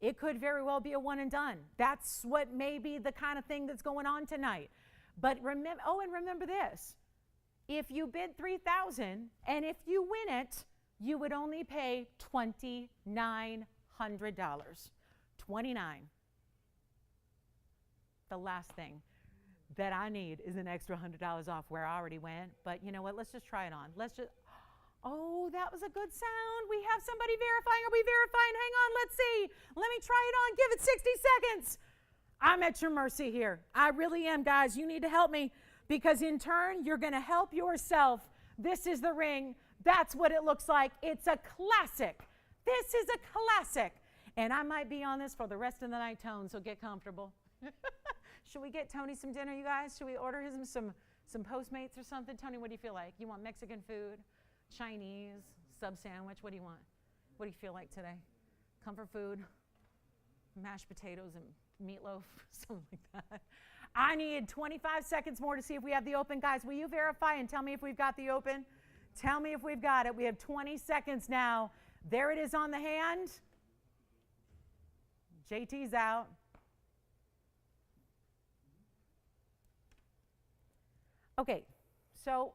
it could very well be a one and done. That's what may be the kind of thing that's going on tonight. But remember, oh, and remember this. If you bid $3,000 and if you win it, you would only pay $2,900. $29. The last thing that I need is an extra $100 off where I already went. But you know what? Let's just try it on. Let's just, oh, that was a good sound. We have somebody verifying. Are we verifying? Hang on, let's see. Let me try it on. Give it 60 seconds. I'm at your mercy here. I really am, guys. You need to help me because in turn, you're going to help yourself. This is the ring. That's what it looks like. It's a classic. This is a classic. And I might be on this for the rest of the night, Tone, so get comfortable. Should we get Tony some dinner, you guys? Should we order him some Postmates or something? Tony, what do you feel like? You want Mexican food, Chinese, sub sandwich? What do you want? What do you feel like today? Comfort food, mashed potatoes and meatloaf, something like that. I need 25 seconds more to see if we have the open. Guys, will you verify and tell me if we've got the open? Tell me if we've got it. We have 20 seconds now. There it is on the hand. JT's out. Okay, so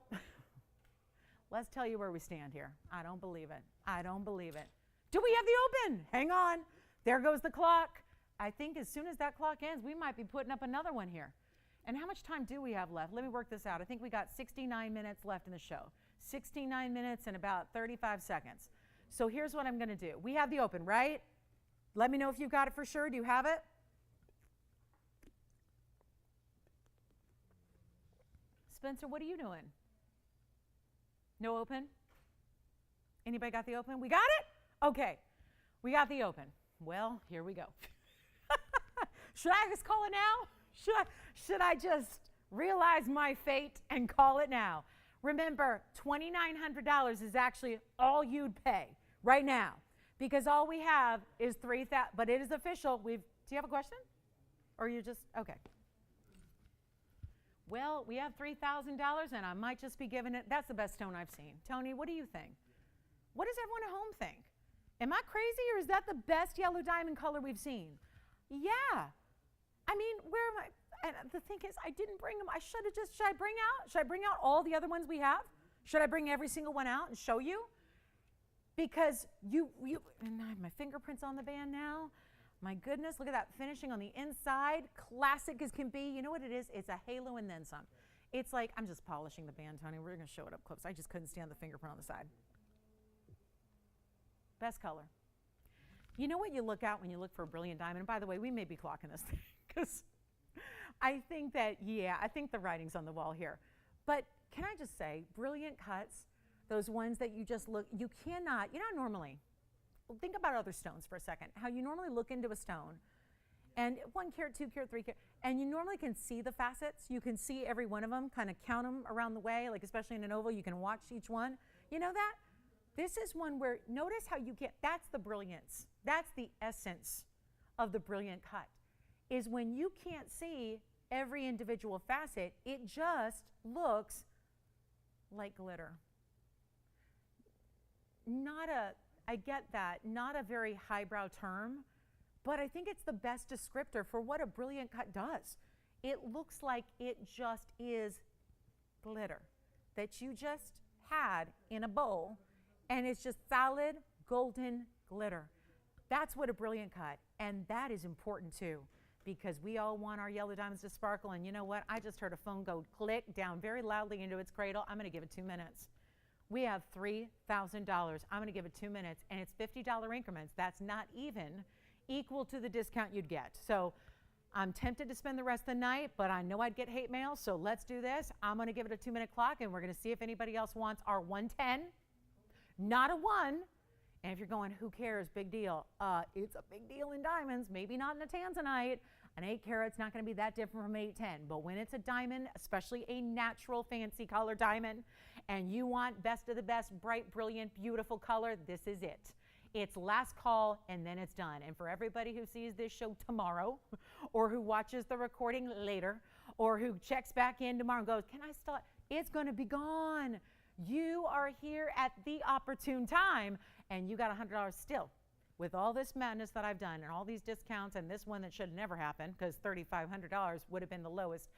let's tell you where we stand here. I don't believe it. I don't believe it. Do we have the open? Hang on. There goes the clock. I think as soon as that clock ends, we might be putting up another one here. And how much time do we have left? Let me work this out. I think we got 69 minutes left in the show. 69 minutes and about 35 seconds. So here's what I'm going to do. We have the open, right? Let me know if you've got it for sure. Do you have it? Spencer, what are you doing? No open? Anybody got the open? We got it? Okay. We got the open. Well, here we go. Should I just call it now? Should I just realize my fate and call it now? Remember, $2,900 is actually all you'd pay right now because all we have is $3,000, but it is official. Do you have a question? Or you just, okay. Well, we have $3,000 and I might just be giving it, that's the best stone I've seen. Tony, what do you think? What does everyone at home think? Am I crazy or is that the best yellow diamond color we've seen? Yeah. I mean, where am I? And the thing is, I didn't bring them. Should I bring out all the other ones we have? Should I bring every single one out and show you? Because and I have my fingerprints on the band now. My goodness, look at that finishing on the inside. Classic as can be. You know what it is? It's a halo and then some. It's like, I'm just polishing the band, Tony. We're going to show it up close. I just couldn't stand the fingerprint on the side. Best color. You know what you look out when you look for a brilliant diamond? And by the way, we may be clocking this thing because I think that, I think the writing's on the wall here. But can I just say, brilliant cuts, those ones that you just look, you cannot, normally, think about other stones for a second, how you normally look into a stone, and 1 carat, 2 carat, 3 carat, and you normally can see the facets. You can see every one of them, kind of count them around the way, like especially in an oval, you can watch each one. You know that? This is one where, notice how you get, that's the brilliance. That's the essence of the brilliant cut, is when you can't see every individual facet, it just looks like glitter. I get that, not a very highbrow term, but I think it's the best descriptor for what a brilliant cut does. It looks like it just is glitter that you just had in a bowl, and it's just solid golden glitter. That's what a brilliant cut, and that is important too, because we all want our yellow diamonds to sparkle, and you know what? I just heard a phone go click down very loudly into its cradle. I'm going to give it 2 minutes. We have $3,000. I'm going to give it 2 minutes, and it's $50 increments. That's not even equal to the discount you'd get. So I'm tempted to spend the rest of the night, but I know I'd get hate mail, so let's do this. I'm going to give it a 2-minute clock, and we're going to see if anybody else wants our 110, not a 1. And if you're going, who cares, big deal. It's a big deal in diamonds, maybe not in a tanzanite. An 8 carat's not going to be that different from 810, but when it's a diamond, especially a natural fancy color diamond, and you want best of the best, bright, brilliant, beautiful color, this is it. It's last call, and then it's done. And for everybody who sees this show tomorrow, or who watches the recording later, or who checks back in tomorrow and goes, can I still, it's going to be gone. You are here at the opportune time, and you got $100 still. With all this madness that I've done, and all these discounts, and this one that should never happen, because $3,500 would have been the lowest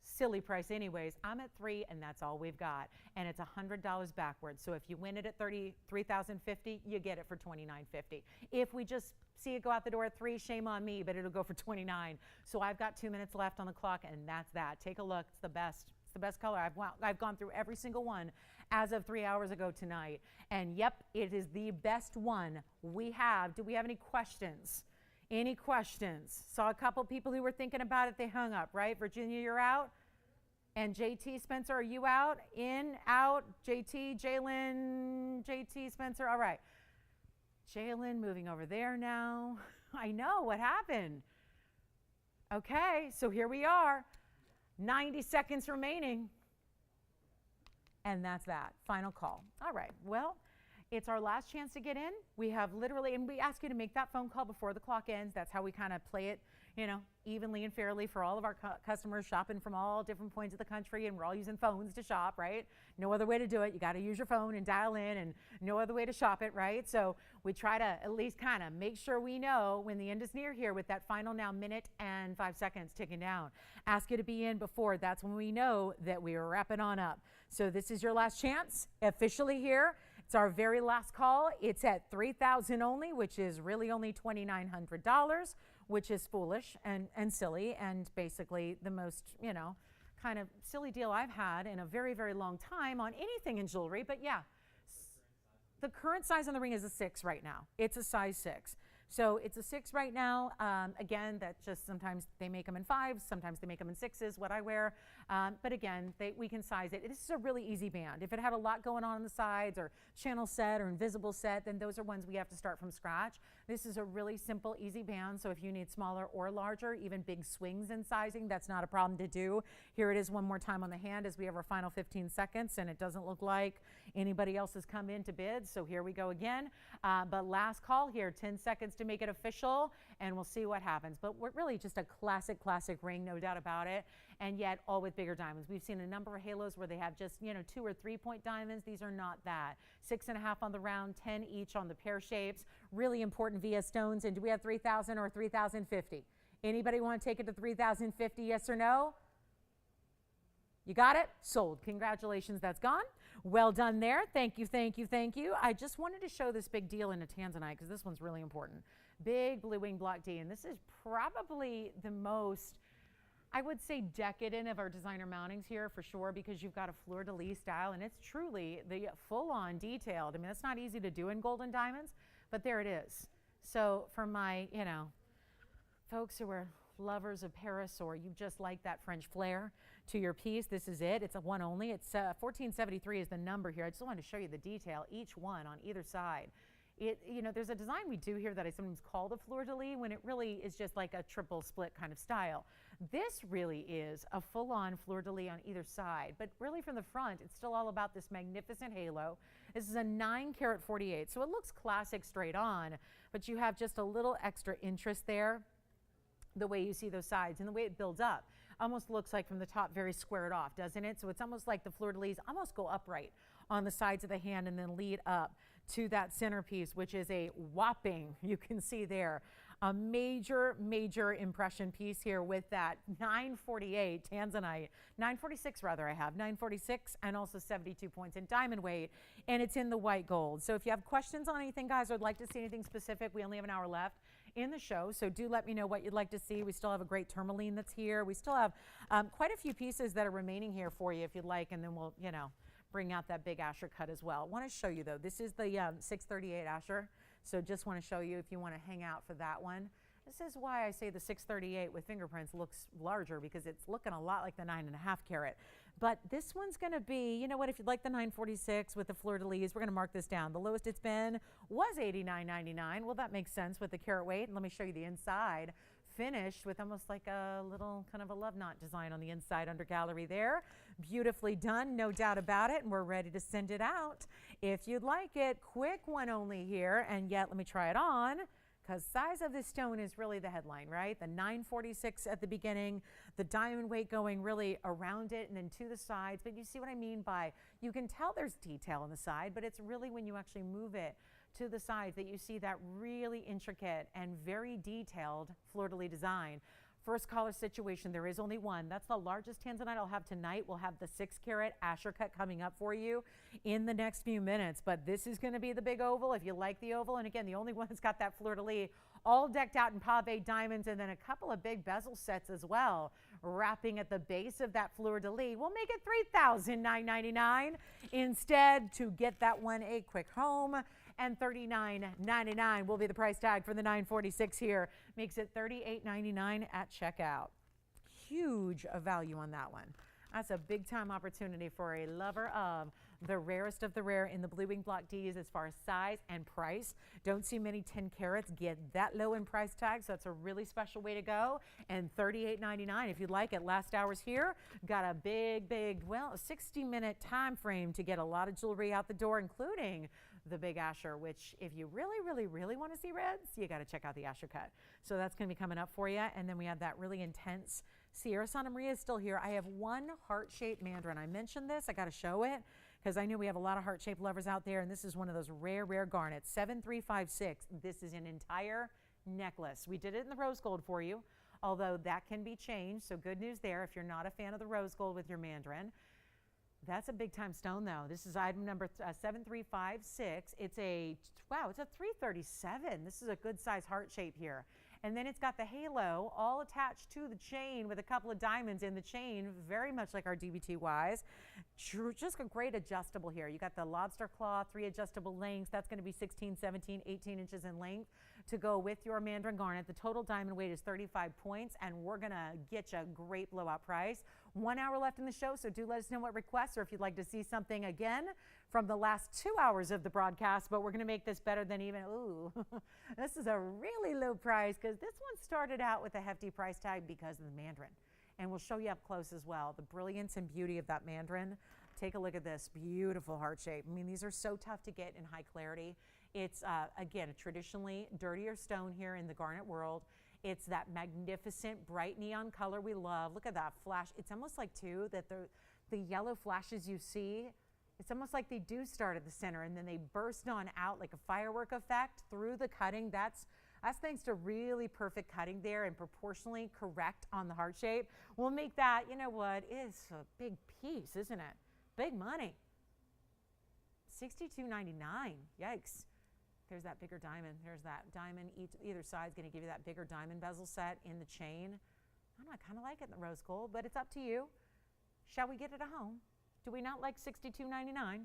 silly price anyways. I'm at $3, and that's all we've got, and it's $100 backwards. So if you win it at $3,050, you get it for $29.50. If we just see it go out the door at $3, shame on me, but it'll go for $29. So I've got 2 minutes left on the clock, and that's that. Take a look. It's the best. It's the best color. I've gone through every single one as of 3 hours ago tonight, and yep, it is the best one we have. Do we have any questions? Any questions? Saw a couple people who were thinking about it. They hung up, right? Virginia, you're out. And JT, Spencer, are you out? In, out, JT, Jalen, JT, Spencer. All right. Jalen moving over there now. I know, what happened? Okay, so here we are. 90 seconds remaining. And that's that. Final call. All right, well, it's our last chance to get in. We have literally, and we ask you to make that phone call before the clock ends. That's how we kind of play it, you know, evenly and fairly for all of our customers shopping from all different points of the country, and we're all using phones to shop, right? No other way to do it. You got to use your phone and dial in, and no other way to shop it, right? So we try to at least kind of make sure we know when the end is near here with that final now minute and 5 seconds ticking down. Ask you to be in before. That's when we know that we are wrapping on up. So this is your last chance officially here. It's our very last call. It's at $3,000 only, which is really only $2,900, which is foolish and silly, and basically the most, you know, kind of silly deal I've had in a very, very long time on anything in jewelry. But yeah, the current size on the ring is a 6 right now. It's a size 6. So it's a 6 right now. Again, that's just sometimes they make them in 5s, sometimes they make them in 6s, what I wear. But again, we can size it. This is a really easy band. If it had a lot going on the sides, or channel set or invisible set, then those are ones we have to start from scratch. This is a really simple, easy band. So if you need smaller or larger, even big swings in sizing, that's not a problem to do. Here it is one more time on the hand as we have our final 15 seconds, and it doesn't look like anybody else has come in to bid. So here we go again. But last call here, 10 seconds to make it official, and we'll see what happens. But we're really just a classic ring, no doubt about it, and yet all with bigger diamonds. We've seen a number of halos where they have just, you know, 2 or 3 point diamonds. These are not that. 6.5 on the round, 10 each on the pear shapes. Really important via stones. And do we have 3,000 or 3,050? Anybody want to take it to 3,050, yes or no? You got it? Sold. Congratulations, that's gone. Well done there. Thank you, thank you, thank you. I just wanted to show this big deal in a tanzanite because this one's really important. Big blue wing block D, and this is probably the most, I would say, decadent of our designer mountings here for sure, because you've got a fleur-de-lis style, and it's truly the full-on detailed. I mean, it's not easy to do in gold and diamonds, but there it is. So for my, you know, folks who are lovers of Paris, or you just like that French flair to your piece, this is it. It's a one only. It's 1473 is the number here. I just wanted to show you the detail, each one on either side. You know, there's a design we do here that I sometimes call the fleur-de-lis when it really is just like a triple split kind of style. This really is a full-on fleur-de-lis on either side, but really from the front, it's still all about this magnificent halo. This is a 9 carat 48, so it looks classic straight on, but you have just a little extra interest there, the way you see those sides and the way it builds up. Almost looks like from the top very squared off, doesn't it? So it's almost like the fleur-de-lis almost go upright on the sides of the hand and then lead up to that centerpiece, which is a whopping, you can see there, a major impression piece here with that 948 tanzanite, 946 rather I have, 946, and also 72 points in diamond weight, and it's in the white gold. So if you have questions on anything, guys, or would like to see anything specific, we only have an hour left in the show, so do let me know what you'd like to see. We still have a great tourmaline that's here. We still have quite a few pieces that are remaining here for you if you'd like, and then we'll, you know, bring out that big Asher cut as well. I want to show you though, this is the 638 Asher, so just want to show you if you want to hang out for that one. This is why I say the 638 with fingerprints looks larger, because it's looking a lot like the 9.5 carat. But this one's going to be, you know what, if you'd like the 946 with the fleur-de-lis, we're going to mark this down. The lowest it's been was $89.99. Well, that makes sense with the carat weight. And let me show you the inside. Finished with almost like a little kind of a love knot design on the inside under gallery there. Beautifully done, no doubt about it, and we're ready to send it out. If you'd like it, quick one only here, and yet let me try it on, because size of this stone is really the headline, right? The 946 at the beginning, the diamond weight going really around it and then to the sides. But you see what I mean by, you can tell there's detail on the side, but it's really when you actually move it to the sides that you see that really intricate and very detailed fleur-de-lis design. First color situation, there is only one. That's the largest tanzanite I'll have tonight. We'll have the 6 carat Asher cut coming up for you in the next few minutes. But this is going to be the big oval if you like the oval. And again, the only one that's got that fleur-de-lis all decked out in pave diamonds, and then a couple of big bezel sets as well, wrapping at the base of that fleur-de-lis. We'll make it $3,999 instead to get that one a quick home. And $39.99 will be the price tag for the 946 here. Makes it $38.99 at checkout. Huge value on that one. That's a big time opportunity for a lover of the rarest of the rare in the blue wing block Ds as far as size and price. Don't see many 10 carats get that low in price tag, so that's a really special way to go. And $38.99 if you'd like it. Last hours here. Got a big, well, a 60-minute time frame to get a lot of jewelry out the door, including the big Asher, which if you really want to see reds, you got to check out the Asher cut. So that's going to be coming up for you. And then we have that really intense Sierra Santa Maria is still here. I have one heart-shaped mandarin. I mentioned this. I got to show it because I know we have a lot of heart-shaped lovers out there, and this is one of those rare garnets. 7356. This is an entire necklace. We did it in the rose gold for you, although that can be changed. So good news there if you're not a fan of the rose gold with your mandarin. That's a big time stone though. This is item number 7356. It's a 337. This is a good size heart shape here. And then it's got the halo all attached to the chain with a couple of diamonds in the chain, very much like our DBTYs. Just a great adjustable here. You got the lobster claw, 3 adjustable lengths. That's going to be 16, 17, 18 inches in length to go with your mandarin garnet. The total diamond weight is 35 points, and we're going to get you a great blowout price. 1 hour left in the show, so do let us know what requests or if you'd like to see something again from the last 2 hours of the broadcast, but we're going to make this better than even, ooh, this is a really low price because this one started out with a hefty price tag because of the mandarin. And we'll show you up close as well, the brilliance and beauty of that mandarin. Take a look at this beautiful heart shape. I mean, these are so tough to get in high clarity. It's, again, a traditionally dirtier stone here in the garnet world. It's that magnificent bright neon color we love. Look at that flash. It's almost like, too, that the yellow flashes you see, it's almost like they do start at the center and then they burst on out like a firework effect through the cutting. That's thanks to really perfect cutting there and proportionally correct on the heart shape. We'll make that, you know what, it's a big piece, isn't it? Big money. $62.99. Yikes. There's that bigger diamond. There's that diamond. Either side's going to give you that bigger diamond bezel set in the chain. I don't know, I kind of like it in the rose gold, but it's up to you. Shall we get it at home? Do we not like $62.99?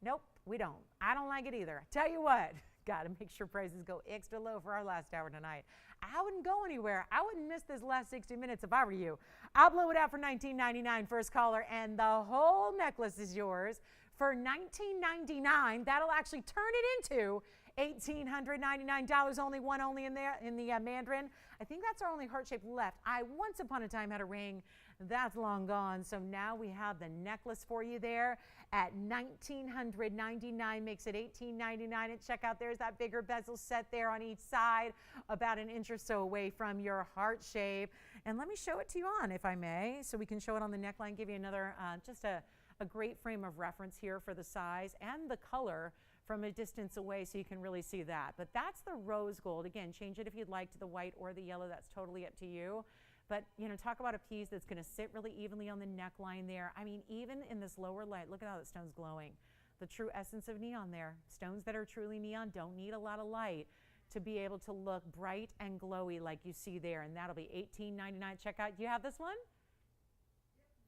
Nope, we don't. I don't like it either. I tell you what, got to make sure prices go extra low for our last hour tonight. I wouldn't go anywhere. I wouldn't miss this last 60 minutes if I were you. I'll blow it out for $19.99 first caller, and the whole necklace is yours for $19.99. That'll actually turn it into $1,899. Only one only in there in the mandarin. I think that's our only heart shape left. I once upon a time had a ring. That's long gone. So now we have the necklace for you there at $1,999. Makes it $1,899 at checkout. There's that bigger bezel set there on each side, about an inch or so away from your heart shape. And let me show it to you on, if I may, so we can show it on the neckline, give you another, just a great frame of reference here for the size and the color from a distance away, so you can really see that. But that's the rose gold. Again, change it if you'd like to the white or the yellow. That's totally up to you. But, you know, talk about a piece that's going to sit really evenly on the neckline there. I mean, even in this lower light, look at how the stone's glowing. The true essence of neon there. Stones that are truly neon don't need a lot of light to be able to look bright and glowy like you see there. And that'll be $18.99 checkout. Do you have this one?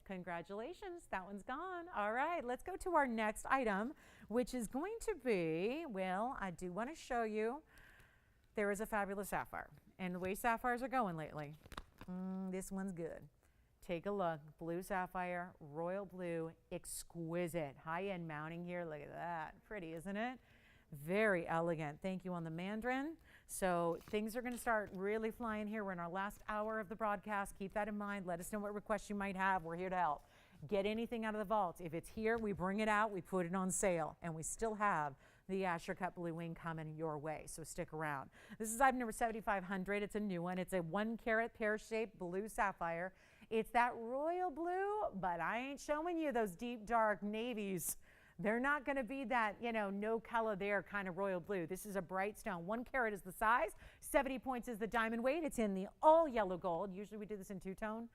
Congratulations, that one's gone. All right, let's go to our next item, which is going to be, well, I do want to show you, there is a fabulous sapphire. And the way sapphires are going lately, this one's good. Take a look. Blue sapphire, royal blue, exquisite. High-end mounting here. Look at that. Pretty, isn't it? Very elegant. Thank you on the Mandarin. So things are going to start really flying here. We're in our last hour of the broadcast. Keep that in mind. Let us know what requests you might have. We're here to help. Get anything out of the vaults. If it's here, we bring it out. We put it on sale. And we still have the Asher Cut Blue Wing coming your way. So stick around. This is item number 7500. It's a new one. It's a 1 carat pear-shaped blue sapphire. It's that royal blue, but I ain't showing you those deep, dark navies. They're not going to be that, you know, no color there kind of royal blue. This is a bright stone. 1 carat is the size. 70 points is the diamond weight. It's in the all yellow gold. Usually we do this in two-tone.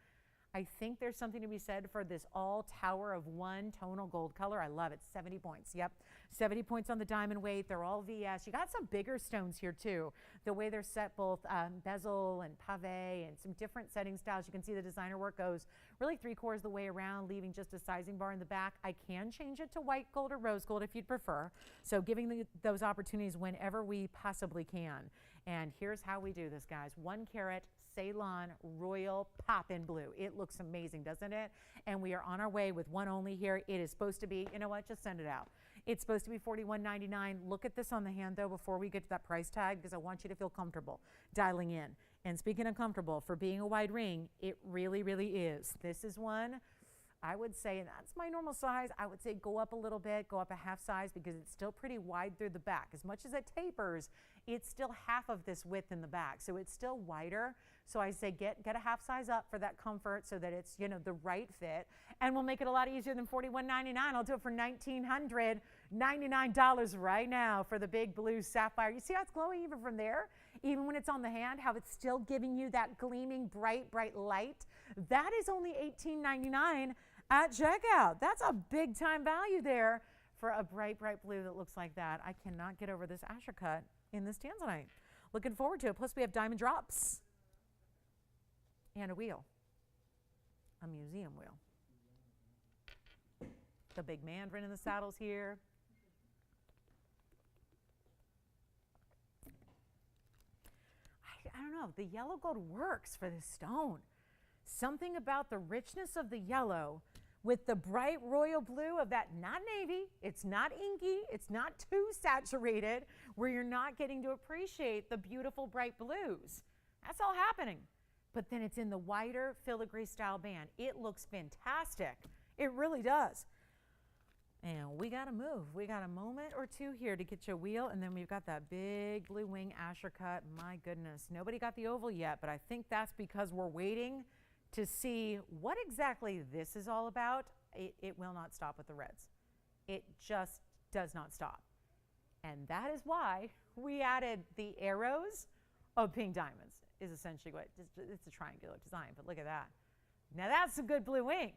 I think there's something to be said for this all tower of 1 tonal gold color. I love it. 70 points. Yep. 70 points on the diamond weight. They're all VS. You got some bigger stones here too. The way they're set, both bezel and pave and some different setting styles. You can see the designer work goes really 3/4 the way around, leaving just a sizing bar in the back. I can change it to white gold or rose gold if you'd prefer. So giving those opportunities whenever we possibly can. And here's how we do this, guys. 1 carat Ceylon Royal Pop-In Blue. It looks amazing, doesn't it? And we are on our way with one only here. It is supposed to be, you know what, just send it out. It's supposed to be $41.99. Look at this on the hand, though, before we get to that price tag, because I want you to feel comfortable dialing in. And speaking of comfortable, for being a wide ring, it really, really is. This is one, I would say, and that's my normal size, I would say go up a little bit, go up a half size, because it's still pretty wide through the back. As much as it tapers, it's still half of this width in the back, so it's still wider. So I say get a half size up for that comfort so that it's, you know, the right fit, and we'll make it a lot easier than $41.99. I'll do it for $1,999 right now for the big blue sapphire. You see how it's glowing even from there? Even when it's on the hand, how it's still giving you that gleaming, bright, bright light. That is only $18.99 at checkout. That's a big time value there for a bright, bright blue that looks like that. I cannot get over this Asher cut in this tanzanite. Looking forward to it. Plus we have diamond drops and a wheel, a museum wheel. The big mandarin in the saddles here. I don't know, the yellow gold works for this stone. Something about the richness of the yellow with the bright royal blue of that, not navy, it's not inky, it's not too saturated, where you're not getting to appreciate the beautiful bright blues. That's all happening. But then it's in the wider filigree style band. It looks fantastic. It really does. And we got to move. We got a moment or two here to get you a wheel, and then we've got that big blue wing Asher cut. My goodness, nobody got the oval yet, but I think that's because we're waiting to see what exactly this is all about. It will not stop with the reds. It just does not stop. And that is why we added the arrows of pink diamonds, is essentially what, it's a triangular design, but look at that. Now that's a good blue wing.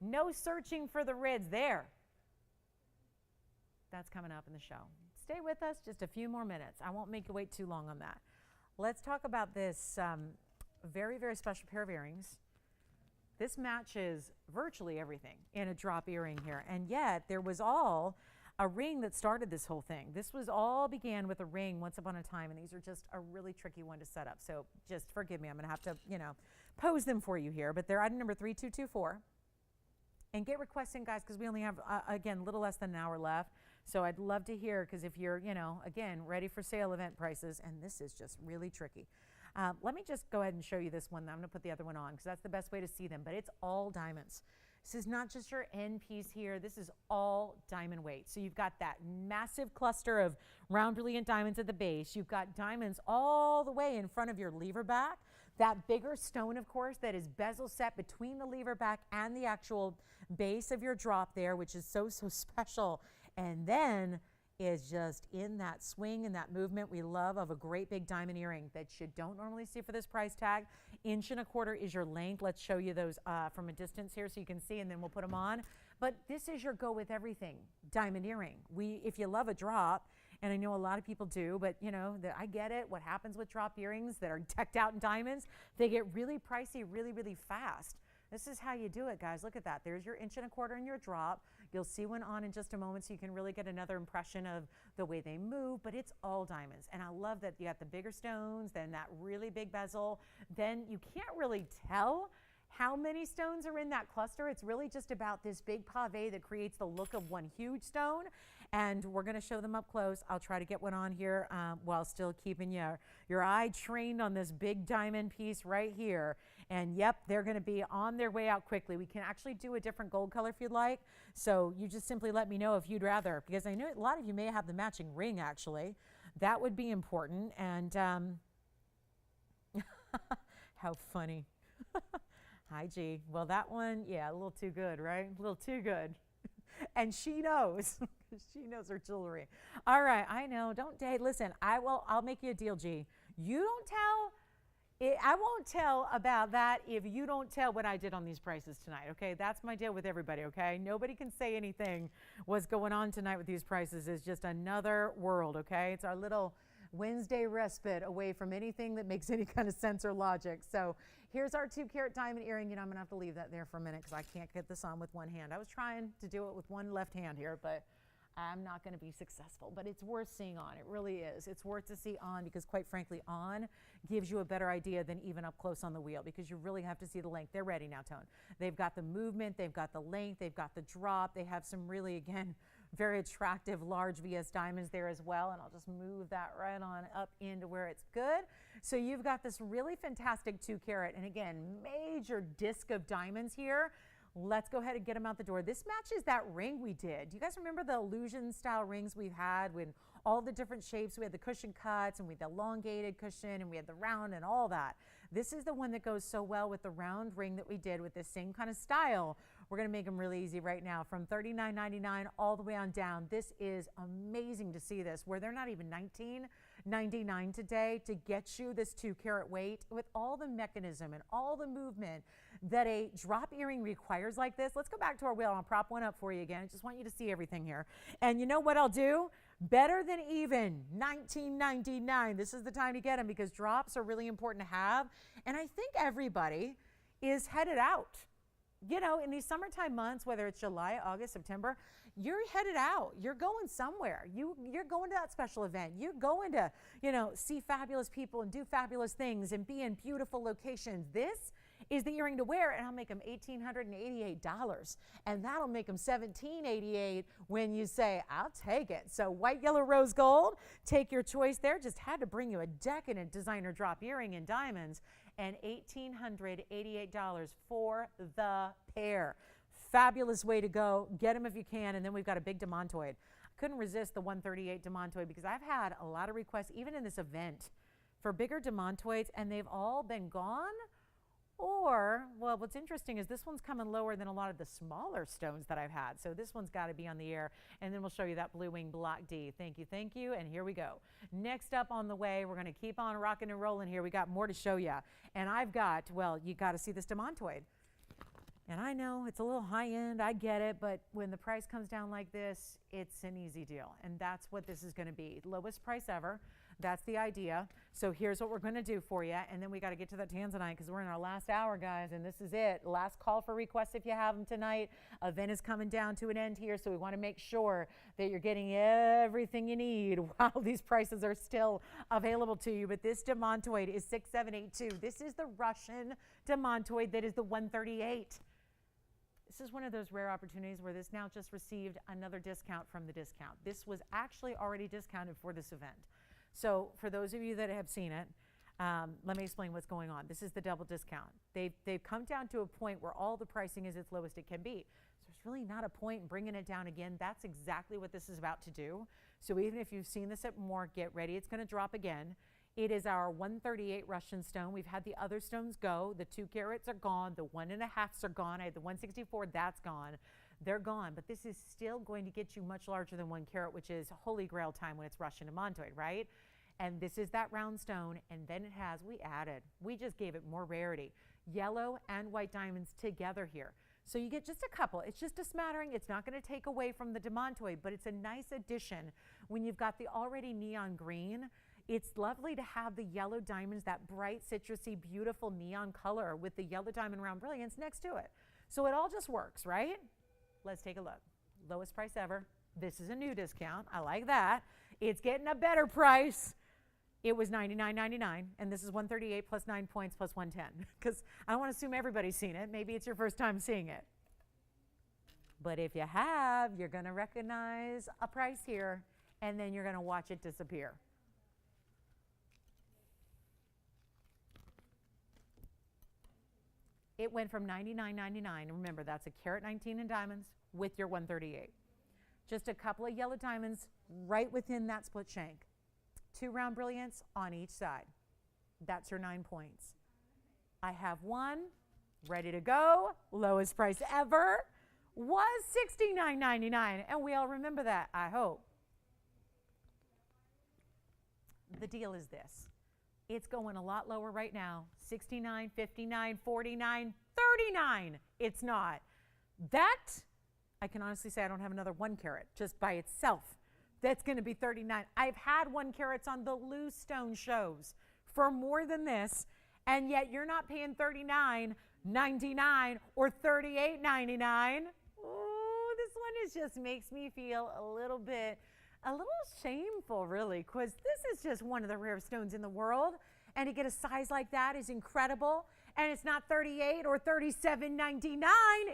No searching for the reds there. That's coming up in the show. Stay with us just a few more minutes. I won't make you wait too long on that. Let's talk about this very, very special pair of earrings. This matches virtually everything in a drop earring here, and yet there was all a ring that started this whole thing. This was all began with a ring once upon a time, and these are just a really tricky one to set up. So just forgive me. I'm going to have to, you know, pose them for you here, but they're item number 3224. And get requests in, guys, because we only have, again, a little less than an hour left. So I'd love to hear, because if you're, you know, again, ready for sale event prices, and this is just really tricky. Let me just go ahead and show you this one. I'm going to put the other one on because that's the best way to see them, but it's all diamonds. This is not just your end piece here. This is all diamond weight. So you've got that massive cluster of round brilliant diamonds at the base. You've got diamonds all the way in front of your lever back. That bigger stone, of course, that is bezel set between the lever back and the actual base of your drop there, which is so, so special. And then is just in that swing and that movement we love of a great big diamond earring that you don't normally see for this price tag. 1.25 inches is your length. Let's show you those from a distance here so you can see, and then we'll put them on. But this is your go with everything diamond earring. If you love a drop, and I know a lot of people do, but you know, I get it. What happens with drop earrings that are decked out in diamonds, they get really pricey really, really fast. This is how you do it, guys. Look at that. There's your 1.25 inches in your drop. You'll see one on in just a moment so you can really get another impression of the way they move, but it's all diamonds. And I love that you got the bigger stones, then that really big bezel. Then you can't really tell how many stones are in that cluster. It's really just about this big pave that creates the look of one huge stone. And we're going to show them up close. I'll try to get one on here while still keeping your eye trained on this big diamond piece right here. And yep, they're going to be on their way out quickly. We can actually do a different gold color if you'd like. So you just simply let me know if you'd rather, because I know a lot of you may have the matching ring actually. That would be important. And how funny. Hi, G. Well, that one, yeah, a little too good, right? A little too good. And she knows. She knows her jewelry. All right, I know. Don't date. Listen, I'll make you a deal, G. You don't tell. I won't tell about that if you don't tell what I did on these prices tonight, okay? That's my deal with everybody, okay? Nobody can say anything. What's going on tonight with these prices is just another world, okay? It's our little Wednesday respite away from anything that makes any kind of sense or logic. So here's our 2-carat diamond earring. You know, I'm gonna have to leave that there for a minute because I can't get this on with one hand. I was trying to do it with one left hand here, but I'm not gonna be successful, but it's worth seeing on. It really is. It's worth to see on because quite frankly, on gives you a better idea than even up close on the wheel because you really have to see the length. They're ready now, Tone. They've got the movement, they've got the length, they've got the drop. They have some really, again, very attractive large VS diamonds there as well. And I'll just move that right on up into where it's good. So you've got this really fantastic 2-carat and again, major disc of diamonds here. Let's go ahead and get them out the door. This matches that ring we did. Do you guys remember the illusion style rings we've had with all the different shapes? We had the cushion cuts and we had the elongated cushion and we had the round and all that. This is the one that goes so well with the round ring that we did with this same kind of style. We're going to make them really easy right now from $39.99 all the way on down. This is amazing to see this where they're not even $19.99 today to get you this 2-carat weight with all the mechanism and all the movement that a drop earring requires like this. Let's go back to our wheel and I'll prop one up for you again. I just want you to see everything here. And you know what I'll do? Better than even $19.99. This is the time to get them because drops are really important to have. And I think everybody is headed out. You know, in these summertime months, whether it's July, August, September, you're headed out. You're going somewhere. You're going to that special event. You're going to, you know, see fabulous people and do fabulous things and be in beautiful locations. This is the earring to wear, and I'll make them $1,888. And that'll make them $1,788 when you say, I'll take it. So white, yellow, rose gold, take your choice there. Just had to bring you a decadent designer drop earring in diamonds. And $1,888 for the pair. Fabulous way to go. Get them if you can. And then we've got a big demontoid. I couldn't resist the 138 demontoid because I've had a lot of requests, even in this event, for bigger demontoids, and they've all been gone. Or, well, what's interesting is this one's coming lower than a lot of the smaller stones that I've had. So this one's got to be on the air. And then we'll show you that Blue Wing Block D. Thank you, thank you. And here we go. Next up on the way, we're going to keep on rocking and rolling here. We got more to show you. And I've got, well, you got to see this demontoid. And I know it's a little high end, I get it, but when the price comes down like this, it's an easy deal. And that's what this is going to be. Lowest price ever. That's the idea. So here's what we're going to do for you. And then we got to get to that tanzanite because we're in our last hour, guys. And this is it. Last call for requests if you have them tonight. Event is coming down to an end here. So we want to make sure that you're getting everything you need while these prices are still available to you. But this demontoid is 6782. This is the Russian demontoid that is the 138. This is one of those rare opportunities where this now just received another discount from the discount. This was actually already discounted for this event. So for those of you that have seen it, let me explain what's going on. This is the double discount. They've come down to a point where all the pricing is its lowest it can be. So there's really not a point in bringing it down again. That's exactly what this is about to do. So even if you've seen this at more, get ready. It's going to drop again. It is our 138 Russian stone. We've had the other stones go. The 2 carats are gone. The 1.5s are gone. I had the 164. That's gone. They're gone. But this is still going to get you much larger than 1 carat, which is holy grail time when it's Russian demontoid, right? And this is that round stone. And then it has, we just gave it more rarity. Yellow and white diamonds together here. So you get just a couple. It's just a smattering. It's not going to take away from the demontoid, but it's a nice addition when you've got the already neon green. It's lovely to have the yellow diamonds, that bright, citrusy, beautiful neon color with the yellow diamond round brilliance next to it. So it all just works, right? Let's take a look. Lowest price ever. This is a new discount. I like that. It's getting a better price. It was $99.99, and this is $138 plus 9 points plus 110. Because I don't want to assume everybody's seen it. Maybe it's your first time seeing it. But if you have, you're going to recognize a price here, and then you're going to watch it disappear. It went from $99.99. Remember, that's a carat 19 in diamonds with your 138. Just a couple of yellow diamonds right within that split shank. 2 round brilliants on each side. That's your 9 points. I have one ready to go. Lowest price ever was $69.99. And we all remember that, I hope. The deal is this. It's going a lot lower right now. $69, $59, $49, $39. It's not. That, I can honestly say I don't have another 1 carat just by itself. That's going to be $39. I've had 1 carats on the loose stone shows for more than this, and yet you're not paying $39.99 or $38.99. Ooh, this one just makes me feel a little shameful, really, because this is just one of the rare stones in the world, and to get a size like that is incredible. And it's not $38 or $37.99.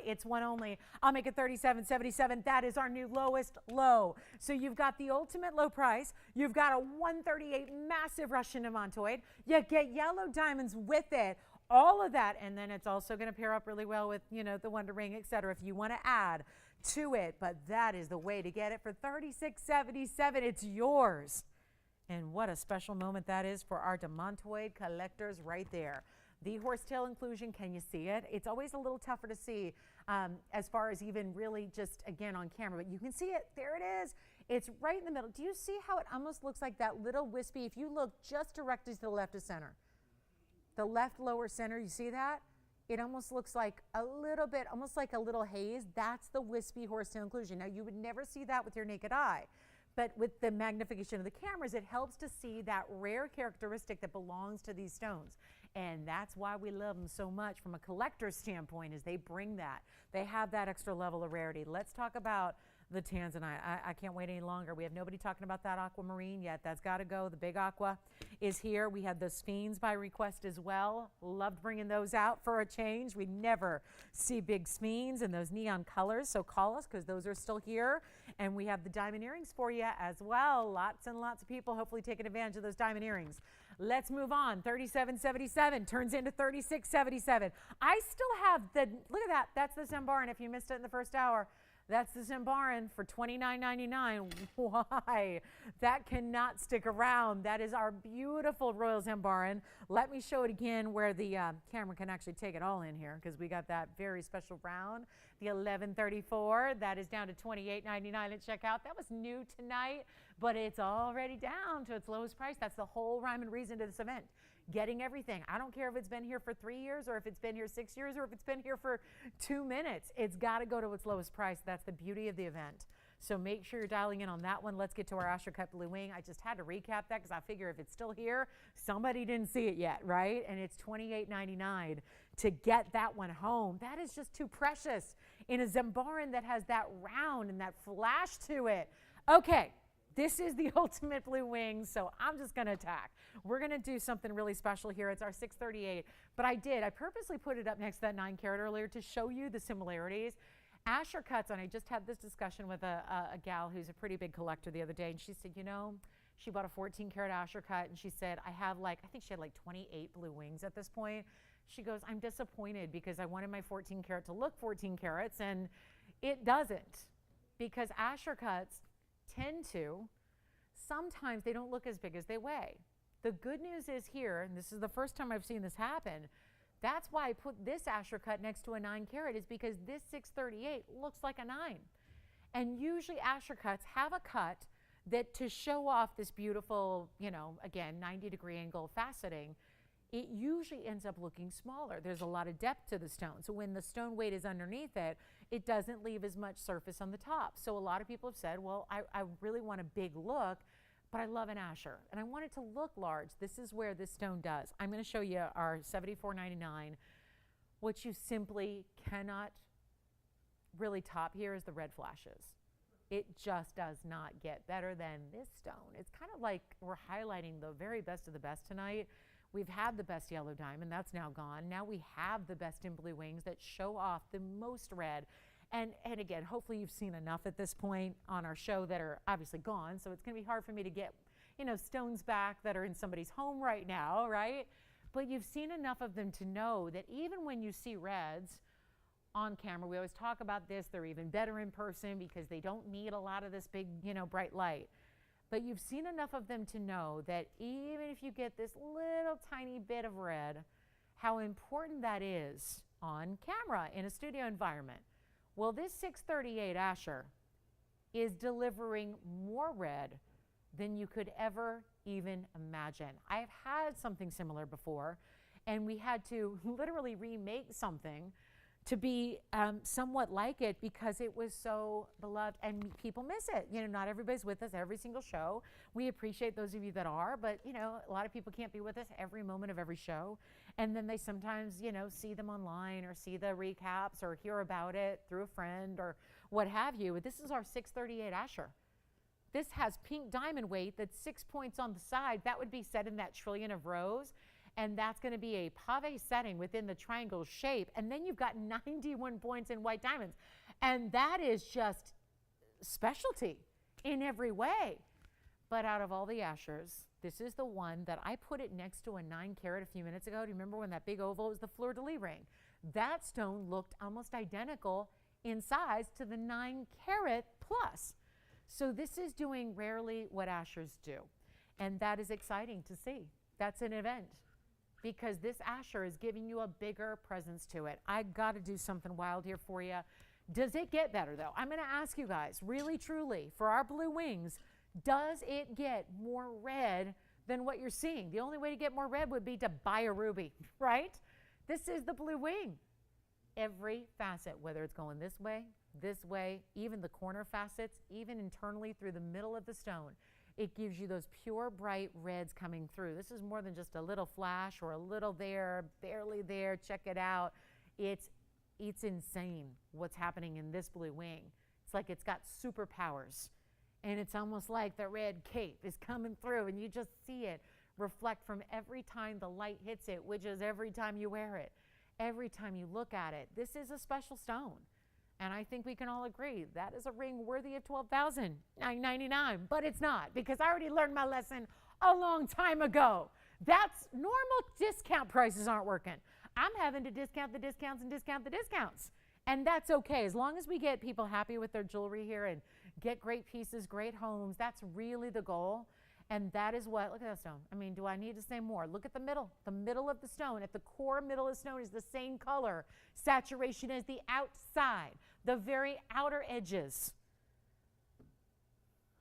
It's one only. I'll make it $37.77. That is our new lowest low. So you've got the ultimate low price. You've got a $138 massive Russian demantoid. You get yellow diamonds with it. All of that, and then it's also going to pair up really well with, the Wonder Ring, etc. if you want to add to it. But that is the way to get it for $36.77. It's yours. And what a special moment that is for our demantoid collectors right there. The horsetail inclusion, can you see it? It's always a little tougher to see as far as even really just, again, on camera. But you can see it. There it is. It's right in the middle. Do you see how it almost looks like that little wispy? If you look just directly to the left of center, the left lower center, you see that? It almost looks like a little bit, almost like a little haze. That's the wispy horsetail inclusion. Now, you would never see that with your naked eye. But with the magnification of the cameras, it helps to see that rare characteristic that belongs to these stones. And that's why we love them so much from a collector's standpoint, is they bring that. They have that extra level of rarity. Let's talk about the tanzanite. I can't wait any longer. We have nobody talking about that aquamarine yet. That's got to go. The big aqua is here. We had the sphenes by request as well. Loved bringing those out for a change. We never see big sphenes in those neon colors, so call us because those are still here. And we have the diamond earrings for you as well. Lots and lots of people hopefully taking advantage of those diamond earrings. Let's move on. $37.77 turns into $36.77. I still have the, look at that. That's the Zambaran. If you missed it in the first hour, that's the Zambaran for $29.99. Why? That cannot stick around. That is our beautiful Royal Zambaran. Let me show it again where the camera can actually take it all in here, because we got that very special round, the 1134. That is down to $28.99 at checkout. That was new tonight, but it's already down to its lowest price. That's the whole rhyme and reason to this event. Getting everything. I don't care if it's been here for 3 years or if it's been here 6 years or if it's been here for 2 minutes. It's got to go to its lowest price. That's the beauty of the event. So make sure you're dialing in on that one. Let's get to our Asher Cut Blue Wing. I just had to recap that because I figure if it's still here, somebody didn't see it yet, right? And it's $28.99 to get that one home. That is just too precious in a Zambaran that has that round and that flash to it. Okay. This is the ultimate blue wing, so I'm just going to attack. We're going to do something really special here. It's our 638, but I purposely put it up next to that 9 carat earlier to show you the similarities. Asher cuts, and I just had this discussion with a gal who's a pretty big collector the other day, and she said, she bought a 14 carat Asher cut, and she said, I think she had like 28 blue wings at this point. She goes, I'm disappointed because I wanted my 14 carat to look 14 carats, and it doesn't, because Asher cuts tend to, sometimes they don't look as big as they weigh. The good news is here, and this is the first time I've seen this happen, that's why I put this Asher cut next to a 9 carat, is because this 638 looks like a 9. And usually Asher cuts have a cut that, to show off this beautiful, again, 90-degree angle faceting, it usually ends up looking smaller. There's a lot of depth to the stone. So when the stone weight is underneath it, it doesn't leave as much surface on the top. So a lot of people have said, well, I really want a big look, but I love an Asher, and I want it to look large. This is where this stone does. I'm going to show you our $74.99, which you simply cannot really top here is the red flashes. It just does not get better than this stone. It's kind of like we're highlighting the very best of the best tonight. We've had the best yellow diamond, that's now gone. Now we have the best in blue wings that show off the most red. And again, hopefully you've seen enough at this point on our show that are obviously gone. So it's gonna be hard for me to get, you know, stones back that are in somebody's home right now, right? But you've seen enough of them to know that even when you see reds on camera, we always talk about this, they're even better in person because they don't need a lot of this big, you know, bright light. But you've seen enough of them to know that even if you get this little tiny bit of red, how important that is on camera in a studio environment. Well, this 638 Asher is delivering more red than you could ever even imagine. I've had something similar before, and we had to literally remake something to be somewhat like it because it was so beloved and people miss it. You know, not everybody's with us every single show. We appreciate those of you that are, but you know, a lot of people can't be with us every moment of every show. And then they sometimes, you know, see them online or see the recaps or hear about it through a friend or what have you. This is our 638 Asher. This has pink diamond weight that's 6 points on the side. That would be set in that trillion of rows. And that's going to be a pave setting within the triangle shape. And then you've got 91 points in white diamonds. And that is just specialty in every way. But out of all the Ashers, this is the one that I put it next to a 9 carat a few minutes ago. Do you remember when that big oval was the fleur-de-lis ring? That stone looked almost identical in size to the 9 carat plus. So this is doing rarely what Ashers do. And that is exciting to see. That's an event. Because this Asher is giving you a bigger presence to it. I got to do something wild here for you. Does it get better though? I'm going to ask you guys, really truly, for our blue wings, does it get more red than what you're seeing? The only way to get more red would be to buy a ruby, right? This is the blue wing. Every facet, whether it's going this way, even the corner facets, even internally through the middle of the stone, it gives you those pure bright reds coming through. This is more than just a little flash or a little there, barely there, check it out. It's insane what's happening in this blue wing. It's like it's got superpowers. And it's almost like the red cape is coming through and you just see it reflect from every time the light hits it, which is every time you wear it, every time you look at it. This is a special stone. And I think we can all agree that is a ring worthy of $12,999, but it's not because I already learned my lesson a long time ago. That's normal discount prices aren't working. I'm having to discount the discounts and discount the discounts. And that's okay. As long as we get people happy with their jewelry here and get great pieces, great homes, that's really the goal. And that is what, look at that stone. I mean, do I need to say more? Look at the middle of the stone. At the core middle of the stone is the same color saturation as the outside, the very outer edges.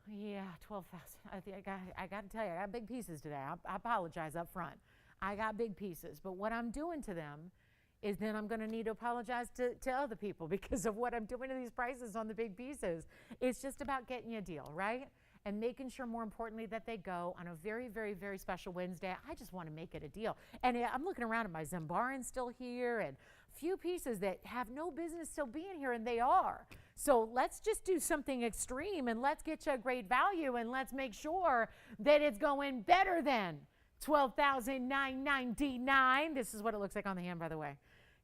Yeah, 12,000. I think I got to tell you, I got big pieces today. I apologize up front. I got big pieces, but what I'm doing to them is then I'm going to need to apologize to other people because of what I'm doing to these prices on the big pieces. It's just about getting you a deal, right? And making sure, more importantly, that they go on a very, very, very special Wednesday. I just want to make it a deal. And I'm looking around at my Zambaran still here and a few pieces that have no business still being here, and they are. So let's just do something extreme, and let's get you a great value, and let's make sure that it's going better than $12,999. This is what it looks like on the hand, by the way.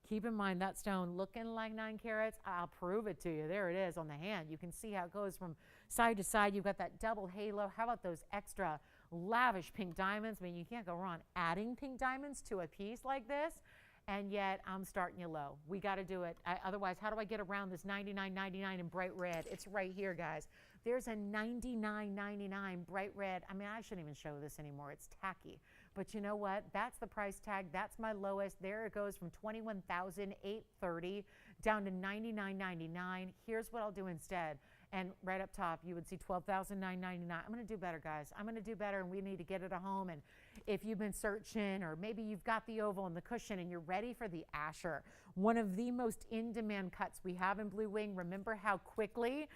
Keep in mind that stone looking like 9 carats. I'll prove it to you. There it is on the hand. You can see how it goes from side to side. You've got that double halo. How about those extra lavish pink diamonds? I mean, you can't go wrong adding pink diamonds to a piece like this. And yet I'm starting you low. We got to do it. Otherwise, how do I get around this $99.99 in bright red? It's right here, guys. There's a $99.99 bright red. I mean, I shouldn't even show this anymore. It's tacky. But you know what? That's the price tag. That's my lowest. There it goes from $21,830 down to $99.99. Here's what I'll do instead. And right up top, you would see $12,999. I'm going to do better, guys. I'm going to do better, and we need to get it at home. And if you've been searching, or maybe you've got the oval and the cushion, and you're ready for the Asher, one of the most in-demand cuts we have in Blue Wing. Remember how quickly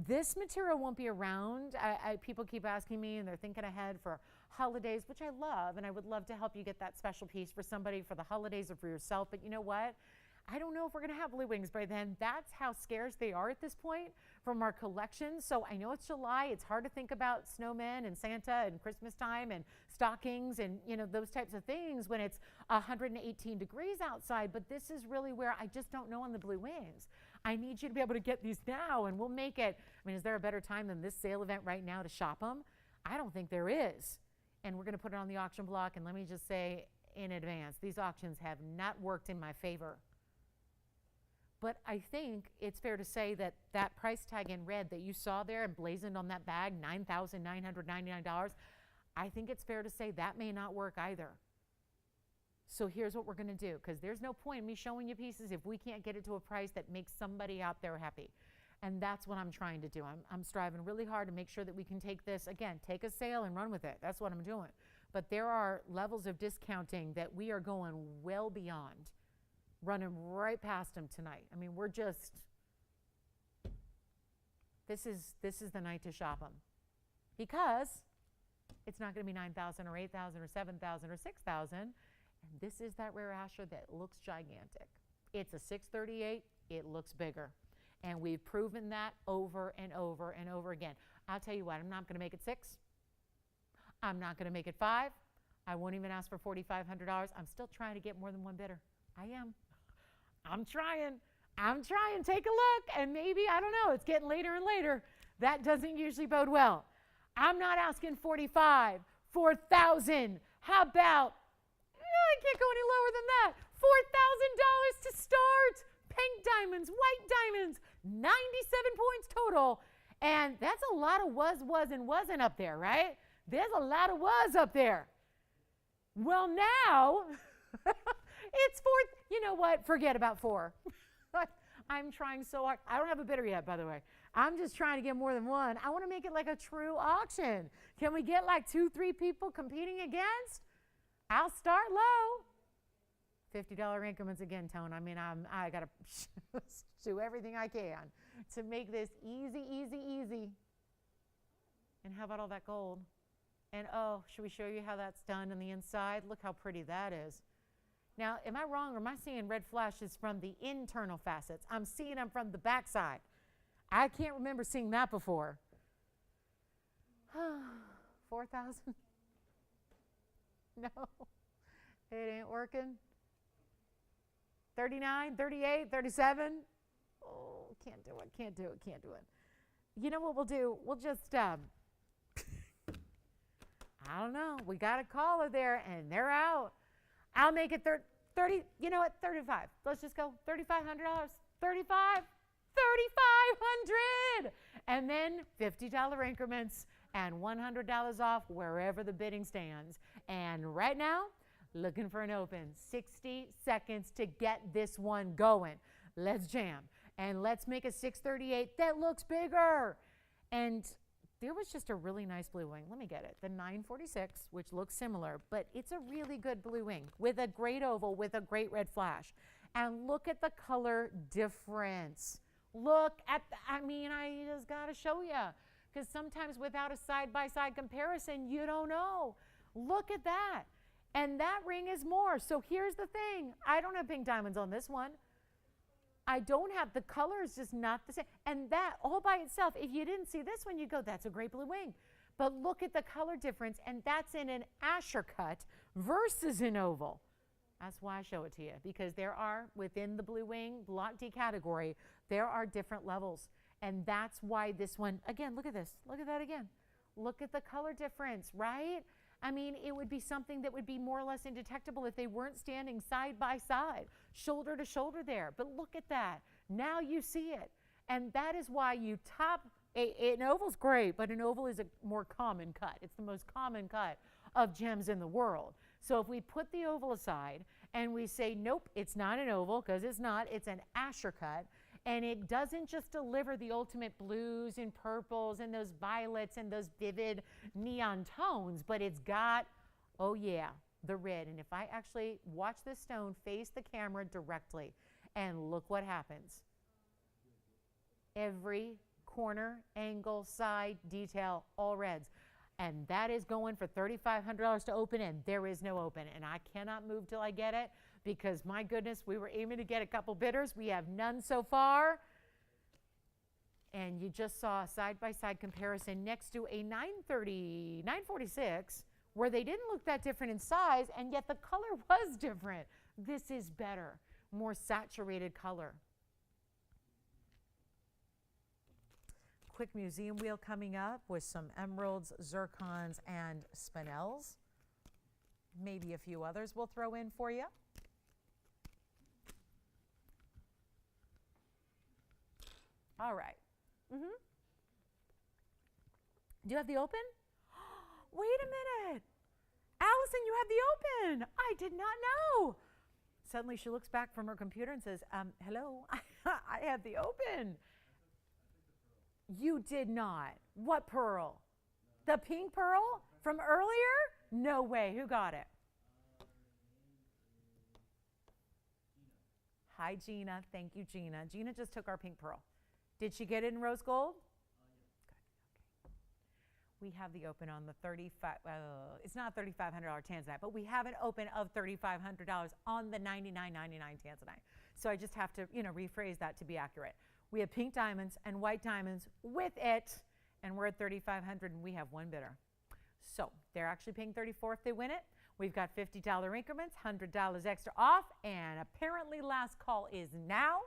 this material won't be around. People keep asking me, and they're thinking ahead for holidays, which I love, and I would love to help you get that special piece for somebody for the holidays or for yourself. But you know what? I don't know if we're going to have blue wings by then. That's how scarce they are at this point from our collection. So I know it's July. It's hard to think about snowmen and Santa and Christmas time and stockings and, you know, those types of things when it's 118 degrees outside. But this is really where I just don't know on the blue wings. I need you to be able to get these now, and we'll make it. I mean, is there a better time than this sale event right now to shop them? I don't think there is. And we're going to put it on the auction block. And let me just say in advance, these auctions have not worked in my favor. But I think it's fair to say that that price tag in red that you saw there emblazoned on that bag, $9,999, I think it's fair to say that may not work either. So here's what we're going to do, because there's no point in me showing you pieces if we can't get it to a price that makes somebody out there happy. And that's what I'm trying to do. I'm striving really hard to make sure that we can take this, again, take a sale and run with it. That's what I'm doing. But there are levels of discounting that we are going well beyond, running right past them tonight. I mean, we're just, this is the night to shop them, because it's not going to be 9,000 or 8,000 or 7,000 or 6,000. And this is that rare Asher that looks gigantic. It's a 638. It looks bigger. And we've proven that over and over and over again. I'll tell you what, I'm not going to make it 6. I'm not going to make it 5. I won't even ask for $4,500. I'm still trying to get more than one bidder. I am. I'm trying. Take a look. And maybe, I don't know, it's getting later and later. That doesn't usually bode well. I'm not asking 45, 4,000. How about, I can't go any lower than that. $4,000 to start. Pink diamonds, white diamonds, 97 points total. And that's a lot of was, and wasn't up there, right? There's a lot of was up there. Well, now, it's 4. You know what? Forget about 4. I'm trying so hard. I don't have a bidder yet, by the way. I'm just trying to get more than one. I want to make it like a true auction. Can we get like 2, 3 people competing against? I'll start low. $50 increments again, Tone. I mean, I got to do everything I can to make this easy, easy, easy. And how about all that gold? And oh, should we show you how that's done on the inside? Look how pretty that is. Now, am I wrong, or am I seeing red flashes from the internal facets? I'm seeing them from the backside. I can't remember seeing that before. 4,000? No, it ain't working. 39, 38, 37. Oh, can't do it. You know what we'll do? We'll just, I don't know. We got a caller there, and they're out. I'll make it 30, you know what, 35. Let's just go $3,500. 35, 3,500. And then $50 increments and $100 off wherever the bidding stands. And right now, looking for an open. 60 seconds to get this one going. Let's jam. And let's make a 638 that looks bigger. And there was just a really nice blue wing. Let me get it. The 946, which looks similar, but it's a really good blue wing with a great oval with a great red flash. And look at the color difference. Look at, I just got to show you. Because sometimes without a side-by-side comparison, you don't know. Look at that. And that ring is more. So here's the thing. I don't have pink diamonds on this one. I don't have, the color is just not the same. And that all by itself, if you didn't see this one, you go, that's a great blue wing. But look at the color difference, and that's in an Asher cut versus an oval. That's why I show it to you, because there are, within the blue wing Block D category, there are different levels. And that's why this one, again, look at this. Look at that again. Look at the color difference, right? I mean, it would be something that would be more or less indetectable if they weren't standing side by side, shoulder to shoulder there. But look at that. Now you see it. And that is why you top, an oval's great, but an oval is a more common cut. It's the most common cut of gems in the world. So if we put the oval aside and we say, nope, it's not an oval, because it's not, it's an Asher cut, and it doesn't just deliver the ultimate blues and purples and those violets and those vivid neon tones, but it's got, oh yeah, the red. And if I actually watch this stone face the camera directly, and look what happens. Every corner, angle, side, detail, all reds. And that is going for $3,500 to open, and there is no open. And I cannot move till I get it because, my goodness, we were aiming to get a couple bidders. We have none so far. And you just saw a side-by-side comparison next to a 946, where they didn't look that different in size, and yet the color was different. This is better, more saturated color. Quick museum wheel coming up with some emeralds, zircons, and spinels. Maybe a few others we'll throw in for you. All right. Do you have the open? Wait a minute. Allison, you have the open. I did not know. Suddenly she looks back from her computer and says, hello, I have the open. You did not. What pearl? The pink pearl from earlier? No way. Who got it? Hi, Gina. Thank you, Gina. Gina just took our pink pearl. Did she get it in rose gold? Good. Okay. We have the open on the it's not $3,500 tanzanite, but we have an open of $3,500 on the $99.99 tanzanite. So I just have to, rephrase that to be accurate. We have pink diamonds and white diamonds with it, and we're at $3,500, and we have one bidder. So they're actually paying $34 if they win it. We've got $50 increments, $100 extra off, and apparently last call is now.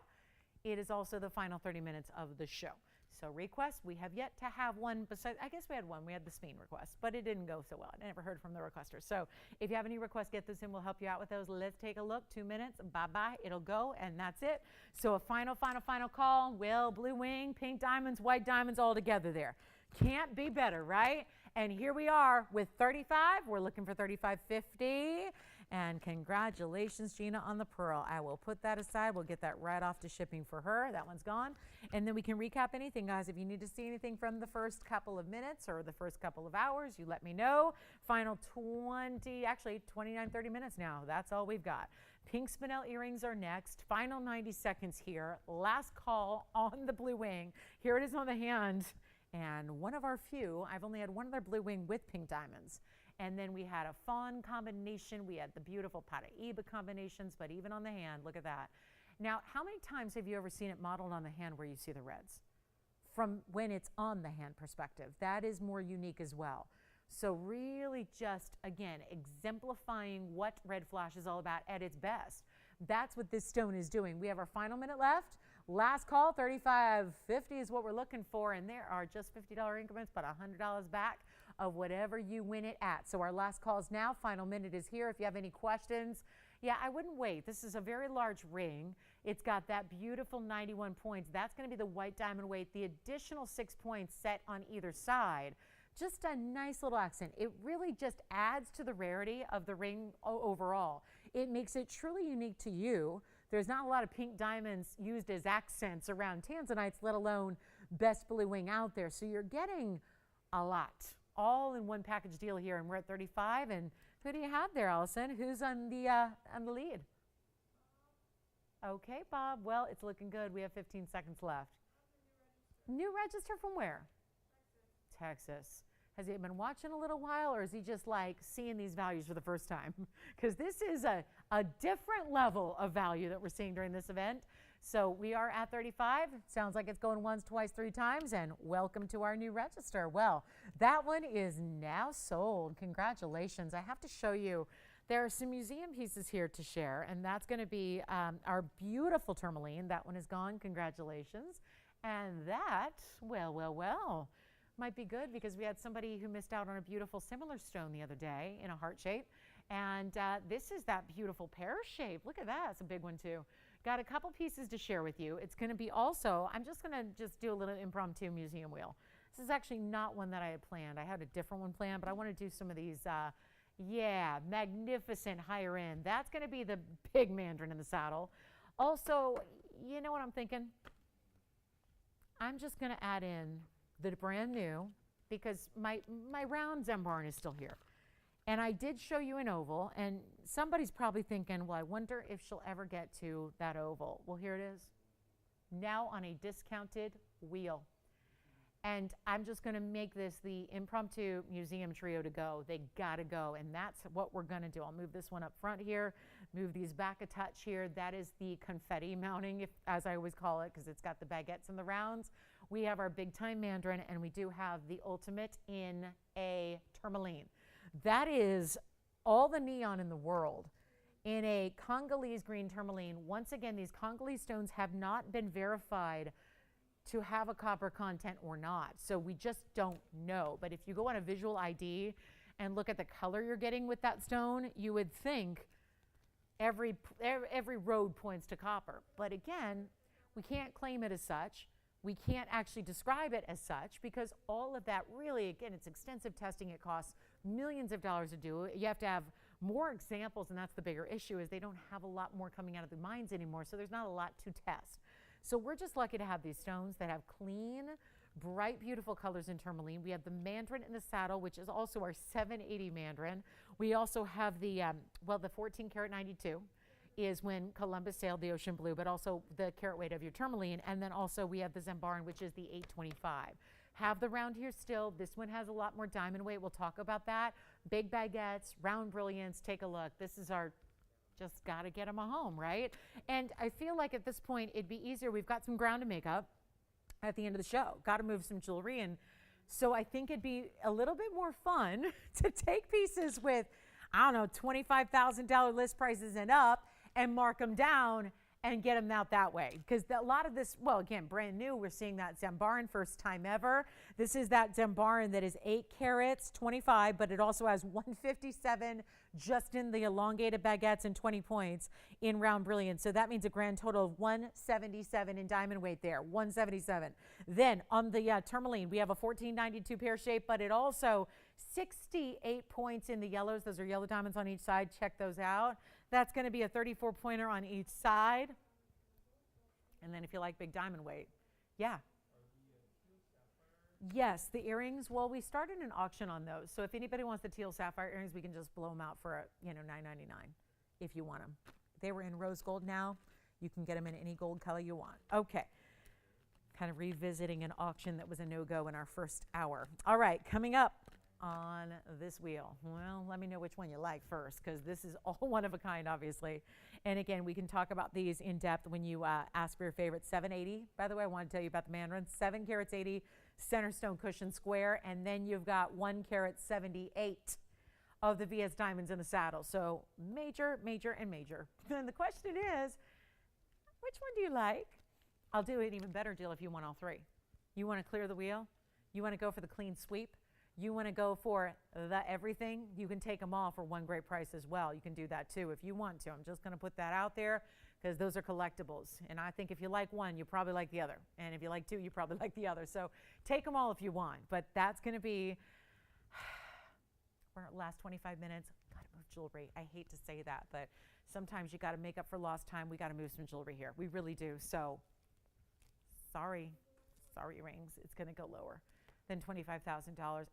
It is also the final 30 minutes of the show. So requests, we have yet to have one besides, I guess we had one. We had the Spinel request, but it didn't go so well. I never heard from the requesters. So if you have any requests, get those in. We'll help you out with those. Let's take a look. 2 minutes. Bye-bye. It'll go, and that's it. So a final call. Will, blue wing, pink diamonds, white diamonds all together there. Can't be better, right? And here we are with 35. We're looking for 35.50. And congratulations, Gina, on the pearl. I will put that aside. We'll get that right off to shipping for her. That one's gone. And then we can recap anything, guys. If you need to see anything from the first couple of minutes or the first couple of hours, you let me know. Final 29, 30 minutes now. That's all we've got. Pink Spinel earrings are next. Final 90 seconds here. Last call on the blue wing. Here it is on the hand. And one of our few, I've only had one other blue wing with pink diamonds. And then we had a fawn combination. We had the beautiful Paraiba combinations, but even on the hand, look at that. Now, how many times have you ever seen it modeled on the hand where you see the reds? From when it's on the hand perspective. That is more unique as well. So really just, again, exemplifying what red flash is all about at its best. That's what this stone is doing. We have our final minute left. Last call, $35.50 is what we're looking for, and there are just $50 increments, but $100 back of whatever you win it at. So our last call is now. Final minute is here. If you have any questions, yeah, I wouldn't wait. This is a very large ring. It's got that beautiful 91 points. That's going to be the white diamond weight. The additional 6 points set on either side. Just a nice little accent. It really just adds to the rarity of the ring overall. It makes it truly unique to you. There's not a lot of pink diamonds used as accents around tanzanites, let alone best blue wing out there. So you're getting a lot, all in one package deal here, and we're at 35. And who do you have there, Allison? Who's on the lead? Okay, Bob. Well, it's looking good. We have 15 seconds left. New register from where? Texas. Has he been watching a little while, or is he just like seeing these values for the first time? Because this is a different level of value that we're seeing during this event. So we are at 35. Sounds like it's going once, twice, 3 times, and welcome to our new register. Well, that one is now sold. Congratulations. I have to show you, there are some museum pieces here to share, and that's going to be our beautiful Tourmaline. That one is gone. Congratulations. And that, well, might be good because we had somebody who missed out on a beautiful similar stone the other day in a heart shape. And this is that beautiful pear shape. Look at that. It's a big one too. Got a couple pieces to share with you. It's going to be also, I'm just going to do a little impromptu museum wheel. This is actually not one that I had planned. I had a different one planned, but I want to do some of these, magnificent higher end. That's going to be the big mandarin in the saddle. Also, you know what I'm thinking? I'm just going to add in the brand new, because my round Zambaran is still here. And I did show you an oval, and somebody's probably thinking, well, I wonder if she'll ever get to that oval. Well, here it is. Now on a discounted wheel. And I'm just going to make this the impromptu museum trio to go. They got to go. And that's what we're going to do. I'll move this one up front here, move these back a touch here. That is the confetti mounting, as I always call it, because it's got the baguettes and the rounds. We have our big time mandarin, and we do have the ultimate in a tourmaline. That is all the neon in the world in a Congolese green tourmaline. Once again, these Congolese stones have not been verified to have a copper content or not. So we just don't know. But if you go on a visual ID and look at the color you're getting with that stone, you would think every road points to copper. But again, we can't claim it as such. We can't actually describe it as such because all of that really, again, it's extensive testing. It costs millions of dollars to do it. You have to have more examples, and that's the bigger issue, is they don't have a lot more coming out of the mines anymore, so there's not a lot to test. So we're just lucky to have these stones that have clean, bright, beautiful colors in tourmaline. We have the mandarin in the saddle, which is also our 780 mandarin. We also have the, the 14 karat 92 is when Columbus sailed the ocean blue, but also the carat weight of your tourmaline. And then also we have the Zambaran, which is the 825. Have the round here still. This one has a lot more diamond weight. We'll talk about that. Big baguettes, round brilliance. Take a look. This is our just got to get them a home, right? And I feel like at this point, it'd be easier. We've got some ground to make up at the end of the show. Got to move some jewelry. And so I think it'd be a little bit more fun to take pieces with, I don't know, $25,000 list prices and up and mark them down and get them out that way. Because a lot of this, well, again, brand new, we're seeing that Zambaran first time ever. This is that Zambaran that is 8 carats, 25, but it also has 157 just in the elongated baguettes and 20 points in round brilliance. So that means a grand total of 177 in diamond weight there, 177. Then on the tourmaline, we have a 1492 pear shape, but it also 68 points in the yellows. Those are yellow diamonds on each side. Check those out. That's going to be a 34 pointer on each side. And then if you like big diamond weight, yeah. Yes, the earrings. Well, we started an auction on those. So if anybody wants the teal sapphire earrings, we can just blow them out for $9.99 if you want them. They were in rose gold now. You can get them in any gold color you want. Okay. Kind of revisiting an auction that was a no-go in our first hour. All right, coming up on this wheel. Well, let me know which one you like first, because this is all one of a kind, obviously. And again, we can talk about these in depth when you ask for your favorite. 780. By the way, I want to tell you about the mandarin. 7 carats 80, center stone cushion square, and then you've got 1 carat 78 of the VS diamonds in the saddle. So major, major, and major. And the question is, which one do you like? I'll do an even better deal if you want all three. You want to clear the wheel? You want to go for the clean sweep? You want to go for the everything? You can take them all for one great price as well. You can do that too if you want to. I'm just going to put that out there because those are collectibles. And I think if you like one, you probably like the other. And if you like two, you probably like the other. So take them all if you want. But that's going to be our last 25 minutes. Got to move jewelry. I hate to say that, but sometimes you got to make up for lost time. We got to move some jewelry here. We really do. So sorry rings. It's going to go lower than $25,000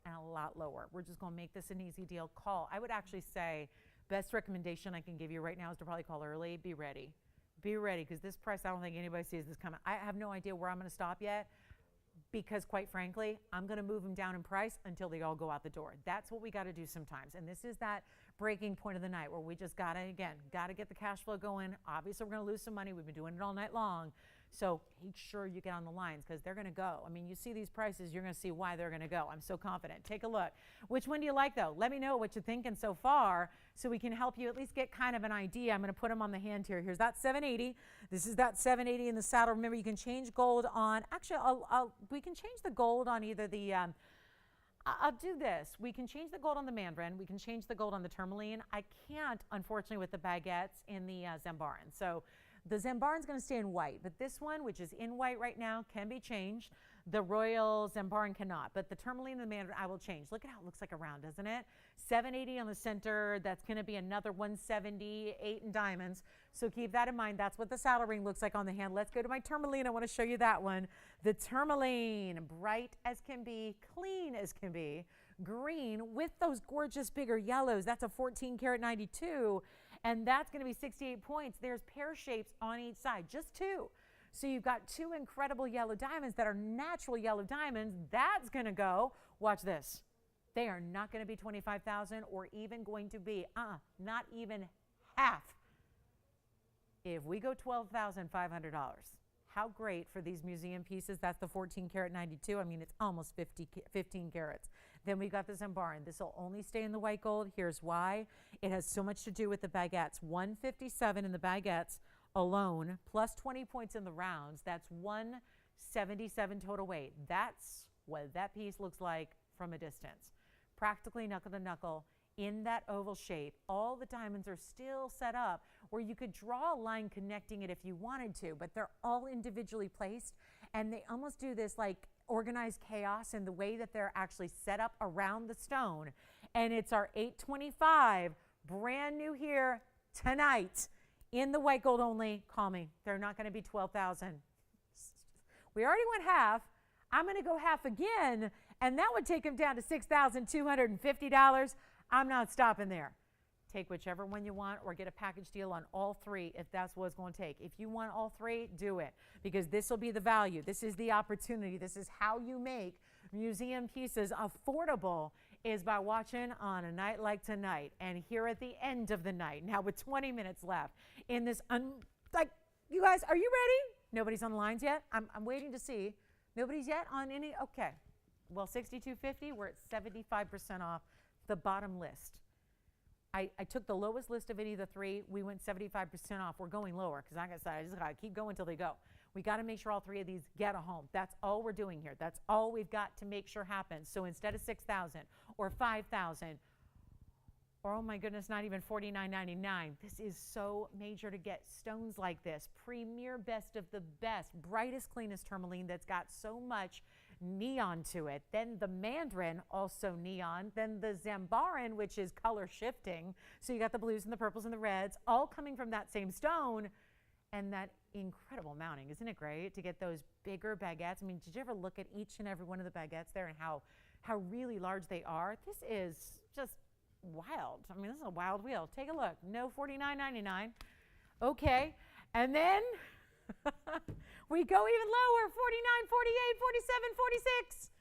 and a lot lower. We're just going to make this an easy deal. Call. I would actually say best recommendation I can give you right now is to probably call early. Be ready. Be ready, because this price, I don't think anybody sees this coming. I have no idea where I'm going to stop yet, because quite frankly, I'm going to move them down in price until they all go out the door. That's what we got to do sometimes. And this is that breaking point of the night where we just got to get the cash flow going. Obviously, we're going to lose some money. We've been doing it all night long. So make sure you get on the lines, because they're going to go. I mean, you see these prices, you're going to see why they're going to go. I'm so confident. Take a look. Which one do you like, though? Let me know what you're thinking so far so we can help you at least get kind of an idea. I'm going to put them on the hand here. Here's that 780. This is that 780 in the saddle. Remember, you can change gold on, actually, we can change the gold on either the, I'll do this. We can change the gold on the mandarin. We can change the gold on the tourmaline. I can't, unfortunately, with the baguettes in the Zambaran. So the Zambaran's going to stay in white, but this one, which is in white right now, can be changed. The Royal Zambaran cannot, but the tourmaline and the mandarin I will change. Look at how it looks like a round, doesn't it? 780 on the center. That's going to be another 178 in diamonds. So keep that in mind. That's what the saddle ring looks like on the hand. Let's go to my tourmaline. I want to show you that one. The tourmaline, bright as can be, clean as can be, green with those gorgeous bigger yellows. That's a 14 karat 92. And that's going to be 68 points. There's pear shapes on each side, just 2. So you've got two incredible yellow diamonds that are natural yellow diamonds. That's going to go, watch this. They are not going to be $25,000 or even going to be, not even half. If we go $12,500, how great for these museum pieces. That's the 14 karat 92. I mean, it's almost 15 carats. Then we got the Zambaran. This will only stay in the white gold. Here's why. It has so much to do with the baguettes. 157 in the baguettes alone, plus 20 points in the rounds. That's 177 total weight. That's what that piece looks like from a distance. Practically knuckle to knuckle in that oval shape. All the diamonds are still set up where you could draw a line connecting it if you wanted to, but they're all individually placed, and they almost do this like organized chaos in the way that they're actually set up around the stone. And it's our 825, brand new here tonight in the white gold only. Call me. They're not going to be 12,000. We already went half. I'm going to go half again, and that would take them down to $6,250. I'm not stopping there. Take whichever one you want or get a package deal on all three if that's what it's going to take. If you want all three, do it, because this will be the value. This is the opportunity. This is how you make museum pieces affordable, is by watching on a night like tonight and here at the end of the night. Now with 20 minutes left in this, like, you guys, are you ready? Nobody's on the lines yet? I'm waiting to see. Nobody's yet on any? Okay. Well, $6,250, we're at 75% off the bottom list. I took the lowest list of any of the three. We went 75% off. We're going lower because like I said, I just got to keep going until they go. We got to make sure all three of these get a home. That's all we're doing here. That's all we've got to make sure happens. So instead of 6,000 or 5,000, or oh my goodness, not even $49.99. This is so major to get stones like this. Premier, best of the best, brightest, cleanest tourmaline that's got so much neon to it. Then the mandarin, also neon. Then the Zambaran, which is color shifting. So you got the blues and the purples and the reds, all coming from that same stone. And that incredible mounting. Isn't it great to get those bigger baguettes? I mean, did you ever look at each and every one of the baguettes there and how really large they are? This is just wild. I mean, this is a wild wheel. Take a look. No $49.99. Okay. And then we go even lower. 49, 48, 47, 46,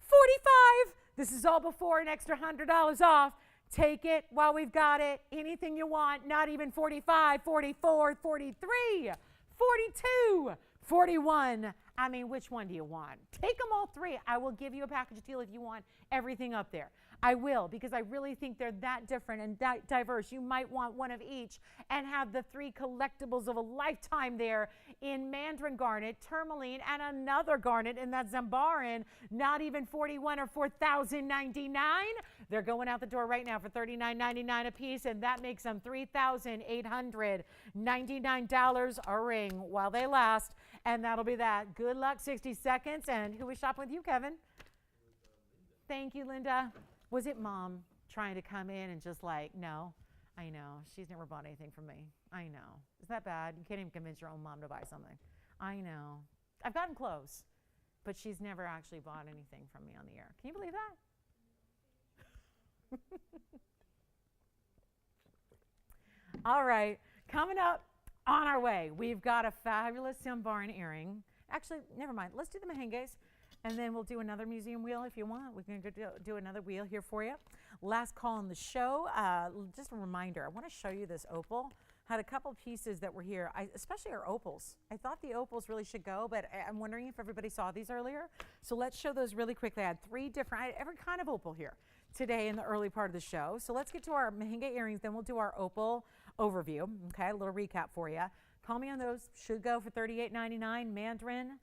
45. This is all before an extra $100 off. Take it while we've got it. Anything you want. Not even 45, 44, 43, 42, 41. I mean, which one do you want? Take them all three. I will give you a package deal if you want everything up there. I will, because I really think they're that different and that diverse. You might want one of each and have the three collectibles of a lifetime there in mandarin garnet, tourmaline, and another garnet in that Zambaran. Not even 41 or 4,099. They're going out the door right now for $39.99 a piece, and that makes them $3,899 a ring while they last. And that'll be that. Good luck, 60 seconds. And who was shopping with you, Kevin? Thank you, Linda. Was it Mom trying to come in and just like, no, I know. She's never bought anything from me. I know. Isn't that bad? You can't even convince your own mom to buy something. I know. I've gotten close, but she's never actually bought anything from me on the air. Can you believe that? All right. Coming up on our way, we've got a fabulous Zambaran earring. Actually, never mind. Let's do the mehenges. And then we'll do another museum wheel if you want. We can do another wheel here for you. Last call on the show. Just a reminder, I want to show you this opal. Had a couple pieces that were here, especially our opals. I thought the opals really should go, but I'm wondering if everybody saw these earlier. So let's show those really quickly. I had three different, every kind of opal here today in the early part of the show. So let's get to our mehenga earrings, then we'll do our opal overview. Okay, a little recap for you. Call me on those. Should go for $38.99. Mandarin,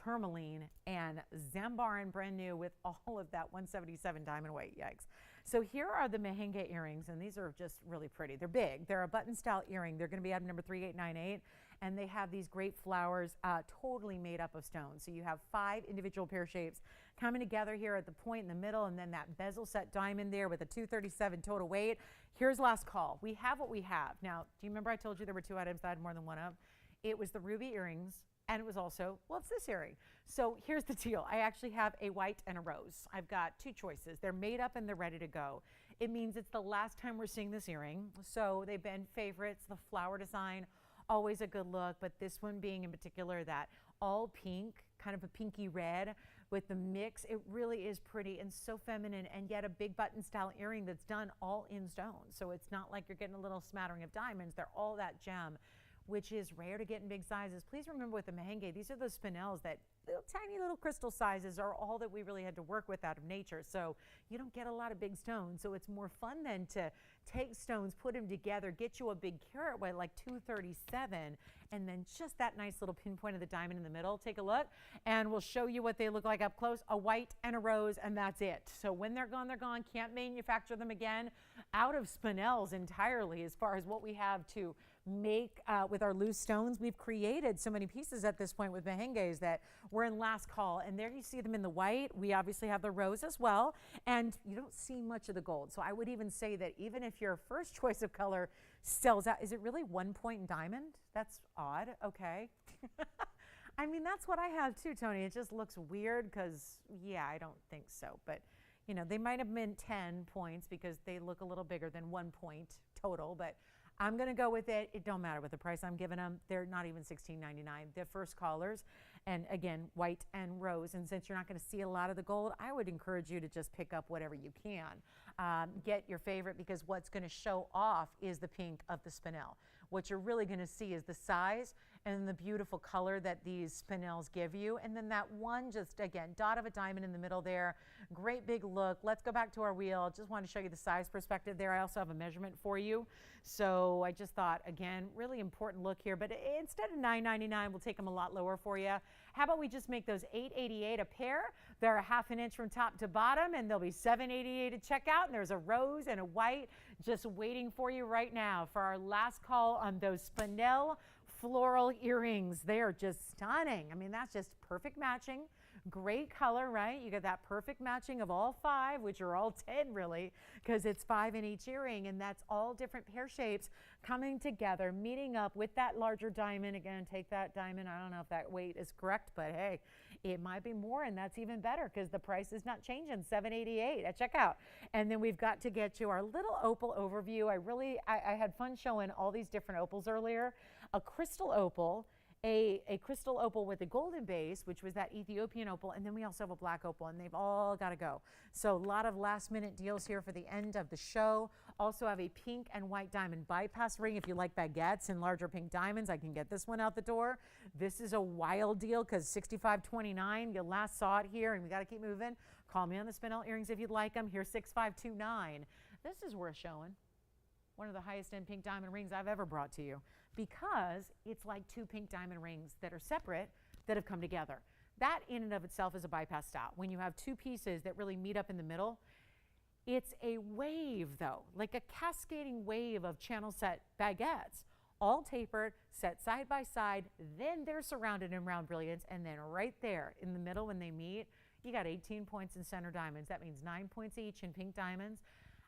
tourmaline, and Zambaran, brand new with all of that 177 diamond weight. Yikes. So here are the mehenga earrings, and these are just really pretty. They're big. They're a button style earring. They're going to be item number 3898, and they have these great flowers totally made up of stones. So you have 5 individual pear shapes coming together here at the point in the middle, and then that bezel set diamond there with a 237 total weight. Here's last call. We have what we have. Now, do you remember I told you there were 2 items that I had more than one of? It was the ruby earrings, and it was also, well, it's this earring. So here's the deal. I actually have a white and a rose. I've got 2 choices. They're made up and they're ready to go. It means it's the last time we're seeing this earring. So they've been favorites, the flower design, always a good look, but this one being in particular that all pink, kind of a pinky red with the mix, it really is pretty and so feminine, and yet a big button style earring that's done all in stone. So it's not like you're getting a little smattering of diamonds. They're all that gem, which is rare to get in big sizes. Please remember with the Mahenge, these are those Spinels that tiny little crystal sizes are all that we really had to work with out of nature. So you don't get a lot of big stones. So it's more fun than to take stones, put them together, get you a big carat weight like 237, and then just that nice little pinpoint of the diamond in the middle. Take a look, and we'll show you what they look like up close. A white and a rose, and that's it. So when they're gone, they're gone. Can't manufacture them again. Out of Spinels entirely as far as what we have to make with our loose stones. We've created so many pieces at this point with Mahenges that we're in last call, and there you see them in the white. We obviously have the rose as well, and you don't see much of the gold. So I would even say that even if your first choice of color sells out, is it really 1 point in diamond? That's odd. Okay. I mean, that's what I have too, Tony. It just looks weird because, yeah, I don't think so. But, you know, they might have been 10 points because they look a little bigger than 1 point total, but I'm going to go with it. It don't matter what the price I'm giving them. They're not even $16.99. They're first callers. And again, white and rose. And since you're not going to see a lot of the gold, I would encourage you to just pick up whatever you can. Get your favorite, because what's going to show off is the pink of the Spinel. What you're really going to see is the size and the beautiful color that these Spinels give you. And then that one, just again, dot of a diamond in the middle there. Great big look. Let's go back to our wheel. Just want to show you the size perspective there. I also have a measurement for you. So I just thought, again, really important look here. But instead of $9.99, we'll take them a lot lower for you. How about we just make those $8.88 a pair? They're a ½ an inch from top to bottom, and they'll be $7.88 at checkout. And there's a rose and a white just waiting for you right now for our last call on those Spinel floral earrings. They are just stunning. I mean, that's just perfect matching. Great color, right? You get that perfect matching of all 5, which are all 10 really, because it's 5 in each earring, and that's all different pear shapes coming together, meeting up with that larger diamond. Again, take that diamond. I don't know if that weight is correct, but hey, it might be more, and that's even better because the price is not changing. $7.88 at checkout. And then we've got to get you our little opal overview. I had fun showing all these different opals earlier. A crystal opal, a crystal opal with a golden base, which was that Ethiopian opal, and then we also have a black opal, and they've all got to go. So a lot of last minute deals here for the end of the show. Also have a pink and white diamond bypass ring. If you like baguettes and larger pink diamonds, I can get this one out the door. This is a wild deal because $65.29. You last saw it here, and we got to keep moving. Call me on the Spinel earrings if you'd like them. Here's $65.29. This is worth showing. One of the highest end pink diamond rings I've ever brought to you, because it's like 2 pink diamond rings that are separate that have come together. That in and of itself is a bypass style. When you have 2 pieces that really meet up in the middle, it's a wave though, like a cascading wave of channel set baguettes, all tapered, set side by side, then they're surrounded in round brilliance, and then right there in the middle when they meet, you got 18 points in center diamonds. That means 9 points each in pink diamonds.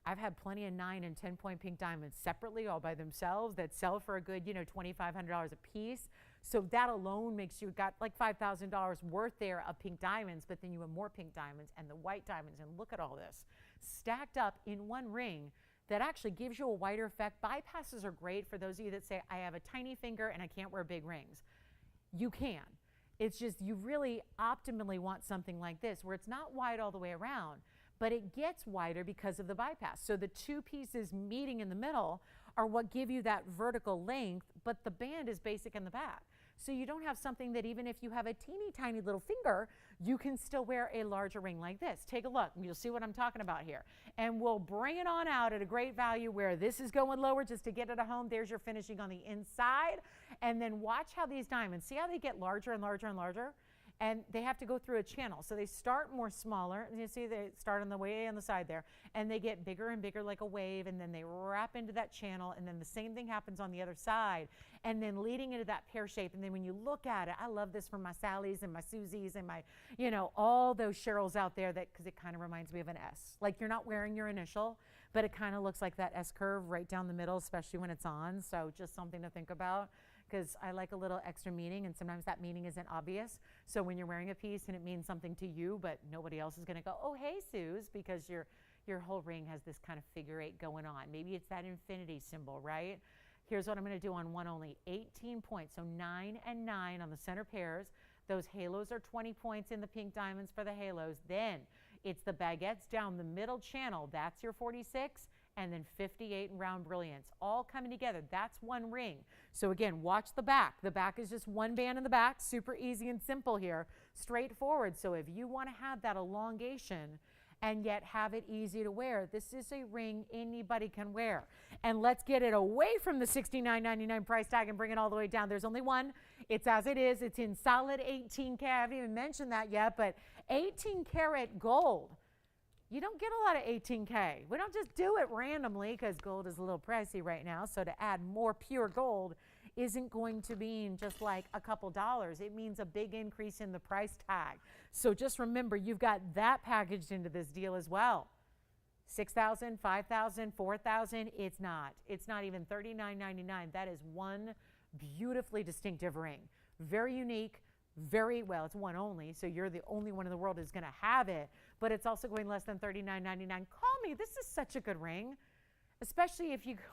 I've had plenty of 9 and 10 point pink diamonds separately, all by themselves, that sell for a good, $2,500 a piece. So that alone makes you got like $5,000 worth there of pink diamonds, but then you have more pink diamonds and the white diamonds, and look at all this stacked up in one ring that actually gives you a wider effect. Bypasses are great for those of you that say, I have a tiny finger and I can't wear big rings. You can. It's just you really optimally want something like this where it's not wide all the way around, but it gets wider because of the bypass. So the 2 pieces meeting in the middle are what give you that vertical length, but the band is basic in the back. So you don't have something that even if you have a teeny tiny little finger, you can still wear a larger ring like this. Take a look, and you'll see what I'm talking about here. And we'll bring it on out at a great value where this is going lower just to get it at home. There's your finishing on the inside. And then watch how these diamonds, see how they get larger and larger and larger? And they have to go through a channel. So they start more smaller. And you see they start on the way on the side there. And they get bigger and bigger like a wave. And then they wrap into that channel. And then the same thing happens on the other side. And then leading into that pear shape. And then when you look at it, I love this for my Sallys and my Susies and my, all those Cheryls out there, that because it kind of reminds me of an S. Like you're not wearing your initial, but it kind of looks like that S curve right down the middle, especially when it's on. So just something to think about, because I like a little extra meaning, and sometimes that meaning isn't obvious. So when you're wearing a piece and it means something to you, but nobody else is going to go, oh, hey, Suze, because your whole ring has this kind of figure 8 going on. Maybe it's that infinity symbol, right? Here's what I'm going to do on one only. 18 points, so 9 and 9 on the center pairs. Those halos are 20 points in the pink diamonds for the halos. Then it's the baguettes down the middle channel. That's your 46. And then 58 in round brilliance, all coming together. That's one ring. So again, watch the back. The back is just one band in the back, super easy and simple here, straightforward. So if you want to have that elongation and yet have it easy to wear, this is a ring anybody can wear. And let's get it away from the $69.99 price tag and bring it all the way down. There's only one. It's as it is. It's in solid 18K. I haven't even mentioned that yet, but 18 karat gold. You don't get a lot of 18K. We don't just do it randomly because gold is a little pricey right now. So to add more pure gold isn't going to mean just like a couple dollars. It means a big increase in the price tag. So just remember, you've got that packaged into this deal as well. $6,000, $5,000, $4,000. It's not. It's not even $39.99. That is one beautifully distinctive ring. Very unique. Very well, it's one only, so you're the only one in the world who's going to have it, but it's also going less than $39.99. Call me. This is such a good ring, especially if you go.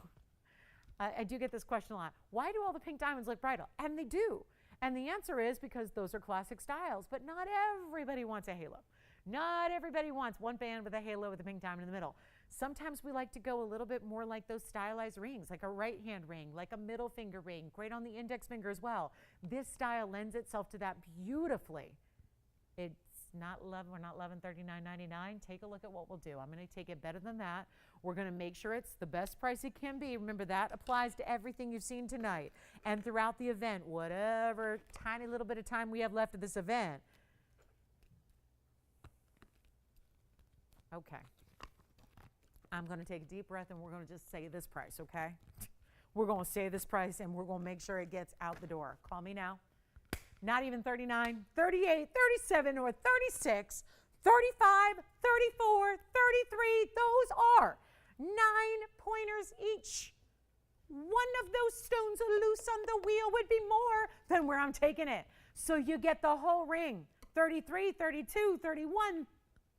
I do get this question a lot. Why do all the pink diamonds look bridal? And they do. And the answer is because those are classic styles, but not everybody wants a halo. Not everybody wants one band with a halo with a pink diamond in the middle. Sometimes we like to go a little bit more like those stylized rings, like a right hand ring, like a middle finger ring, great on the index finger as well. This style lends itself to that beautifully. It's not we're not loving $39.99. Take a look at what we'll do. I'm going to take it better than that. We're going to make sure it's the best price it can be. Remember, that applies to everything you've seen tonight and throughout the event, whatever tiny little bit of time we have left of this event. Okay. I'm going to take a deep breath and we're going to just say this price, okay? We're going to say this price and we're going to make sure it gets out the door. Call me now. Not even 39, 38, 37, or 36, 35, 34, 33. Those are 9 pointers each. One of those stones loose on the wheel would be more than where I'm taking it. So you get the whole ring. 33, 32, 31,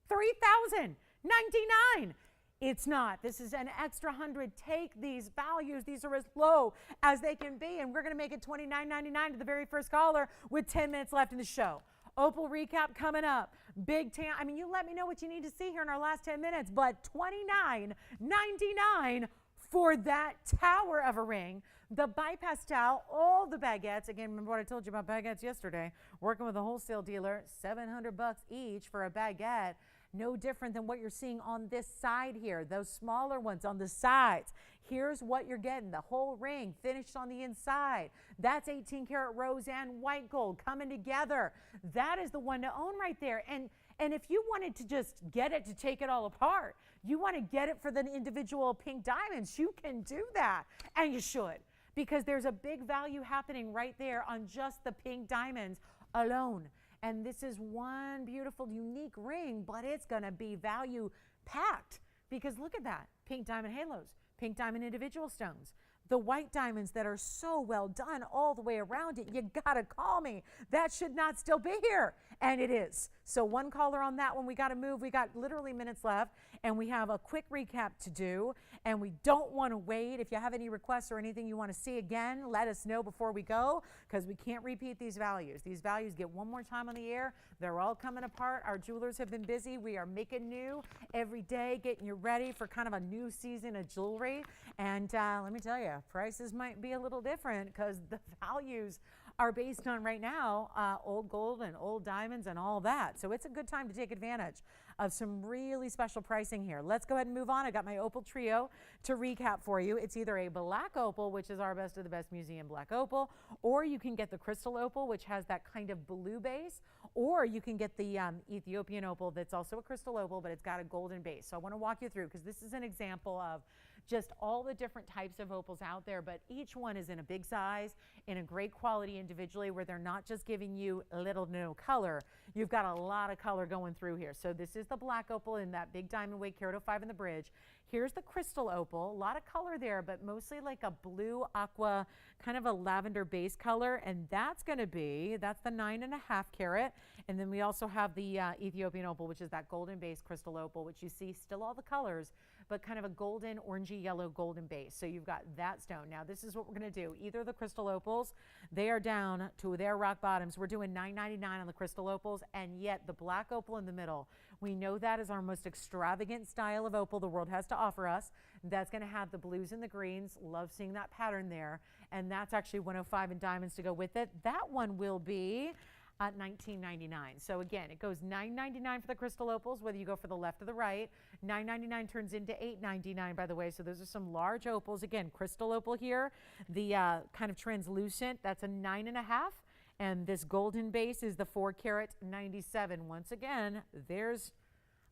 3,099. It's not. This is an extra 100. Take these values. These are as low as they can be, and we're going to make it $29.99 to the very first caller with 10 minutes left in the show. Opal recap coming up. Big tan. I mean, you let me know what you need to see here in our last 10 minutes, but $29.99 for that tower of a ring. The bypass towel, all the baguettes. Again, remember what I told you about baguettes yesterday. Working with a wholesale dealer, $700 each for a baguette. No different than what you're seeing on this side here, those smaller ones on the sides. Here's what you're getting, the whole ring finished on the inside. That's 18 karat rose and white gold coming together. That is the one to own right there. And if you wanted to just get it to take it all apart, you want to get it for the individual pink diamonds, you can do that. And you should, because there's a big value happening right there on just the pink diamonds alone. And this is one beautiful, unique ring, but it's going to be value packed because look at that. Pink diamond halos, pink diamond individual stones, the white diamonds that are so well done all the way around it. You got to call me. That should not still be here. And it is. So one caller on that one. We got to move. We got literally minutes left and we have a quick recap to do and we don't want to wait. If you have any requests or anything you want to see again, let us know before we go because we can't repeat these values. These values get one more time on the air. They're all coming apart. Our jewelers have been busy. We are making new every day, getting you ready for kind of a new season of jewelry. And let me tell you, prices might be a little different because the values are based on right now old gold and old diamonds and all that. So it's a good time to take advantage of some really special pricing here. Let's go ahead and move on. I got my opal trio to recap for you. It's either a black opal, which is our best of the best museum black opal, or you can get the crystal opal, which has that kind of blue base, or you can get the Ethiopian opal that's also a crystal opal, but it's got a golden base. So I want to walk you through because this is an example of just all the different types of opals out there, but each one is in a big size, in a great quality individually, where they're not just giving you a little no color. You've got a lot of color going through here. So this is the black opal in that big diamond weight carat 05 in the bridge. Here's the crystal opal, a lot of color there, but mostly like a blue aqua, kind of a lavender base color, and that's going to be, that's the 9.5 carat. And then we also have the Ethiopian opal, which is that golden base crystal opal, which you see still all the colors, but kind of a golden, orangey yellow golden base. So you've got that stone. Now this is what we're going to do. Either the crystal opals, they are down to their rock bottoms. We're doing $9.99 on the crystal opals, and yet the black opal in the middle, we know that is our most extravagant style of opal the world has to offer us. That's going to have the blues and the greens. Love seeing that pattern there. And that's actually 105 in diamonds to go with it. That one will be at $19.99. So again, it goes $9.99 for the crystal opals, whether you go for the left or the right. $9.99 turns into $8.99, by the way. So those are some large opals. Again, crystal opal here, the kind of translucent, that's a 9.5. And this golden base is the 4 carat 97. Once again, there's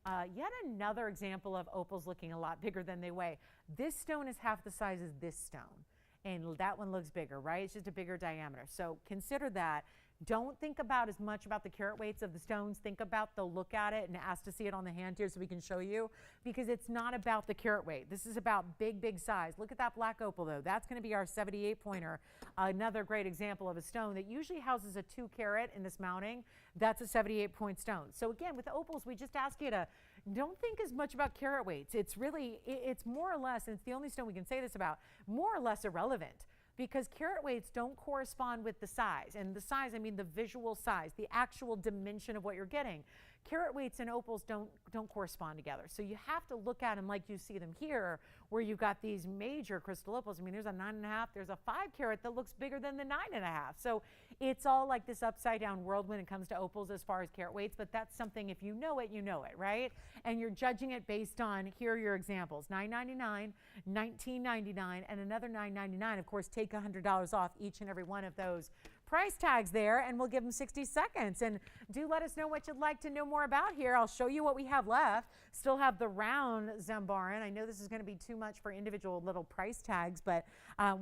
yet another example of opals looking a lot bigger than they weigh. This stone is half the size as this stone. And that one looks bigger, right? It's just a bigger diameter. So consider that. Don't think about as much about the carat weights of the stones. Think about the look at it and ask to see it on the hand here so we can show you, because it's not about the carat weight. This is about big, big size. Look at that black opal though. That's going to be our 78 pointer. Another great example of a stone that usually houses a 2 carat in this mounting. That's a 78 point stone. So again, with opals, we just ask you to don't think as much about carat weights. It's really, it's more or less, and it's the only stone we can say this about, more or less irrelevant. Because carat weights don't correspond with the size. And the size, I mean the visual size, the actual dimension of what you're getting. Carat weights and opals don't correspond together. So you have to look at them like you see them here, where you've got these major crystal opals. I mean, there's a 9.5, there's a 5 carat that looks bigger than the 9.5. So it's all like this upside down world when it comes to opals as far as carat weights, but that's something, if you know it, right? And you're judging it based on, here are your examples, $9.99, $19.99, and another $9.99. Of course, take $100 off each and every one of those price tags there, and we'll give them 60 seconds. And do let us know what you'd like to know more about here. I'll show you what we have left. Still have the round Zambaran. I know this is going to be too much for individual little price tags, but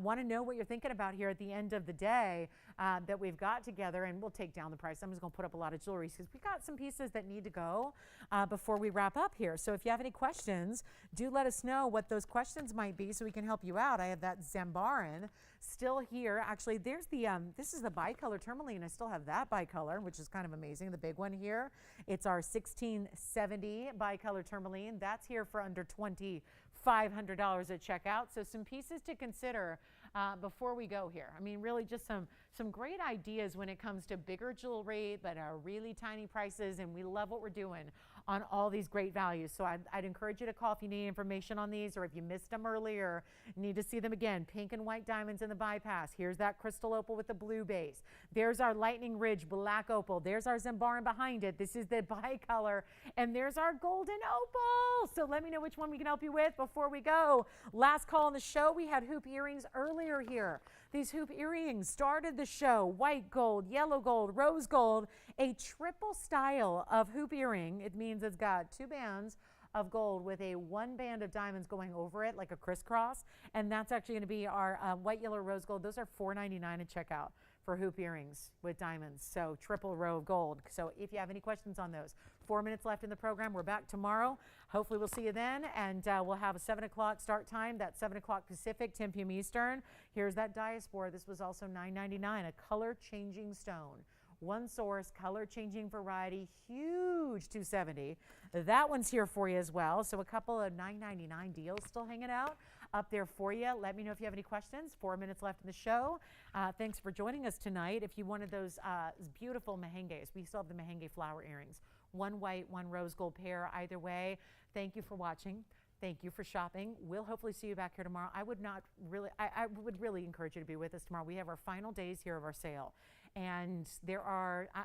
want to know what you're thinking about here at the end of the day that we've got together, and we'll take down the price. I'm just going to put up a lot of jewelry because we've got some pieces that need to go before we wrap up here. So if you have any questions, do let us know what those questions might be so we can help you out. I have that Zambaran still here. Actually, there's the, this is the bicolor Tourmaline. I still have that bicolor, which is kind of amazing. The big one here. It's our 1670 bicolor Tourmaline. That's here for under $2,500 at checkout. So some pieces to consider before we go here. I mean, really just some great ideas when it comes to bigger jewelry, but really tiny prices. And we love what we're doing on all these great values. So I'd encourage you to call if you need information on these, or if you missed them earlier, need to see them again. Pink and white diamonds in the bypass. Here's that crystal opal with the blue base. There's our lightning ridge black opal. There's our Zambaran behind it. This is the bicolor, and there's our golden opal. So let me know which one we can help you with before we go. Last call on the show. We had hoop earrings earlier here. These hoop earrings started the show. White gold, yellow gold, rose gold, a triple style of hoop earring. It means it's got 2 bands of gold with a 1 band of diamonds going over it like a crisscross. And that's actually going to be our white, yellow, rose gold. Those are $4.99 at checkout for hoop earrings with diamonds. So triple row of gold. So if you have any questions on those, 4 minutes left in the program. We're back tomorrow. Hopefully we'll see you then. And we'll have a 7 o'clock start time. That's 7 o'clock Pacific, 10 p.m. Eastern. Here's that diaspora. This was also $9.99, a color changing stone. One source, color changing variety, huge 270. That one's here for you as well. So a couple of $9.99 deals still hanging out up there for you. Let me know if you have any questions. 4 minutes left in the show. Thanks for joining us tonight. If you wanted those beautiful mehenges, we still have the mehenge flower earrings. 1 white, 1 rose gold pair, either way. Thank you for watching. Thank you for shopping. We'll hopefully see you back here tomorrow. I would really encourage you to be with us tomorrow. We have our final days here of our sale. And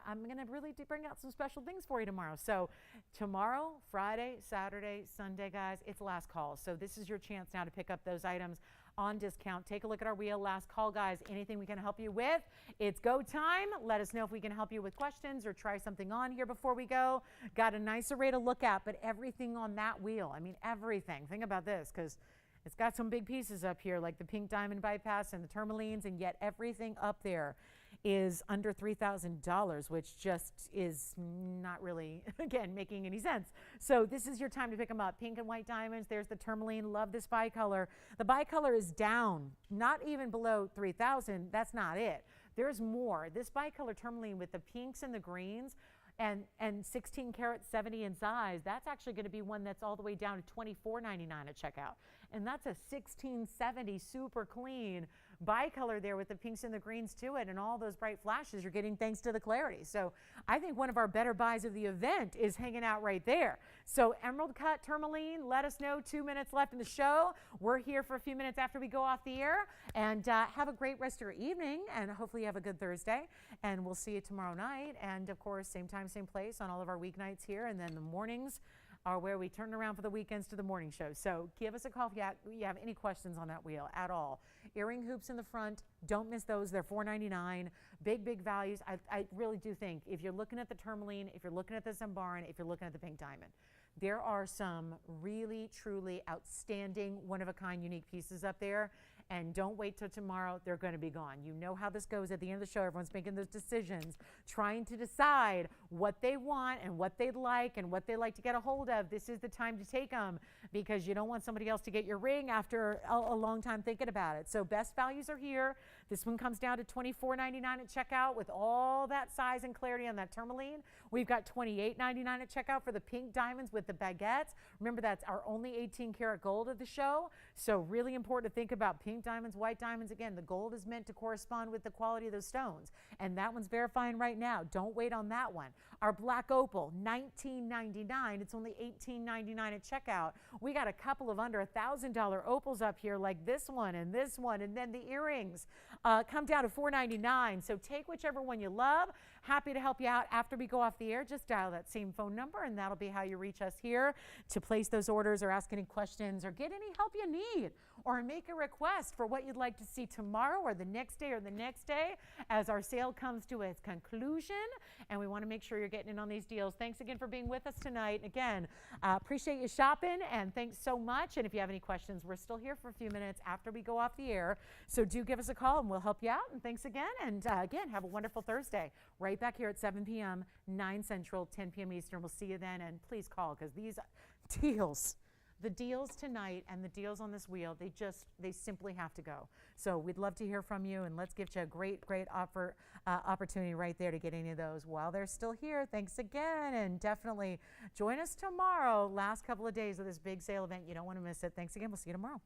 I'm going to really bring out some special things for you tomorrow. So tomorrow, Friday, Saturday, Sunday, guys, it's last call. So this is your chance now to pick up those items on discount. Take a look at our wheel. Last call, guys. Anything we can help you with? It's go time. Let us know if we can help you with questions or try something on here before we go. Got a nice array to look at, but everything on that wheel. I mean, everything. Think about this, because it's got some big pieces up here, like the pink diamond bypass and the tourmalines, and yet everything up there is under $3,000, which just is not really, again, making any sense. So this is your time to pick them up. Pink and white diamonds. There's the tourmaline. Love this bicolor. The bicolor is down, not even below $3,000. That's not it. There's more. This bicolor tourmaline with the pinks and the greens, and 16 karat 70 in size, that's actually going to be one that's all the way down to $24.99 at checkout. And that's a 1670 super clean bicolor there with the pinks and the greens to it and all those bright flashes you're getting thanks to the clarity. So I think one of our better buys of the event is hanging out right there. So emerald cut tourmaline, let us know. 2 minutes left in the show. We're here for a few minutes after we go off the air, and have a great rest of your evening, and hopefully you have a good Thursday, and we'll see you tomorrow night. And of course, same time, same place on all of our weeknights here, and then the mornings are where we turn around for the weekends to the morning show. So give us a call if you have any questions on that wheel at all. Earring hoops in the front, don't miss those. They're $4.99. Big values. I really do think if you're looking at the tourmaline, if you're looking at the Zambaran, if you're looking at the pink diamond, there are some really, truly outstanding, one-of-a-kind, unique pieces up there. And don't wait till tomorrow. They're going to be gone. You know how this goes at the end of the show. Everyone's making those decisions, trying to decide what they want and what they'd like and what they like to get a hold of. This is the time to take them, because you don't want somebody else to get your ring after a long time thinking about it. So best values are here. This one comes down to $24.99 at checkout with all that size and clarity on that tourmaline. We've got $28.99 at checkout for the pink diamonds with the baguettes. Remember, that's our only 18 karat gold of the show. So really important to think about pink diamonds, white diamonds. Again, the gold is meant to correspond with the quality of those stones. And that one's verifying right now. Don't wait on that one. Our black opal, $19.99. It's only $18.99 at checkout. We got a couple of under $1,000 opals up here, like this one, and then the earrings come down to $4.99. So take whichever one you love. Happy to help you out after we go off the air. Just dial that same phone number, and that'll be how you reach us here to place those orders or ask any questions or get any help you need or make a request for what you'd like to see tomorrow or the next day as our sale comes to its conclusion. And we want to make sure you're getting in on these deals. Thanks again for being with us tonight. Again, appreciate you shopping, and thanks so much. And if you have any questions, we're still here for a few minutes after we go off the air. So do give us a call and we'll help you out. And thanks again. And again, have a wonderful Thursday. Right back here at 7 p.m., 9 Central, 10 p.m. Eastern. We'll see you then. And please call, because these deals, the deals tonight and the deals on this wheel, they simply have to go. So we'd love to hear from you, and let's give you a great opportunity right there to get any of those while they're still here. Thanks again, and definitely join us tomorrow. Last couple of days of this big sale event. You don't want to miss it. Thanks again. We'll see you tomorrow.